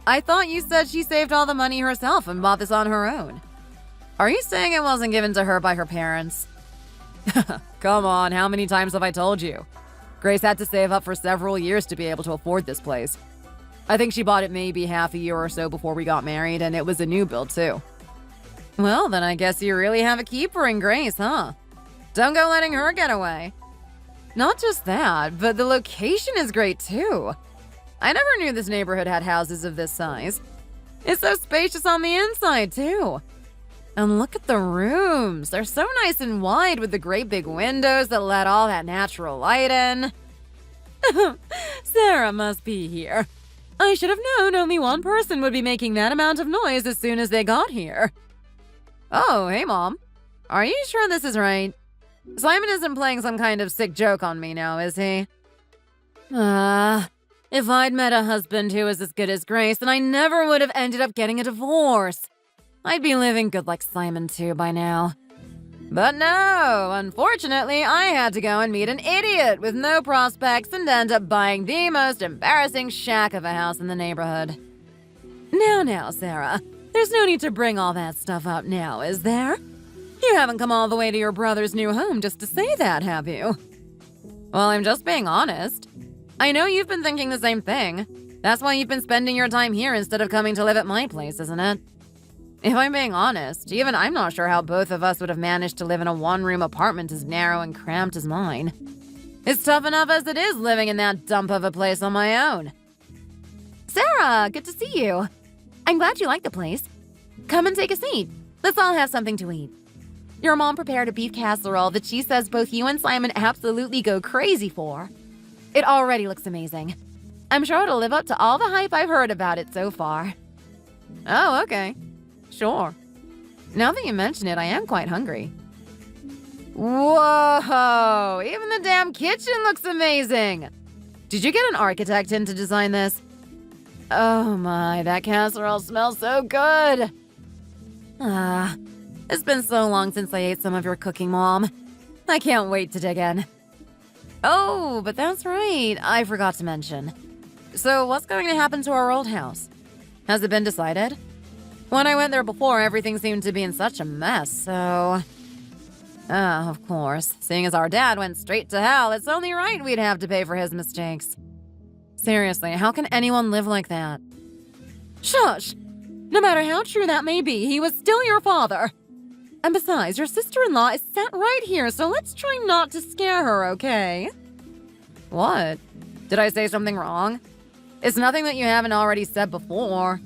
Speaker 3: I thought you said she saved all the money herself and bought this on her own. Are you saying it wasn't given to her by her parents? Come on, how many times have I told you? Grace had to save up for several years to be able to afford this place. I think she bought it maybe half a year or so before we got married, and it was a new build too. Well, then I guess you really have a keeper in Grace, huh? Don't go letting her get away. Not just that, but the location is great too. I never knew this neighborhood had houses of this size. It's so spacious on the inside too. And look at the rooms. They're so nice and wide with the great big windows that let all that natural light in. Sarah must be here. I should have known only one person would be making that amount of noise as soon as they got here. Oh, hey, Mom. Are you sure this is right? Simon isn't playing some kind of sick joke on me now, is he? If I'd met a husband who was as good as Grace, then I never would have ended up getting a divorce. I'd be living good like Simon too by now. But no, unfortunately, I had to go and meet an idiot with no prospects and end up buying the most embarrassing shack of a house in the neighborhood. Now, Sarah. There's no need to bring all that stuff up now, is there? You haven't come all the way to your brother's new home just to say that, have you? Well, I'm just being honest. I know you've been thinking the same thing. That's why you've been spending your time here instead of coming to live at my place, isn't it? If I'm being honest, even I'm not sure how both of us would have managed to live in a one-room apartment as narrow and cramped as mine. It's tough enough as it is living in that dump of a place on my own. Sarah, good to see you. I'm glad you like the place. Come and take a seat. Let's all have something to eat. Your mom prepared a beef casserole that she says both you and Simon absolutely go crazy for. It already looks amazing. I'm sure it'll live up to all the hype I've heard about it so far. Oh, okay. Sure. Now that you mention it, I am quite hungry. Whoa! Even the damn kitchen looks amazing! Did you get an architect in to design this? Oh my, that casserole smells so good! It's been so long since I ate some of your cooking, Mom. I can't wait to dig in. Oh, but that's right, I forgot to mention. So what's going to happen to our old house? Has it been decided? When I went there before, everything seemed to be in such a mess, so... of course. Seeing as our dad went straight to hell, it's only right we'd have to pay for his mistakes. Seriously, how can anyone live like that? Shush! No matter how true that may be, he was still your father. And besides, your sister-in-law is sat right here, so let's try not to scare her, okay? What? Did I say something wrong? It's nothing that you haven't already said before.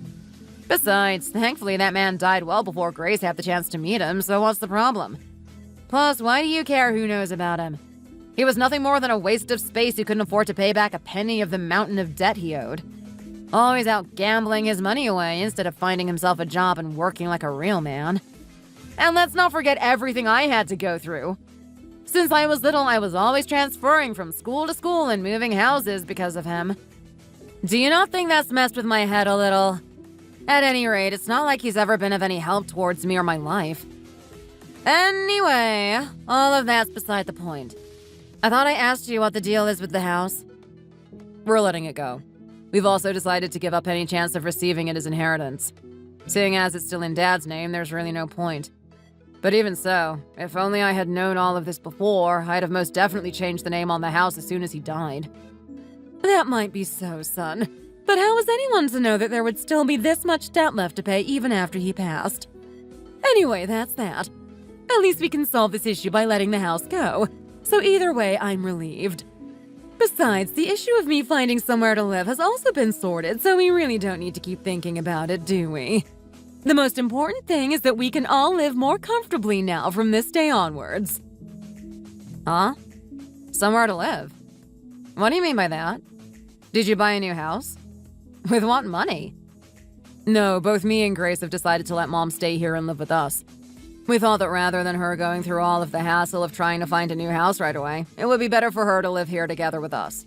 Speaker 3: Besides, thankfully that man died well before Grace had the chance to meet him, so what's the problem? Plus, why do you care who knows about him? He was nothing more than a waste of space who couldn't afford to pay back a penny of the mountain of debt he owed. Always out gambling his money away instead of finding himself a job and working like a real man. And let's not forget everything I had to go through. Since I was little, I was always transferring from school to school and moving houses because of him. Do you not think that's messed with my head a little? At any rate, it's not like he's ever been of any help towards me or my life. Anyway, all of that's beside the point. I thought I asked you what the deal is with the house. We're letting it go. We've also decided to give up any chance of receiving it as inheritance.
Speaker 4: Seeing as it's still in Dad's name, there's really no point. But even so, if only I had known all of this before, I'd have most definitely changed the name on the house as soon as he died.
Speaker 3: That might be so, son. But how was anyone to know that there would still be this much debt left to pay even after he passed? Anyway, that's that. At least we can solve this issue by letting the house go. So either way, I'm relieved. Besides, the issue of me finding somewhere to live has also been sorted, so we really don't need to keep thinking about it, do we? The most important thing is that we can all live more comfortably now from this day onwards.
Speaker 4: Huh? Somewhere to live? What do you mean by that? Did you buy a new house? With what money? No, both me and Grace have decided to let Mom stay here and live with us. We thought that rather than her going through all of the hassle of trying to find a new house right away, it would be better for her to live here together with us.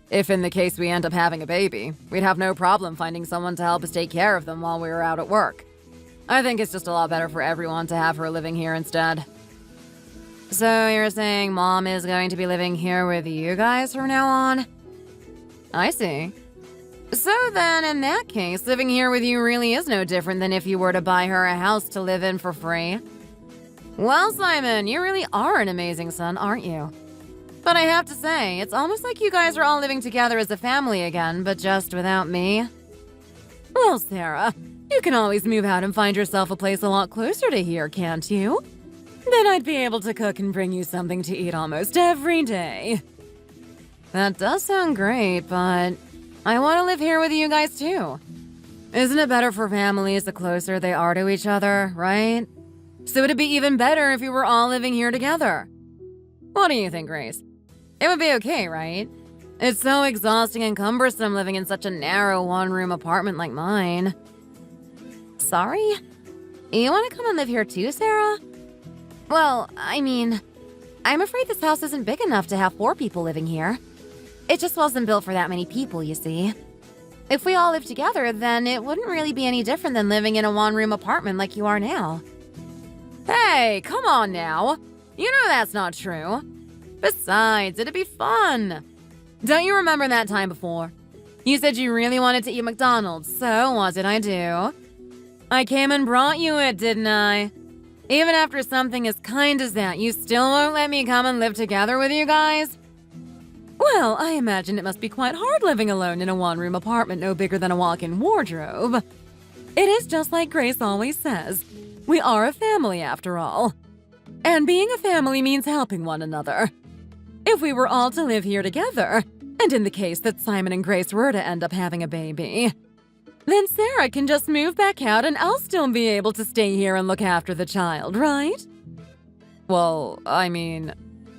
Speaker 4: If in the case we end up having a baby, we'd have no problem finding someone to help us take care of them while we were out at work. I think it's just a lot better for everyone to have her living here instead. So you're saying Mom is going to be living here with you guys from now on? I see. So then, in that case, living here with you really is no different than if you were to buy her a house to live in for free. Well, Simon, you really are an amazing son, aren't you? But I have to say, it's almost like you guys are all living together as a family again, but just without me.
Speaker 3: Well, Sarah, you can always move out and find yourself a place a lot closer to here, can't you? Then I'd be able to cook and bring you something to eat almost every day.
Speaker 4: That does sound great, but I want to live here with you guys too. Isn't it better for families the closer they are to each other, right? So it'd be even better if we were all living here together. What do you think, Grace? It would be okay, right? It's so exhausting and cumbersome living in such a narrow one-room apartment like mine.
Speaker 3: Sorry? You want to come and live here too, Sarah? Well, I mean, I'm afraid this house isn't big enough to have 4 people living here. It just wasn't built for that many people, you see. If we all lived together, then it wouldn't really be any different than living in a one-room apartment like you are now.
Speaker 4: Hey, come on now. You know that's not true. Besides, it'd be fun. Don't you remember that time before? You said you really wanted to eat McDonald's, so what did I do? I came and brought you it, didn't I? Even after something as kind as that, you still won't let me come and live together with you guys?
Speaker 3: Well, I imagine it must be quite hard living alone in a one-room apartment no bigger than a walk-in wardrobe. It is just like Grace always says. We are a family after all. And being a family means helping one another. If we were all to live here together, and in the case that Simon and Grace were to end up having a baby, then Sarah can just move back out and I'll still be able to stay here and look after the child, right?
Speaker 4: Well, I mean,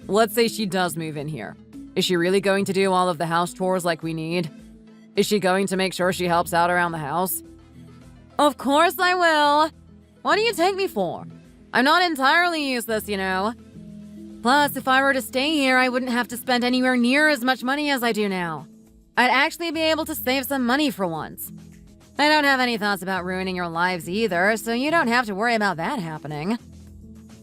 Speaker 4: let's say she does move in here. Is she really going to do all of the house chores like we need? Is she going to make sure she helps out around the house? Of course I will. What do you take me for? I'm not entirely useless, you know. Plus, if I were to stay here, I wouldn't have to spend anywhere near as much money as I do now. I'd actually be able to save some money for once. I don't have any thoughts about ruining your lives either, so you don't have to worry about that happening.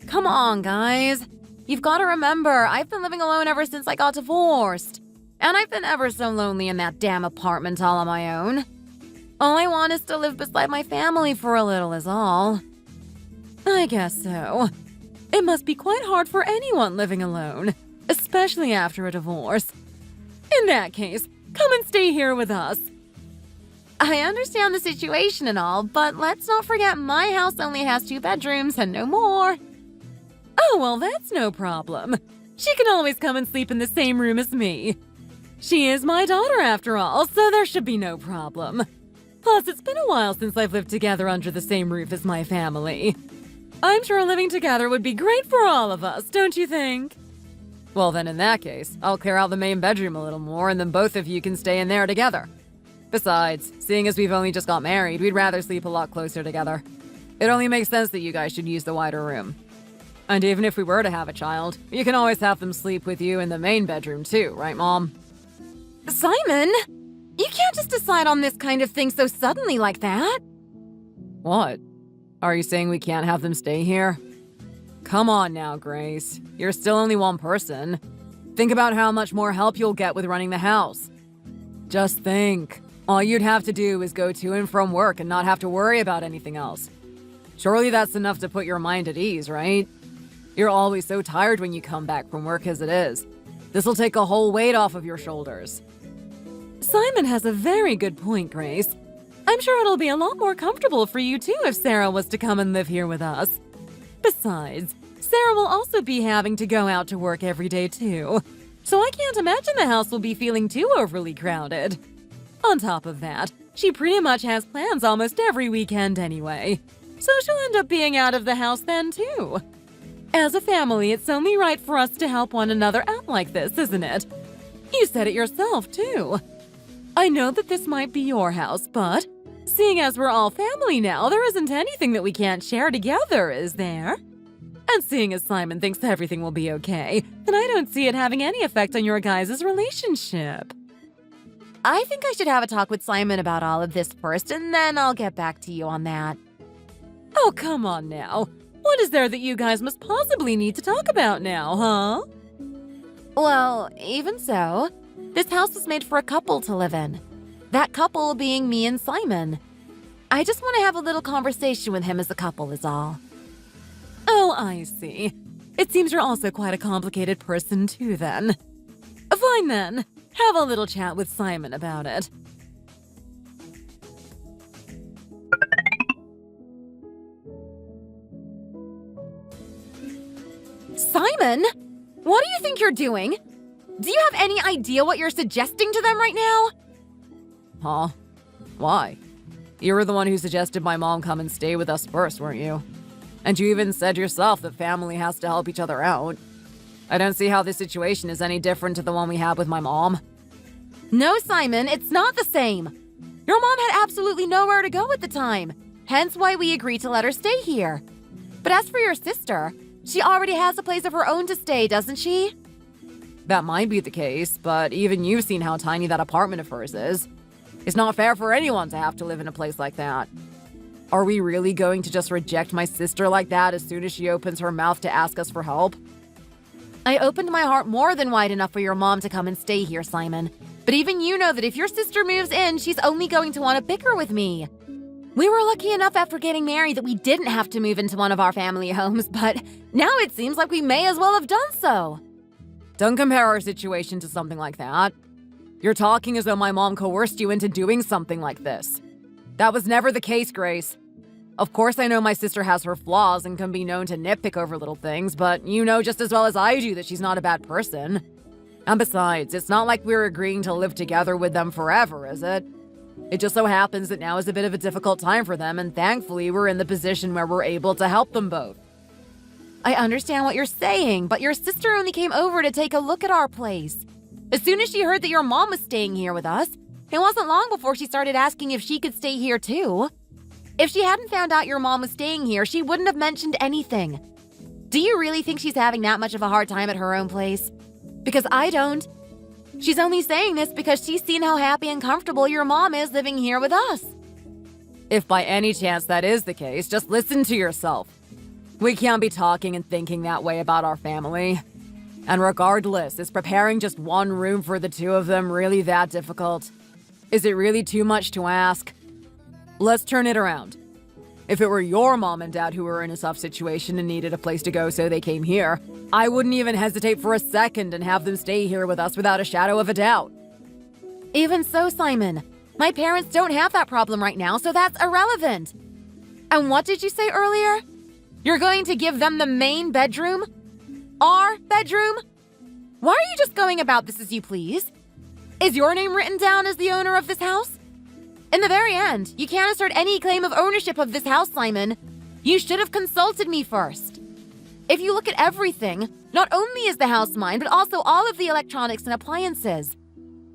Speaker 4: Come on, guys. You've got to remember, I've been living alone ever since I got divorced. And I've been ever so lonely in that damn apartment all on my own. All I want is to live beside my family for a little is all.
Speaker 3: I guess so. It must be quite hard for anyone living alone, especially after a divorce. In that case, come and stay here with us.
Speaker 4: I understand the situation and all, but let's not forget my house only has 2 bedrooms and no more.
Speaker 3: Oh, well, that's no problem. She can always come and sleep in the same room as me. She is my daughter after all, so there should be no problem. Plus, it's been a while since I've lived together under the same roof as my family. I'm sure living together would be great for all of us, don't you think?
Speaker 4: Well, then in that case, I'll clear out the main bedroom a little more and then both of you can stay in there together. Besides, seeing as we've only just got married, we'd rather sleep a lot closer together. It only makes sense that you guys should use the wider room. And even if we were to have a child, you can always have them sleep with you in the main bedroom too, right, Mom?
Speaker 3: Simon! You can't just decide on this kind of thing so suddenly like that.
Speaker 4: What? Are you saying we can't have them stay here? Come on now, Grace. You're still only one person. Think about how much more help you'll get with running the house. Just think. All you'd have to do is go to and from work and not have to worry about anything else. Surely that's enough to put your mind at ease, right? You're always so tired when you come back from work as it is. This'll take a whole weight off of your shoulders.
Speaker 3: Simon has a very good point, Grace. I'm sure it'll be a lot more comfortable for you too if Sarah was to come and live here with us. Besides, Sarah will also be having to go out to work every day too. So I can't imagine the house will be feeling too overly crowded. On top of that, she pretty much has plans almost every weekend anyway. So she'll end up being out of the house then too. As a family, it's only right for us to help one another out like this, isn't it? You said it yourself too. I know that this might be your house, but seeing as we're all family now, there isn't anything that we can't share together, is there? And seeing as Simon thinks everything will be okay, then I don't see it having any effect on your guys' relationship. I think I should have a talk with Simon about all of this first, and then I'll get back to you on that. Oh, come on now. What is there that you guys must possibly need to talk about now, huh? Well, even so, this house was made for a couple to live in. That couple being me and Simon. I just want to have a little conversation with him as a couple is all. Oh, I see. It seems you're also quite a complicated person too, then. Fine then. Have a little chat with Simon about it. Simon? What do you think you're doing? Do you have any idea what you're suggesting to them right now?
Speaker 4: Huh? Why? You were the one who suggested my mom come and stay with us first, weren't you? And you even said yourself that family has to help each other out. I don't see how this situation is any different to the one we had with my mom.
Speaker 3: No, Simon, it's not the same. Your mom had absolutely nowhere to go at the time, hence why we agreed to let her stay here. But as for your sister, she already has a place of her own to stay, doesn't she?
Speaker 4: That might be the case, but even you've seen how tiny that apartment of hers is. It's not fair for anyone to have to live in a place like that. Are we really going to just reject my sister like that as soon as she opens her mouth to ask us for help?
Speaker 3: I opened my heart more than wide enough for your mom to come and stay here, Simon. But even you know that if your sister moves in, she's only going to want to bicker with me. We were lucky enough after getting married that we didn't have to move into one of our family homes, but now it seems like we may as well have done so.
Speaker 4: Don't compare our situation to something like that. You're talking as though my mom coerced you into doing something like this. That was never the case, Grace. Of course I know my sister has her flaws and can be known to nitpick over little things, but you know just as well as I do that she's not a bad person. And besides, it's not like we're agreeing to live together with them forever, is it? It just so happens that now is a bit of a difficult time for them, and thankfully we're in the position where we're able to help them both.
Speaker 3: I understand what you're saying, but your sister only came over to take a look at our place. As soon as she heard that your mom was staying here with us, it wasn't long before she started asking if she could stay here too. If she hadn't found out your mom was staying here, she wouldn't have mentioned anything. Do you really think she's having that much of a hard time at her own place? Because I don't. She's only saying this because she's seen how happy and comfortable your mom is living here with us.
Speaker 4: If by any chance that is the case, just listen to yourself. We can't be talking and thinking that way about our family. And regardless, is preparing just one room for the two of them really that difficult? Is it really too much to ask? Let's turn it around. If it were your mom and dad who were in a tough situation and needed a place to go so they came here, I wouldn't even hesitate for a second and have them stay here with us without a shadow of a doubt.
Speaker 3: Even so, Simon, my parents don't have that problem right now, so that's irrelevant. And what did you say earlier? You're going to give them the main bedroom? Our bedroom? Why are you just going about this as you please? Is your name written down as the owner of this house? In the very end, you can't assert any claim of ownership of this house, Simon. You should have consulted me first. If you look at everything, not only is the house mine, but also all of the electronics and appliances.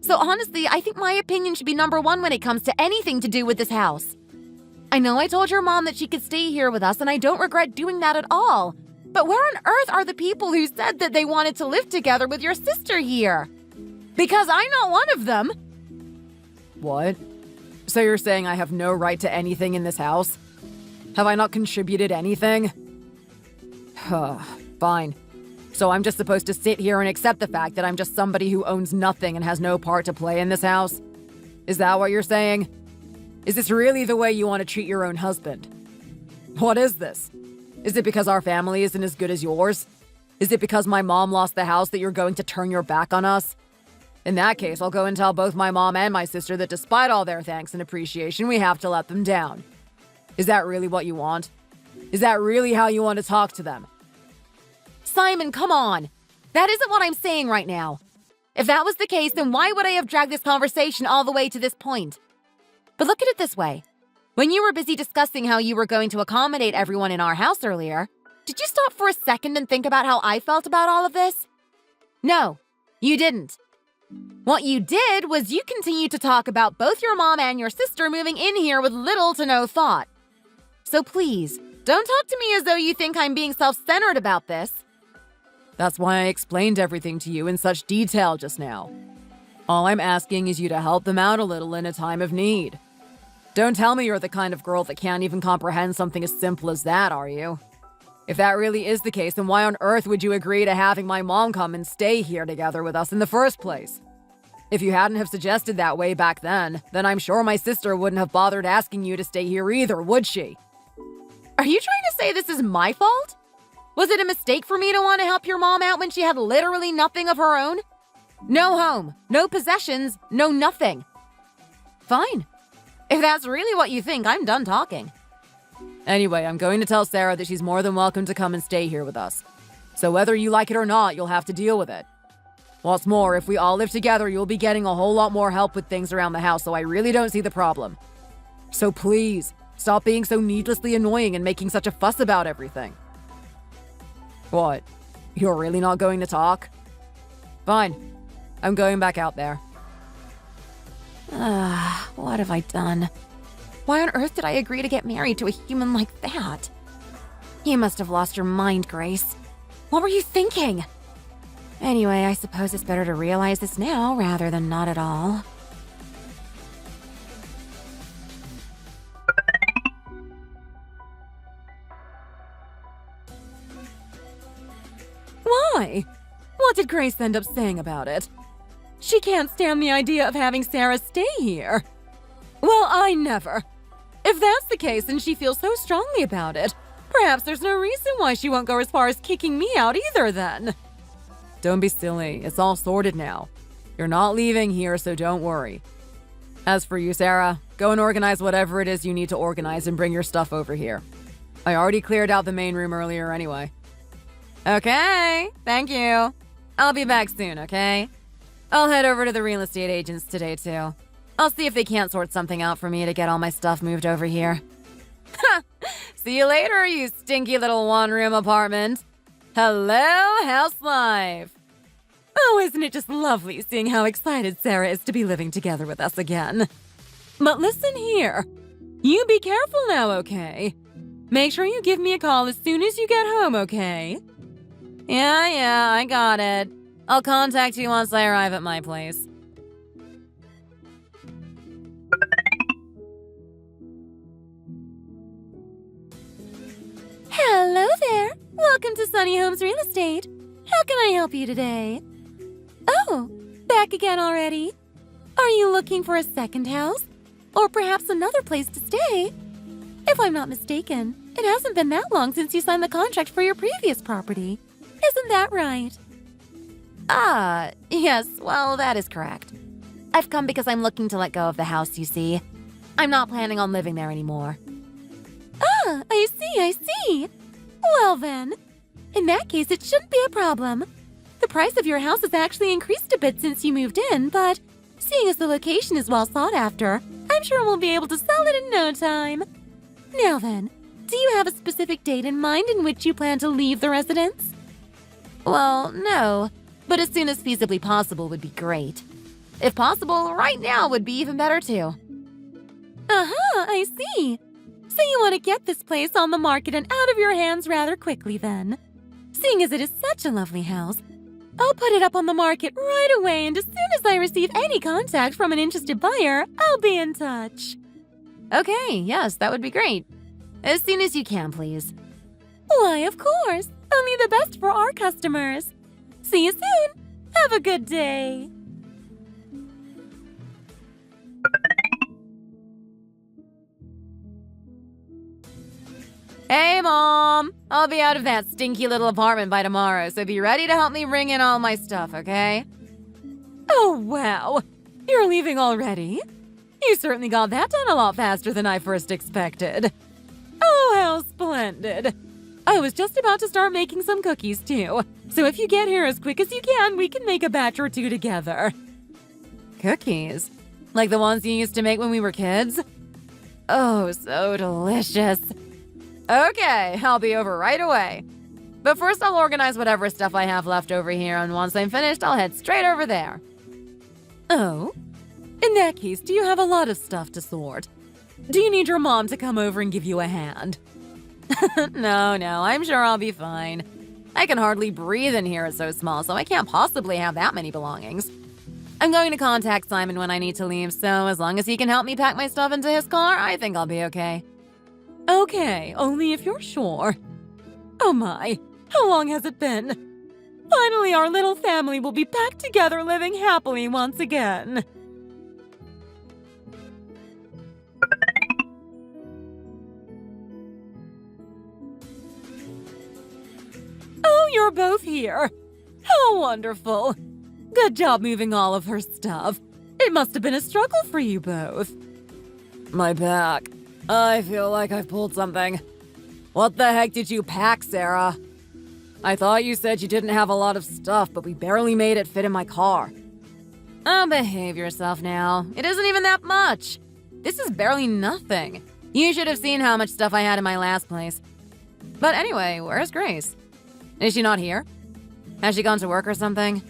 Speaker 3: So honestly, I think my opinion should be number one when it comes to anything to do with this house. I know I told your mom that she could stay here with us, and I don't regret doing that at all. But where on earth are the people who said that they wanted to live together with your sister here? Because I'm not one of them.
Speaker 4: What? So you're saying I have no right to anything in this house? Have I not contributed anything? Fine. So I'm just supposed to sit here and accept the fact that I'm just somebody who owns nothing and has no part to play in this house? Is that what you're saying? Is this really the way you want to treat your own husband? What is this? Is it because our family isn't as good as yours? Is it because my mom lost the house that you're going to turn your back on us? In that case, I'll go and tell both my mom and my sister that despite all their thanks and appreciation, we have to let them down. Is that really what you want? Is that really how you want to talk to them?
Speaker 3: Simon, come on. That isn't what I'm saying right now. If that was the case, then why would I have dragged this conversation all the way to this point? But look at it this way. When you were busy discussing how you were going to accommodate everyone in our house earlier, did you stop for a second and think about how I felt about all of this? No, you didn't. What you did was you continued to talk about both your mom and your sister moving in here with little to no thought. So please, don't talk to me as though you think I'm being self-centered about this.
Speaker 4: That's why I explained everything to you in such detail just now. All I'm asking is you to help them out a little in a time of need. Don't tell me you're the kind of girl that can't even comprehend something as simple as that, are you? If that really is the case, then why on earth would you agree to having my mom come and stay here together with us in the first place? If you hadn't have suggested that way back then I'm sure my sister wouldn't have bothered asking you to stay here either, would she?
Speaker 3: Are you trying to say this is my fault? Was it a mistake for me to want to help your mom out when she had literally nothing of her own? No home, no possessions, no nothing. Fine. If that's really what you think, I'm done talking.
Speaker 4: Anyway, I'm going to tell Sarah that she's more than welcome to come and stay here with us. So whether you like it or not, you'll have to deal with it. What's more, if we all live together, you'll be getting a whole lot more help with things around the house, so I really don't see the problem. So please, stop being so needlessly annoying and making such a fuss about everything. What? You're really not going to talk? Fine. I'm going back out there.
Speaker 3: What have I done? Why on earth did I agree to get married to a human like that? You must have lost your mind, Grace. What were you thinking? Anyway, I suppose it's better to realize this now rather than not at all. Why? What did Grace end up saying about it? She can't stand the idea of having Sarah stay here. Well, I never. If that's the case and she feels so strongly about it, perhaps there's no reason why she won't go as far as kicking me out either then.
Speaker 4: Don't be silly. It's all sorted now. You're not leaving here, so don't worry. As for you, Sarah, go and organize whatever it is you need to organize and bring your stuff over here. I already cleared out the main room earlier anyway. Okay, thank you. I'll be back soon, okay? I'll head over to the real estate agents today, too. I'll see if they can't sort something out for me to get all my stuff moved over here. Ha! See you later, you stinky little one-room apartment. Hello, house life.
Speaker 3: Oh, isn't it just lovely seeing how excited Sarah is to be living together with us again? But listen here. You be careful now, okay? Make sure you give me a call as soon as you get home, okay?
Speaker 4: Yeah, I got it. I'll contact you once I arrive at my place.
Speaker 3: Hello there. Welcome to Sunny Homes Real Estate. How can I help you today? Oh, back again already? Are you looking for a second house? Or perhaps another place to stay? If I'm not mistaken, it hasn't been that long since you signed the contract for your previous property. Isn't that right? Yes, well, that is correct. I've come because I'm looking to let go of the house, you see. I'm not planning on living there anymore. I see. Well then, in that case, it shouldn't be a problem. The price of your house has actually increased a bit since you moved in, but seeing as the location is well sought after, I'm sure we'll be able to sell it in no time. Now then, do you have a specific date in mind in which you plan to leave the residence? Well, no, but as soon as feasibly possible would be great. If possible, right now would be even better too. I see. So you want to get this place on the market and out of your hands rather quickly then. Seeing as it is such a lovely house, I'll put it up on the market right away, and as soon as I receive any contact from an interested buyer, I'll be in touch.
Speaker 4: Okay, yes, that would be great. As soon as you can, please.
Speaker 3: Why, of course. Only the best for our customers. See you soon. Have a good day.
Speaker 4: Hey, Mom! I'll be out of that stinky little apartment by tomorrow, so be ready to help me bring in all my stuff, okay?
Speaker 3: Oh, wow. You're leaving already? You certainly got that done a lot faster than I first expected. Oh, how splendid. I was just about to start making some cookies, too. So if you get here as quick as you can, we can make a batch or two together.
Speaker 4: Cookies? Like the ones you used to make when we were kids? Oh, so delicious. Okay, I'll be over right away. But first I'll organize whatever stuff I have left over here, and once I'm finished, I'll head straight over there.
Speaker 3: Oh? In that case, do you have a lot of stuff to sort? Do you need your mom to come over and give you a hand?
Speaker 4: No, I'm sure I'll be fine. I can hardly breathe in here, it's so small, so I can't possibly have that many belongings. I'm going to contact Simon when I need to leave, so as long as he can help me pack my stuff into his car, I think I'll be okay.
Speaker 3: Okay, only if you're sure. Oh my, how long has it been? Finally, our little family will be back together living happily once again. Oh, you're both here. How wonderful. Good job moving all of her stuff. It must have been a struggle for you both.
Speaker 4: My back. I feel like I've pulled something. What the heck did you pack, Sarah? I thought you said you didn't have a lot of stuff, but we barely made it fit in my car. Oh, behave yourself now. It isn't even that much. This is barely nothing. You should have seen how much stuff I had in my last place. But anyway, where's Grace? Is she not here? Has she gone to work or something?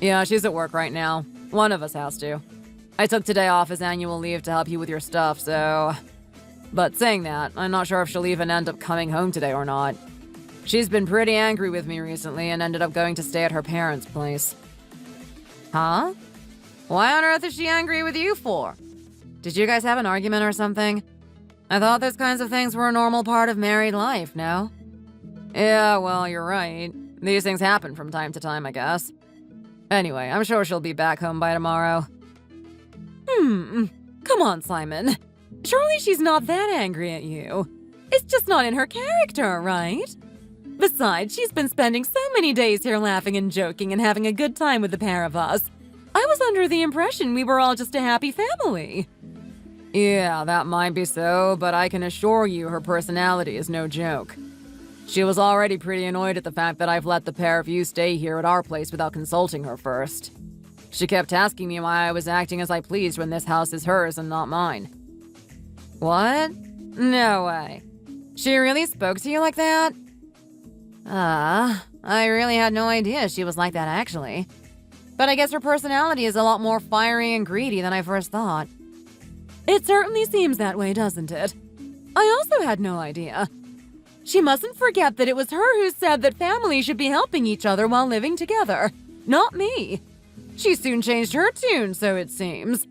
Speaker 4: Yeah, she's at work right now. One of us has to. I took today off as annual leave to help you with your stuff, so... But saying that, I'm not sure if she'll even end up coming home today or not. She's been pretty angry with me recently and ended up going to stay at her parents' place. Huh? Why on earth is she angry with you for? Did you guys have an argument or something? I thought those kinds of things were a normal part of married life, no? Yeah, well, you're right. These things happen from time to time, I guess. Anyway, I'm sure she'll be back home by tomorrow.
Speaker 3: Come on, Simon. Surely she's not that angry at you. It's just not in her character, right? Besides, she's been spending so many days here laughing and joking and having a good time with the pair of us. I was under the impression we were all just a happy family.
Speaker 4: Yeah, that might be so, but I can assure you her personality is no joke. She was already pretty annoyed at the fact that I've let the pair of you stay here at our place without consulting her first. She kept asking me why I was acting as I pleased when this house is hers and not mine. What? No way. She really spoke to you like that? I really had no idea she was like that, actually. But I guess her personality is a lot more fiery and greedy than I first thought.
Speaker 3: It certainly seems that way, doesn't it? I also had no idea. She mustn't forget that it was her who said that families should be helping each other while living together, not me. She soon changed her tune, so it seems.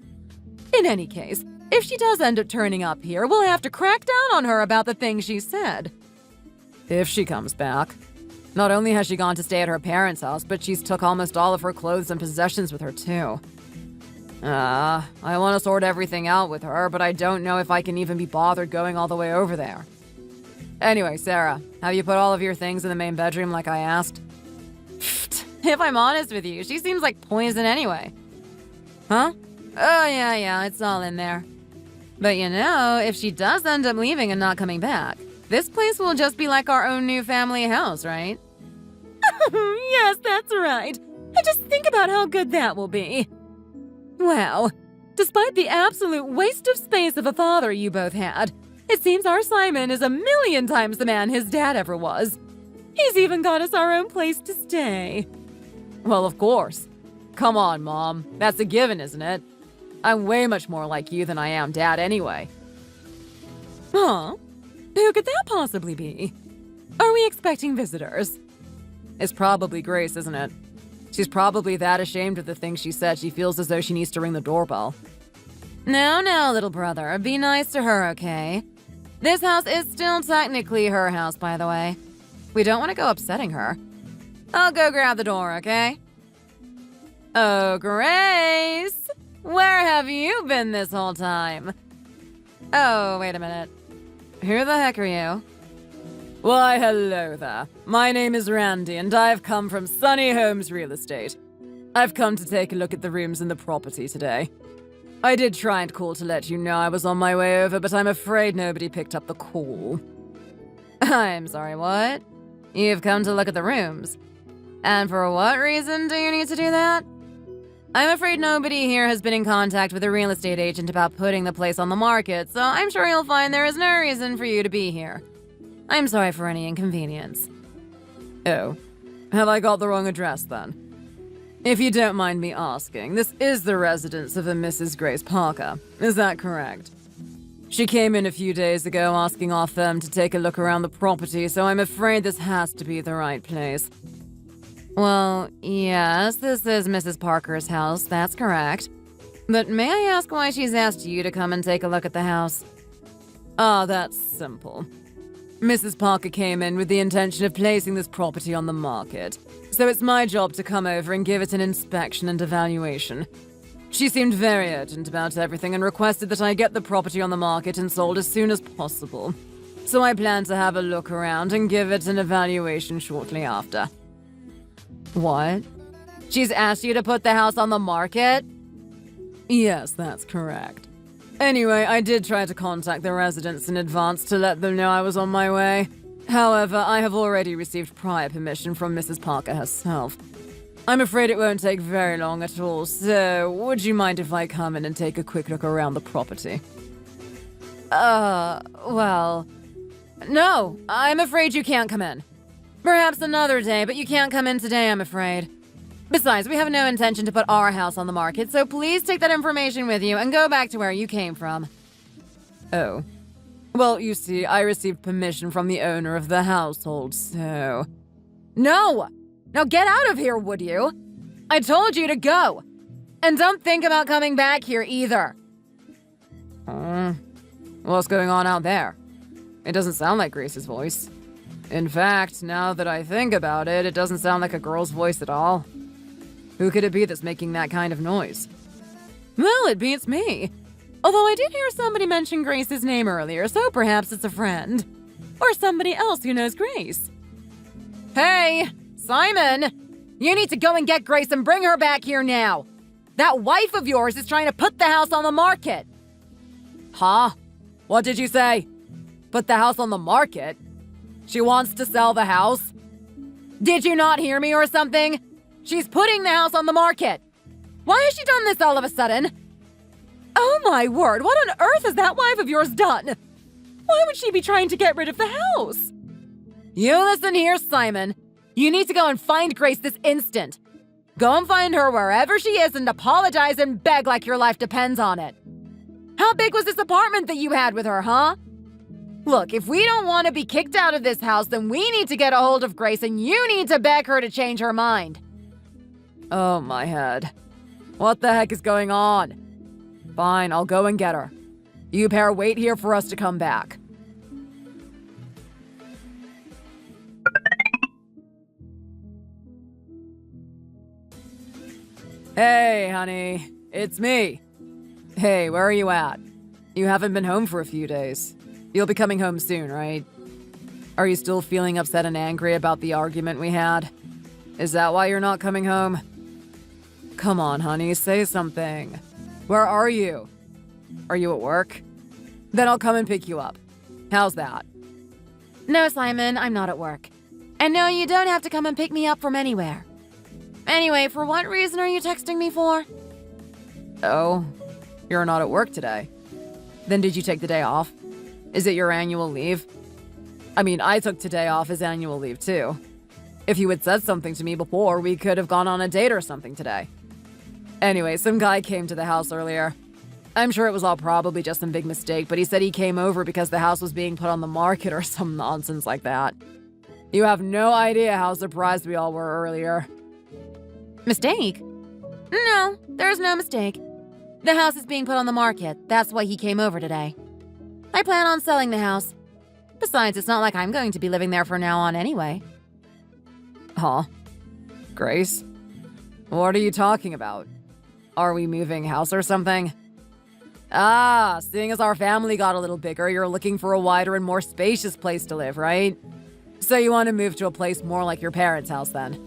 Speaker 3: In any case, if she does end up turning up here, we'll have to crack down on her about the things she said.
Speaker 4: If she comes back. Not only has she gone to stay at her parents' house, but she's took almost all of her clothes and possessions with her, too. I want to sort everything out with her, but I don't know if I can even be bothered going all the way over there. Anyway, Sarah, have you put all of your things in the main bedroom like I asked? If I'm honest with you, she seems like poison anyway. Huh? Oh, yeah, it's all in there. But you know, if she does end up leaving and not coming back, this place will just be like our own new family house, right?
Speaker 3: Yes, that's right. And just think about how good that will be. Well, despite the absolute waste of space of a father you both had, it seems our Simon is 1,000,000 times the man his dad ever was. He's even got us our own place to stay.
Speaker 4: Well, of course. Come on, Mom. That's a given, isn't it? I'm way much more like you than I am Dad anyway.
Speaker 3: Huh? Who could that possibly be? Are we expecting visitors?
Speaker 4: It's probably Grace, isn't it? She's probably that ashamed of the things she said she feels as though she needs to ring the doorbell.
Speaker 3: No, little brother. Be nice to her, okay? This house is still technically her house, by the way.
Speaker 4: We don't want to go upsetting her.
Speaker 3: I'll go grab the door, okay? Oh, Grace! Where have you been this whole time?
Speaker 4: Oh, wait a minute. Who the heck are you? Why, hello there. My name is Randy, and I've come from Sunny Homes Real Estate. I've come to take a look at the rooms in the property today. I did try and call to let you know I was on my way over, but I'm afraid nobody picked up the call. I'm sorry, what? You've come to look at the rooms? And for what reason do you need to do that? I'm afraid nobody here has been in contact with a real estate agent about putting the place on the market, so I'm sure you'll find there is no reason for you to be here. I'm sorry for any inconvenience. Oh, have I got the wrong address then? If you don't mind me asking, this is the residence of a Mrs. Grace Parker, is that correct? She came in a few days ago asking our firm to take a look around the property, so I'm afraid this has to be the right place. Well, yes, this is Mrs. Parker's house, that's correct. But may I ask why she's asked you to come and take a look at the house? Ah, that's simple. Mrs. Parker came in with the intention of placing this property on the market, so it's my job to come over and give it an inspection and evaluation. She seemed very urgent about everything and requested that I get the property on the market and sold as soon as possible. So I plan to have a look around and give it an evaluation shortly after. What? She's asked you to put the house on the market? Yes, that's correct. Anyway, I did try to contact the residents in advance to let them know I was on my way. However, I have already received prior permission from Mrs. Parker herself. I'm afraid it won't take very long at all, so would you mind if I come in and take a quick look around the property? Well... No, I'm afraid you can't come in. Perhaps another day, but you can't come in today, I'm afraid. Besides, we have no intention to put our house on the market, so please take that information with you and go back to where you came from. Oh. Well, you see, I received permission from the owner of the household, so... No! Now get out of here, would you? I told you to go! And don't think about coming back here either. What's going on out there? It doesn't sound like Grace's voice. In fact, now that I think about it, it doesn't sound like a girl's voice at all. Who could it be that's making that kind of noise? Well, it beats me. Although I did hear somebody mention Grace's name earlier, so perhaps it's a friend. Or somebody else who knows Grace. Hey, Simon! You need to go and get Grace and bring her back here now. That wife of yours is trying to put the house on the market. Huh? What did you say? Put the house on the market? She wants to sell the house? Did you not hear me or something? She's putting the house on the market. Why has she done this all of a sudden? Oh my word, what on earth has that wife of yours done? Why would she be trying to get rid of the house? You listen here, Simon. You need to go and find Grace this instant. Go and find her wherever she is and apologize and beg like your life depends on it. How big was this apartment that you had with her, huh? Look, if we don't want to be kicked out of this house, then we need to get a hold of Grace and you need to beg her to change her mind. Oh, my head. What the heck is going on? Fine, I'll go and get her. You pair wait here for us to come back. Hey, honey. It's me. Hey, where are you at? You haven't been home for a few days. You'll be coming home soon, right? Are you still feeling upset and angry about the argument we had? Is that why you're not coming home? Come on, honey, say something. Where are you? Are you at work? Then I'll come and pick you up. How's that?
Speaker 3: No, Simon, I'm not at work. And no, you don't have to come and pick me up from anywhere. Anyway, for what reason are you texting me for?
Speaker 4: Oh, you're not at work today. Then did you take the day off? Is it your annual leave? I mean, I took today off as annual leave too. If you had said something to me before, we could have gone on a date or something today. Anyway, some guy came to the house earlier. I'm sure it was all probably just some big mistake, but he said he came over because the house was being put on the market or some nonsense like that. You have no idea how surprised we all were earlier.
Speaker 3: Mistake? No, there's no mistake. The house is being put on the market. That's why he came over today. I plan on selling the house. Besides, it's not like I'm going to be living there from now on anyway.
Speaker 4: Huh? Grace? What are you talking about? Are we moving house or something? Ah, seeing as our family got a little bigger, you're looking for a wider and more spacious place to live, right? So you want to move to a place more like your parents' house then?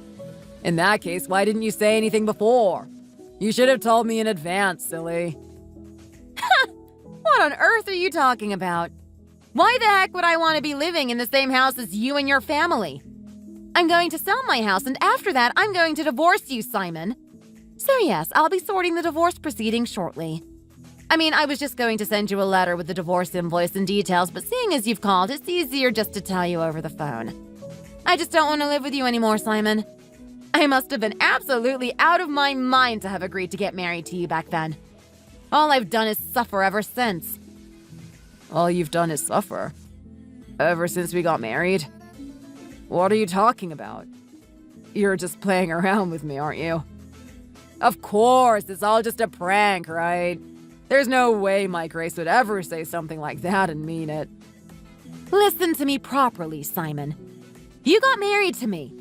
Speaker 4: In that case, why didn't you say anything before? You should have told me in advance, silly.
Speaker 3: What on earth are you talking about? Why the heck would I want to be living in the same house as you and your family? I'm going to sell my house, and after that, I'm going to divorce you, Simon. So yes, I'll be sorting the divorce proceedings shortly. I mean, I was just going to send you a letter with the divorce invoice and details, but seeing as you've called, it's easier just to tell you over the phone. I just don't want to live with you anymore, Simon. I must have been absolutely out of my mind to have agreed to get married to you back then. All I've done is suffer ever since.
Speaker 4: All you've done is suffer. Ever since we got married? What are you talking about? You're just playing around with me, aren't you? Of course, it's all just a prank, right? There's no way my Grace would ever say something like that and mean it.
Speaker 3: Listen to me properly, Simon. You got married to me.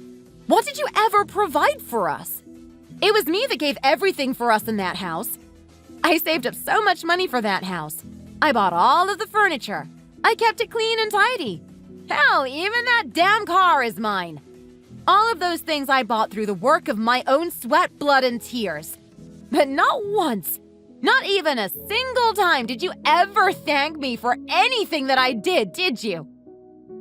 Speaker 3: What did you ever provide for us? It was me that gave everything for us in that house. I saved up so much money for that house. I bought all of the furniture. I kept it clean and tidy. Hell, even that damn car is mine. All of those things I bought through the work of my own sweat, blood, and tears. But not once, not even a single time did you ever thank me for anything that I did you?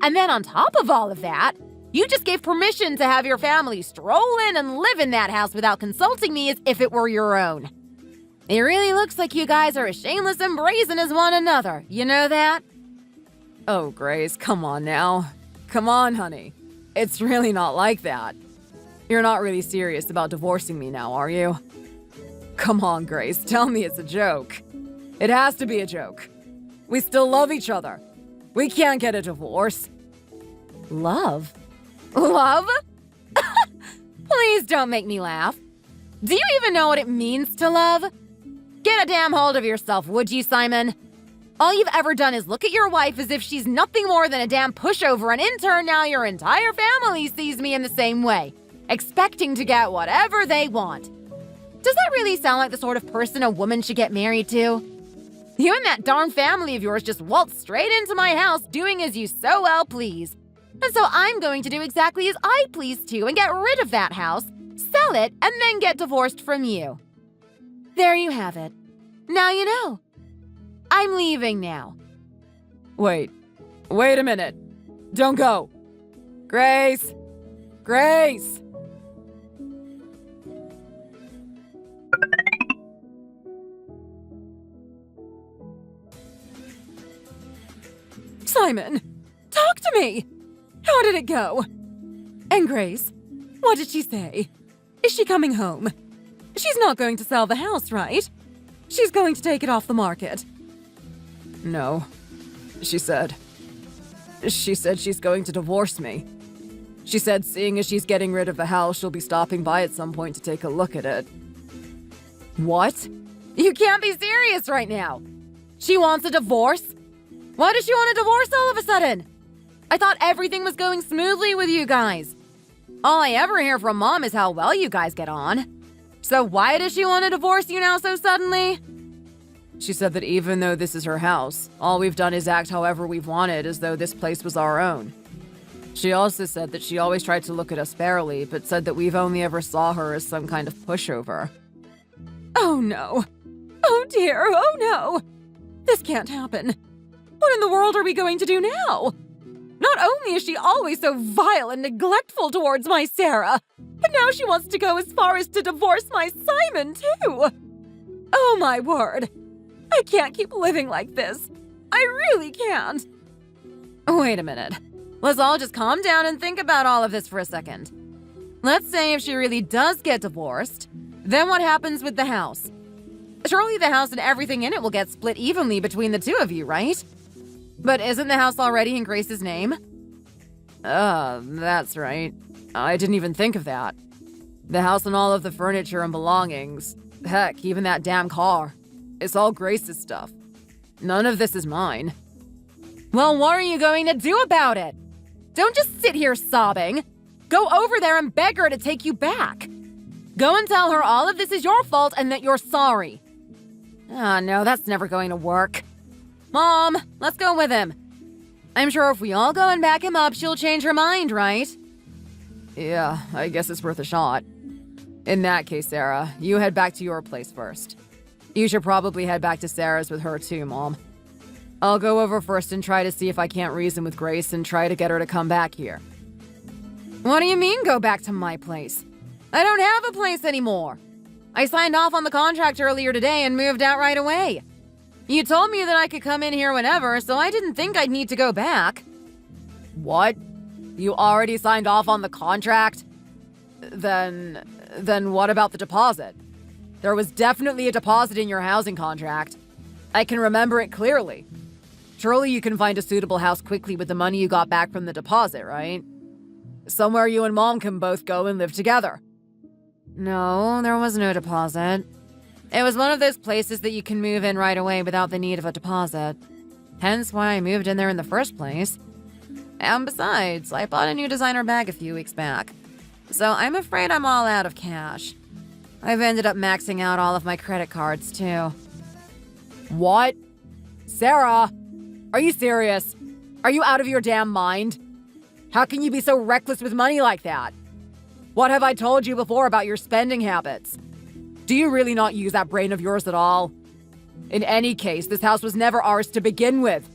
Speaker 3: And then on top of all of that, you just gave permission to have your family stroll in and live in that house without consulting me as if it were your own. It really looks like you guys are as shameless and brazen as one another. You know that?
Speaker 4: Oh, Grace, come on now. Come on, honey. It's really not like that. You're not really serious about divorcing me now, are you? Come on, Grace, tell me it's a joke. It has to be a joke. We still love each other. We can't get a divorce.
Speaker 3: Love? Love? Please don't make me laugh. Do you even know what it means to love? Get a damn hold of yourself, would you, Simon? All you've ever done is look at your wife as if she's nothing more than a damn pushover, and in turn now your entire family sees me in the same way, expecting to get whatever they want. Does that really sound like the sort of person a woman should get married to? You and that darn family of yours just waltzed straight into my house doing as you so well please. And so I'm going to do exactly as I please too and get rid of that house, sell it, and then get divorced from you. There you have it. Now you know. I'm leaving now.
Speaker 4: Wait a minute. Don't go. Grace! Grace!
Speaker 3: Simon, talk to me. How did it go? And Grace, what did she say? Is she coming home? She's not going to sell the house, right? She's going to take it off the market.
Speaker 4: No. She said she's going to divorce me. She said seeing as she's getting rid of the house, she'll be stopping by at some point to take a look at it.
Speaker 3: What? You can't be serious right now. She wants a divorce? Why does she want a divorce all of a sudden? I thought everything was going smoothly with you guys. All I ever hear from Mom is how well you guys get on. So why does she want to divorce you now so suddenly?
Speaker 4: She said that even though this is her house, all we've done is act however we've wanted as though this place was our own. She also said that she always tried to look at us fairly, but said that we've only ever saw her as some kind of pushover.
Speaker 3: Oh no. Oh dear, oh no. This can't happen. What in the world are we going to do now? Not only is she always so vile and neglectful towards my Sarah, but now she wants to go as far as to divorce my Simon, too. Oh my word. I can't keep living like this. I really can't. Wait a minute. Let's all just calm down and think about all of this for a second. Let's say if she really does get divorced, then what happens with the house? Surely the house and everything in it will get split evenly between the two of you, right? But isn't the house already in Grace's name?
Speaker 4: That's right. I didn't even think of that. The house and all of the furniture and belongings, heck, even that damn car. It's all Grace's stuff. None of this is mine.
Speaker 3: Well, what are you going to do about it? Don't just sit here sobbing. Go over there and beg her to take you back. Go and tell her all of this is your fault and that you're sorry. No, that's never going to work. Mom, let's go with him.
Speaker 4: I'm sure if we all go and back him up, she'll change her mind, right? Yeah, I guess it's worth a shot. In that case, Sarah, you head back to your place first. You should probably head back to Sarah's with her too, Mom. I'll go over first and try to see if I can't reason with Grace and try to get her to come back here. What do you mean, go back to my place? I don't have a place anymore. I signed off on the contract earlier today and moved out right away. You told me that I could come in here whenever, so I didn't think I'd need to go back. What? You already signed off on the contract? Then what about the deposit? There was definitely a deposit in your housing contract. I can remember it clearly. Surely you can find a suitable house quickly with the money you got back from the deposit, right? Somewhere you and Mom can both go and live together. No, there was no deposit. It was one of those places that you can move in right away without the need of a deposit. Hence why I moved in there in the first place. And besides, I bought a new designer bag a few weeks back. So I'm afraid I'm all out of cash. I've ended up maxing out all of my credit cards, too. What? Sarah? Are you serious? Are you out of your damn mind? How can you be so reckless with money like that? What have I told you before about your spending habits? Do you really not use that brain of yours at all? In any case, this house was never ours to begin with.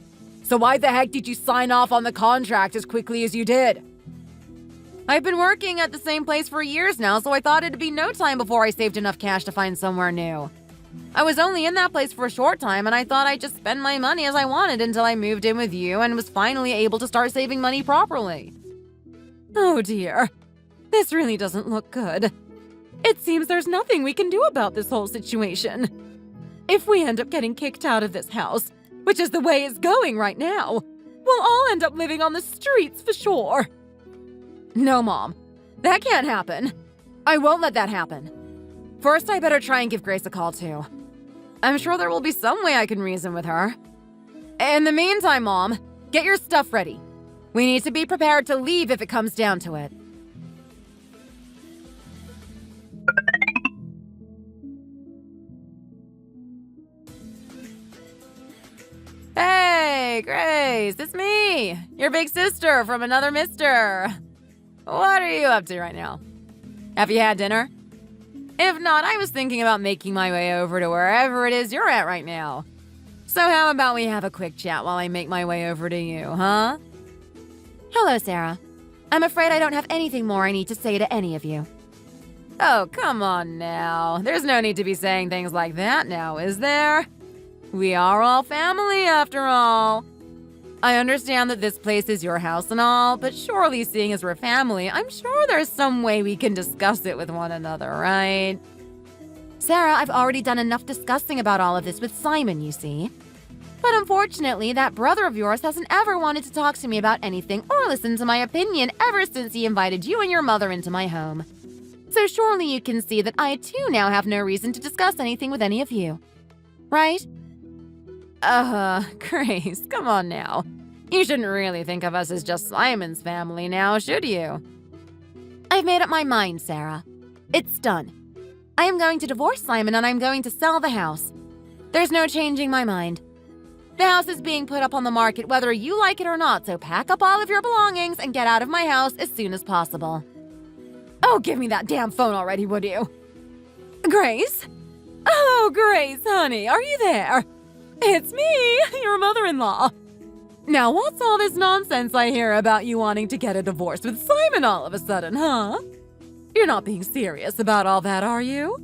Speaker 4: So why the heck did you sign off on the contract as quickly as you did? I've been working at the same place for years now, so I thought it'd be no time before I saved enough cash to find somewhere new. I was only in that place for a short time, and I thought I'd just spend my money as I wanted until I moved in with you and was finally able to start saving money properly. Oh dear. This really doesn't look good. It seems there's nothing we can do about this whole situation. If we end up getting kicked out of this house, which is the way it's going right now, we'll all end up living on the streets for sure. No, Mom. That can't happen. I won't let that happen. First, I better try and give Grace a call, too. I'm sure there will be some way I can reason with her. In the meantime, Mom, get your stuff ready. We need to be prepared to leave if it comes down to it. Hey, Grace, it's me, your big sister from another mister. What are you up to right now? Have you had dinner? If not, I was thinking about making my way over to wherever it is you're at right now. So how about we have a quick chat while I make my way over to you, huh? Hello, Sarah. I'm afraid I don't have anything more I need to say to any of you. Oh, come on now. There's no need to be saying things like that now, is there? We are all family, after all. I understand that this place is your house and all, but surely seeing as we're family, I'm sure there's some way we can discuss it with one another, right? Sarah, I've already done enough discussing about all of this with Simon, you see. But unfortunately, that brother of yours hasn't ever wanted to talk to me about anything or listen to my opinion ever since he invited you and your mother into my home. So surely you can see that I too now have no reason to discuss anything with any of you. Right? Grace, come on now. You shouldn't really think of us as just Simon's family now, should you? I've made up my mind, Sarah. It's done. I am going to divorce Simon and I'm going to sell the house. There's no changing my mind. The house is being put up on the market whether you like it or not, so pack up all of your belongings and get out of my house as soon as possible. Oh, give me that damn phone already, would you? Grace? Oh, Grace, honey, are you there? It's me, your mother-in-law. Now, what's all this nonsense I hear about you wanting to get a divorce with Simon all of a sudden, huh? You're not being serious about all that, are you?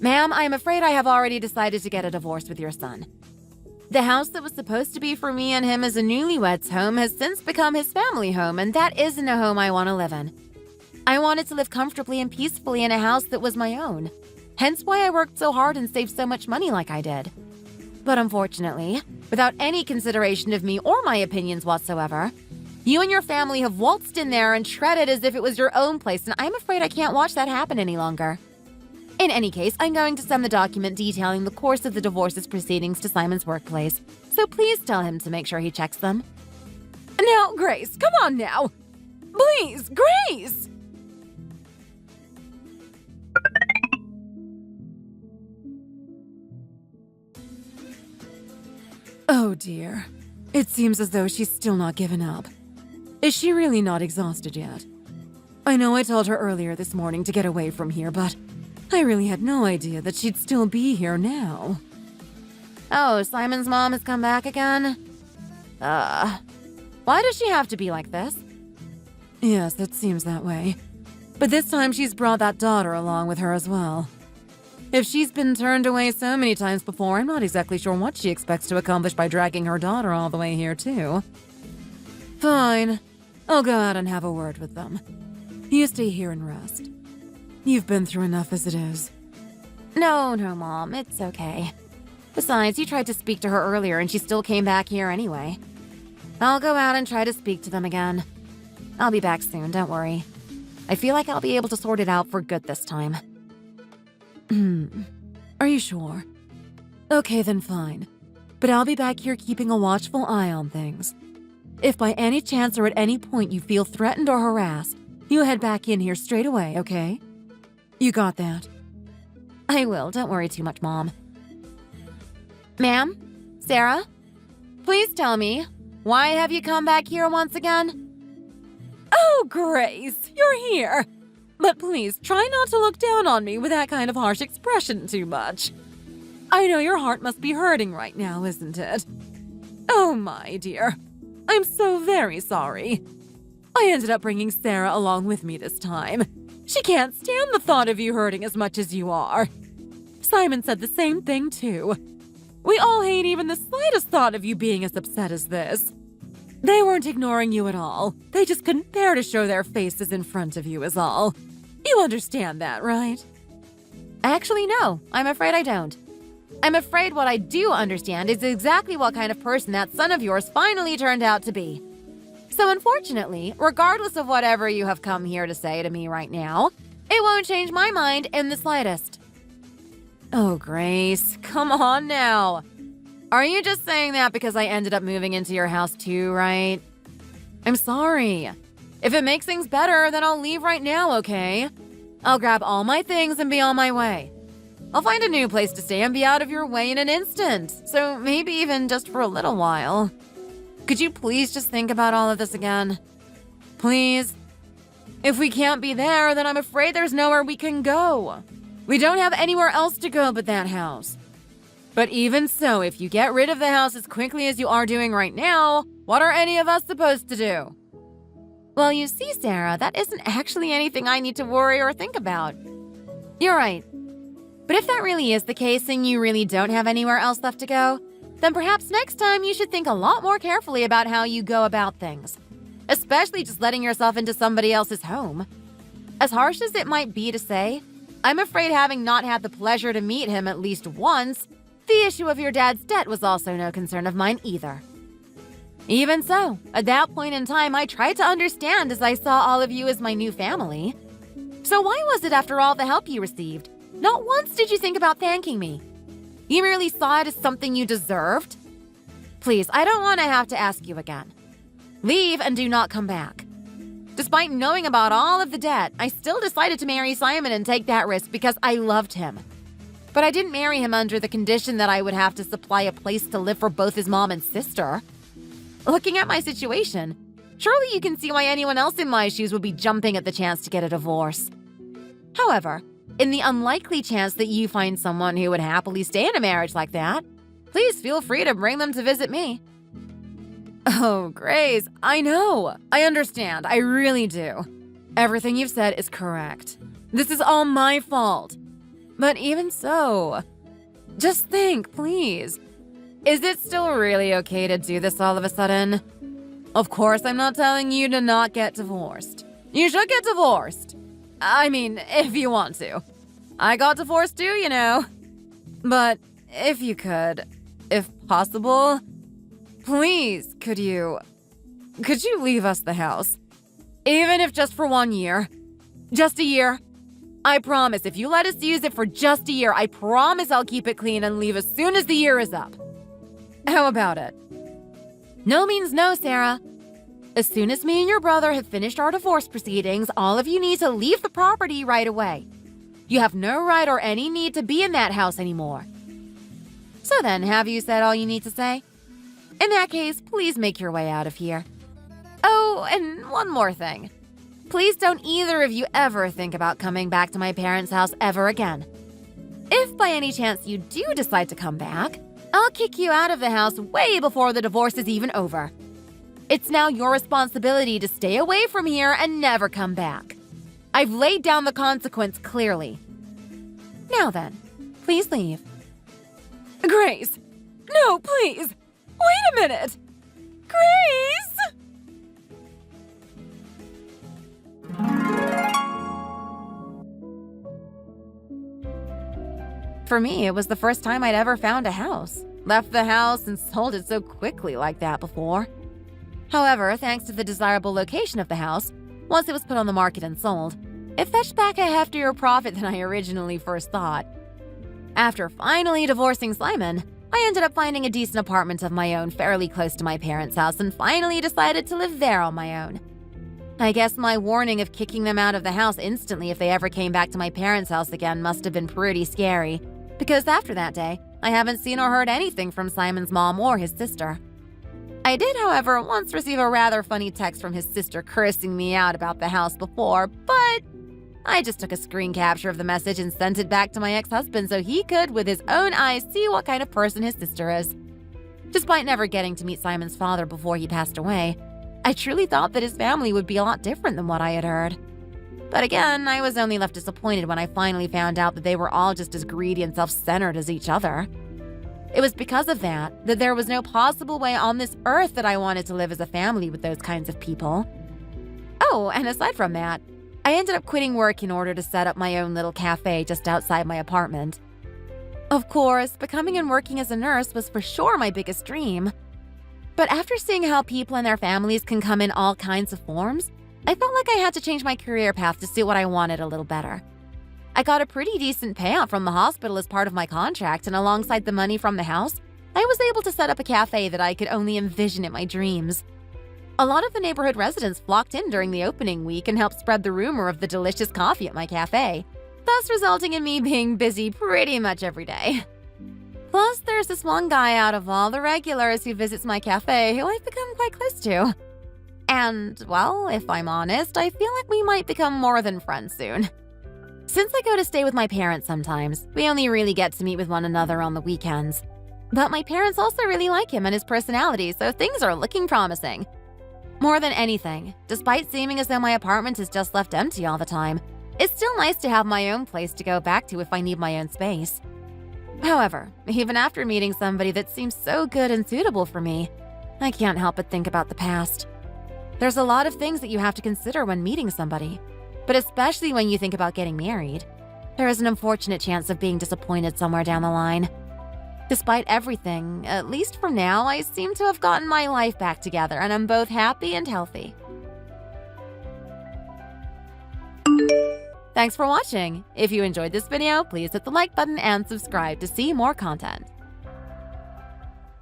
Speaker 4: Ma'am, I am afraid I have already decided to get a divorce with your son. The house that was supposed to be for me and him as a newlywed's home has since become his family home, and that isn't a home I want to live in. I wanted to live comfortably and peacefully in a house that was my own. Hence why I worked so hard and saved so much money like I did. But unfortunately, without any consideration of me or my opinions whatsoever, you and your family have waltzed in there and treated as if it was your own place, and I'm afraid I can't watch that happen any longer. In any case, I'm going to send the document detailing the course of the divorce's proceedings to Simon's workplace, so please tell him to make sure he checks them. Now, Grace, come on now! Please, Grace! Oh dear. It seems as though she's still not given up. Is she really not exhausted yet? I know I told her earlier this morning to get away from here, but I really had no idea that she'd still be here now. Oh, Simon's mom has come back again? Why does she have to be like this? Yes, it seems that way. But this time she's brought that daughter along with her as well. If she's been turned away so many times before, I'm not exactly sure what she expects to accomplish by dragging her daughter all the way here, too. Fine. I'll go out and have a word with them. You stay here and rest. You've been through enough as it is. No, Mom. It's okay. Besides, you tried to speak to her earlier and she still came back here anyway. I'll go out and try to speak to them again. I'll be back soon, don't worry. I feel like I'll be able to sort it out for good this time. Are you sure? Okay, then fine. But I'll be back here keeping a watchful eye on things. If by any chance or at any point you feel threatened or harassed, you head back in here straight away, okay? You got that? I will, don't worry too much, Mom. Ma'am? Sarah? Please tell me, why have you come back here once again? Oh, Grace, you're here. But please, try not to look down on me with that kind of harsh expression too much. I know your heart must be hurting right now, isn't it? Oh, my dear. I'm so very sorry. I ended up bringing Sarah along with me this time. She can't stand the thought of you hurting as much as you are. Simon said the same thing, too. We all hate even the slightest thought of you being as upset as this. They weren't ignoring you at all. They just couldn't bear to show their faces in front of you is all. You understand that, right? Actually, no. I'm afraid I don't. I'm afraid what I do understand is exactly what kind of person that son of yours finally turned out to be. So unfortunately, regardless of whatever you have come here to say to me right now, it won't change my mind in the slightest. Oh, Grace, come on now. Are you just saying that because I ended up moving into your house too, right? I'm sorry. If it makes things better, then I'll leave right now, okay? I'll grab all my things and be on my way. I'll find a new place to stay and be out of your way in an instant. So maybe even just for a little while. Could you please just think about all of this again? Please? If we can't be there, then I'm afraid there's nowhere we can go. We don't have anywhere else to go but that house. But even so, if you get rid of the house as quickly as you are doing right now, what are any of us supposed to do? Well, you see, Sarah, that isn't actually anything I need to worry or think about. You're right. But if that really is the case and you really don't have anywhere else left to go, then perhaps next time you should think a lot more carefully about how you go about things. Especially just letting yourself into somebody else's home. As harsh as it might be to say, I'm afraid having not had the pleasure to meet him at least once, the issue of your dad's debt was also no concern of mine either. Even so, at that point in time, I tried to understand as I saw all of you as my new family. So why was it after all the help you received, not once did you think about thanking me? You merely saw it as something you deserved? Please, I don't want to have to ask you again. Leave and do not come back. Despite knowing about all of the debt, I still decided to marry Simon and take that risk because I loved him. But I didn't marry him under the condition that I would have to supply a place to live for both his mom and sister. Looking at my situation, surely you can see why anyone else in my shoes would be jumping at the chance to get a divorce. However, in the unlikely chance that you find someone who would happily stay in a marriage like that, please feel free to bring them to visit me. Oh, Grace, I know. I understand. I really do. Everything you've said is correct. This is all my fault. But even so, just think, please. Is it still really okay to do this all of a sudden? Of course, I'm not telling you to not get divorced. You should get divorced. I mean, if you want to. I got divorced too, you know. But if you could, if possible, please, could you leave us the house? Even if just for 1 year. Just a year. I promise, if you let us use it for just a year, I promise I'll keep it clean and leave as soon as the year is up. How about it? No means no, Sarah. As soon as me and your brother have finished our divorce proceedings, all of you need to leave the property right away. You have no right or any need to be in that house anymore. So then, have you said all you need to say? In that case, please make your way out of here. Oh, and one more thing. Please don't either of you ever think about coming back to my parents' house ever again. If by any chance you do decide to come back, I'll kick you out of the house way before the divorce is even over. It's now your responsibility to stay away from here and never come back. I've laid down the consequence clearly. Now then, please leave. Grace! No, please! Wait a minute! Grace! For me, it was the first time I'd ever found a house. Left the house and sold it so quickly like that before. However, thanks to the desirable location of the house, once it was put on the market and sold, it fetched back a heftier profit than I originally first thought. After finally divorcing Simon, I ended up finding a decent apartment of my own fairly close to my parents' house and finally decided to live there on my own. I guess my warning of kicking them out of the house instantly if they ever came back to my parents' house again must have been pretty scary, because after that day, I haven't seen or heard anything from Simon's mom or his sister. I did, however, once receive a rather funny text from his sister cursing me out about the house before, but I just took a screen capture of the message and sent it back to my ex-husband so he could, with his own eyes, see what kind of person his sister is. Despite never getting to meet Simon's father before he passed away, I truly thought that his family would be a lot different than what I had heard. But again, I was only left disappointed when I finally found out that they were all just as greedy and self-centered as each other. It was because of that there was no possible way on this earth that I wanted to live as a family with those kinds of people. Oh, and aside from that, I ended up quitting work in order to set up my own little cafe just outside my apartment. Of course, becoming and working as a nurse was for sure my biggest dream. But after seeing how people and their families can come in all kinds of forms, I felt like I had to change my career path to suit what I wanted a little better. I got a pretty decent payout from the hospital as part of my contract, and alongside the money from the house, I was able to set up a cafe that I could only envision in my dreams. A lot of the neighborhood residents flocked in during the opening week and helped spread the rumor of the delicious coffee at my cafe, thus resulting in me being busy pretty much every day. Plus, there's this one guy out of all the regulars who visits my cafe who I've become quite close to. And, well, if I'm honest, I feel like we might become more than friends soon. Since I go to stay with my parents sometimes, we only really get to meet with one another on the weekends. But my parents also really like him and his personality, so things are looking promising. More than anything, despite seeming as though my apartment is just left empty all the time, it's still nice to have my own place to go back to if I need my own space. However, even after meeting somebody that seems so good and suitable for me, I can't help but think about the past. There's a lot of things that you have to consider when meeting somebody, but especially when you think about getting married. There is an unfortunate chance of being disappointed somewhere down the line. Despite everything, at least for now, I seem to have gotten my life back together and I'm both happy and healthy. Thanks for watching. If you enjoyed this video, please hit the like button and subscribe to see more content.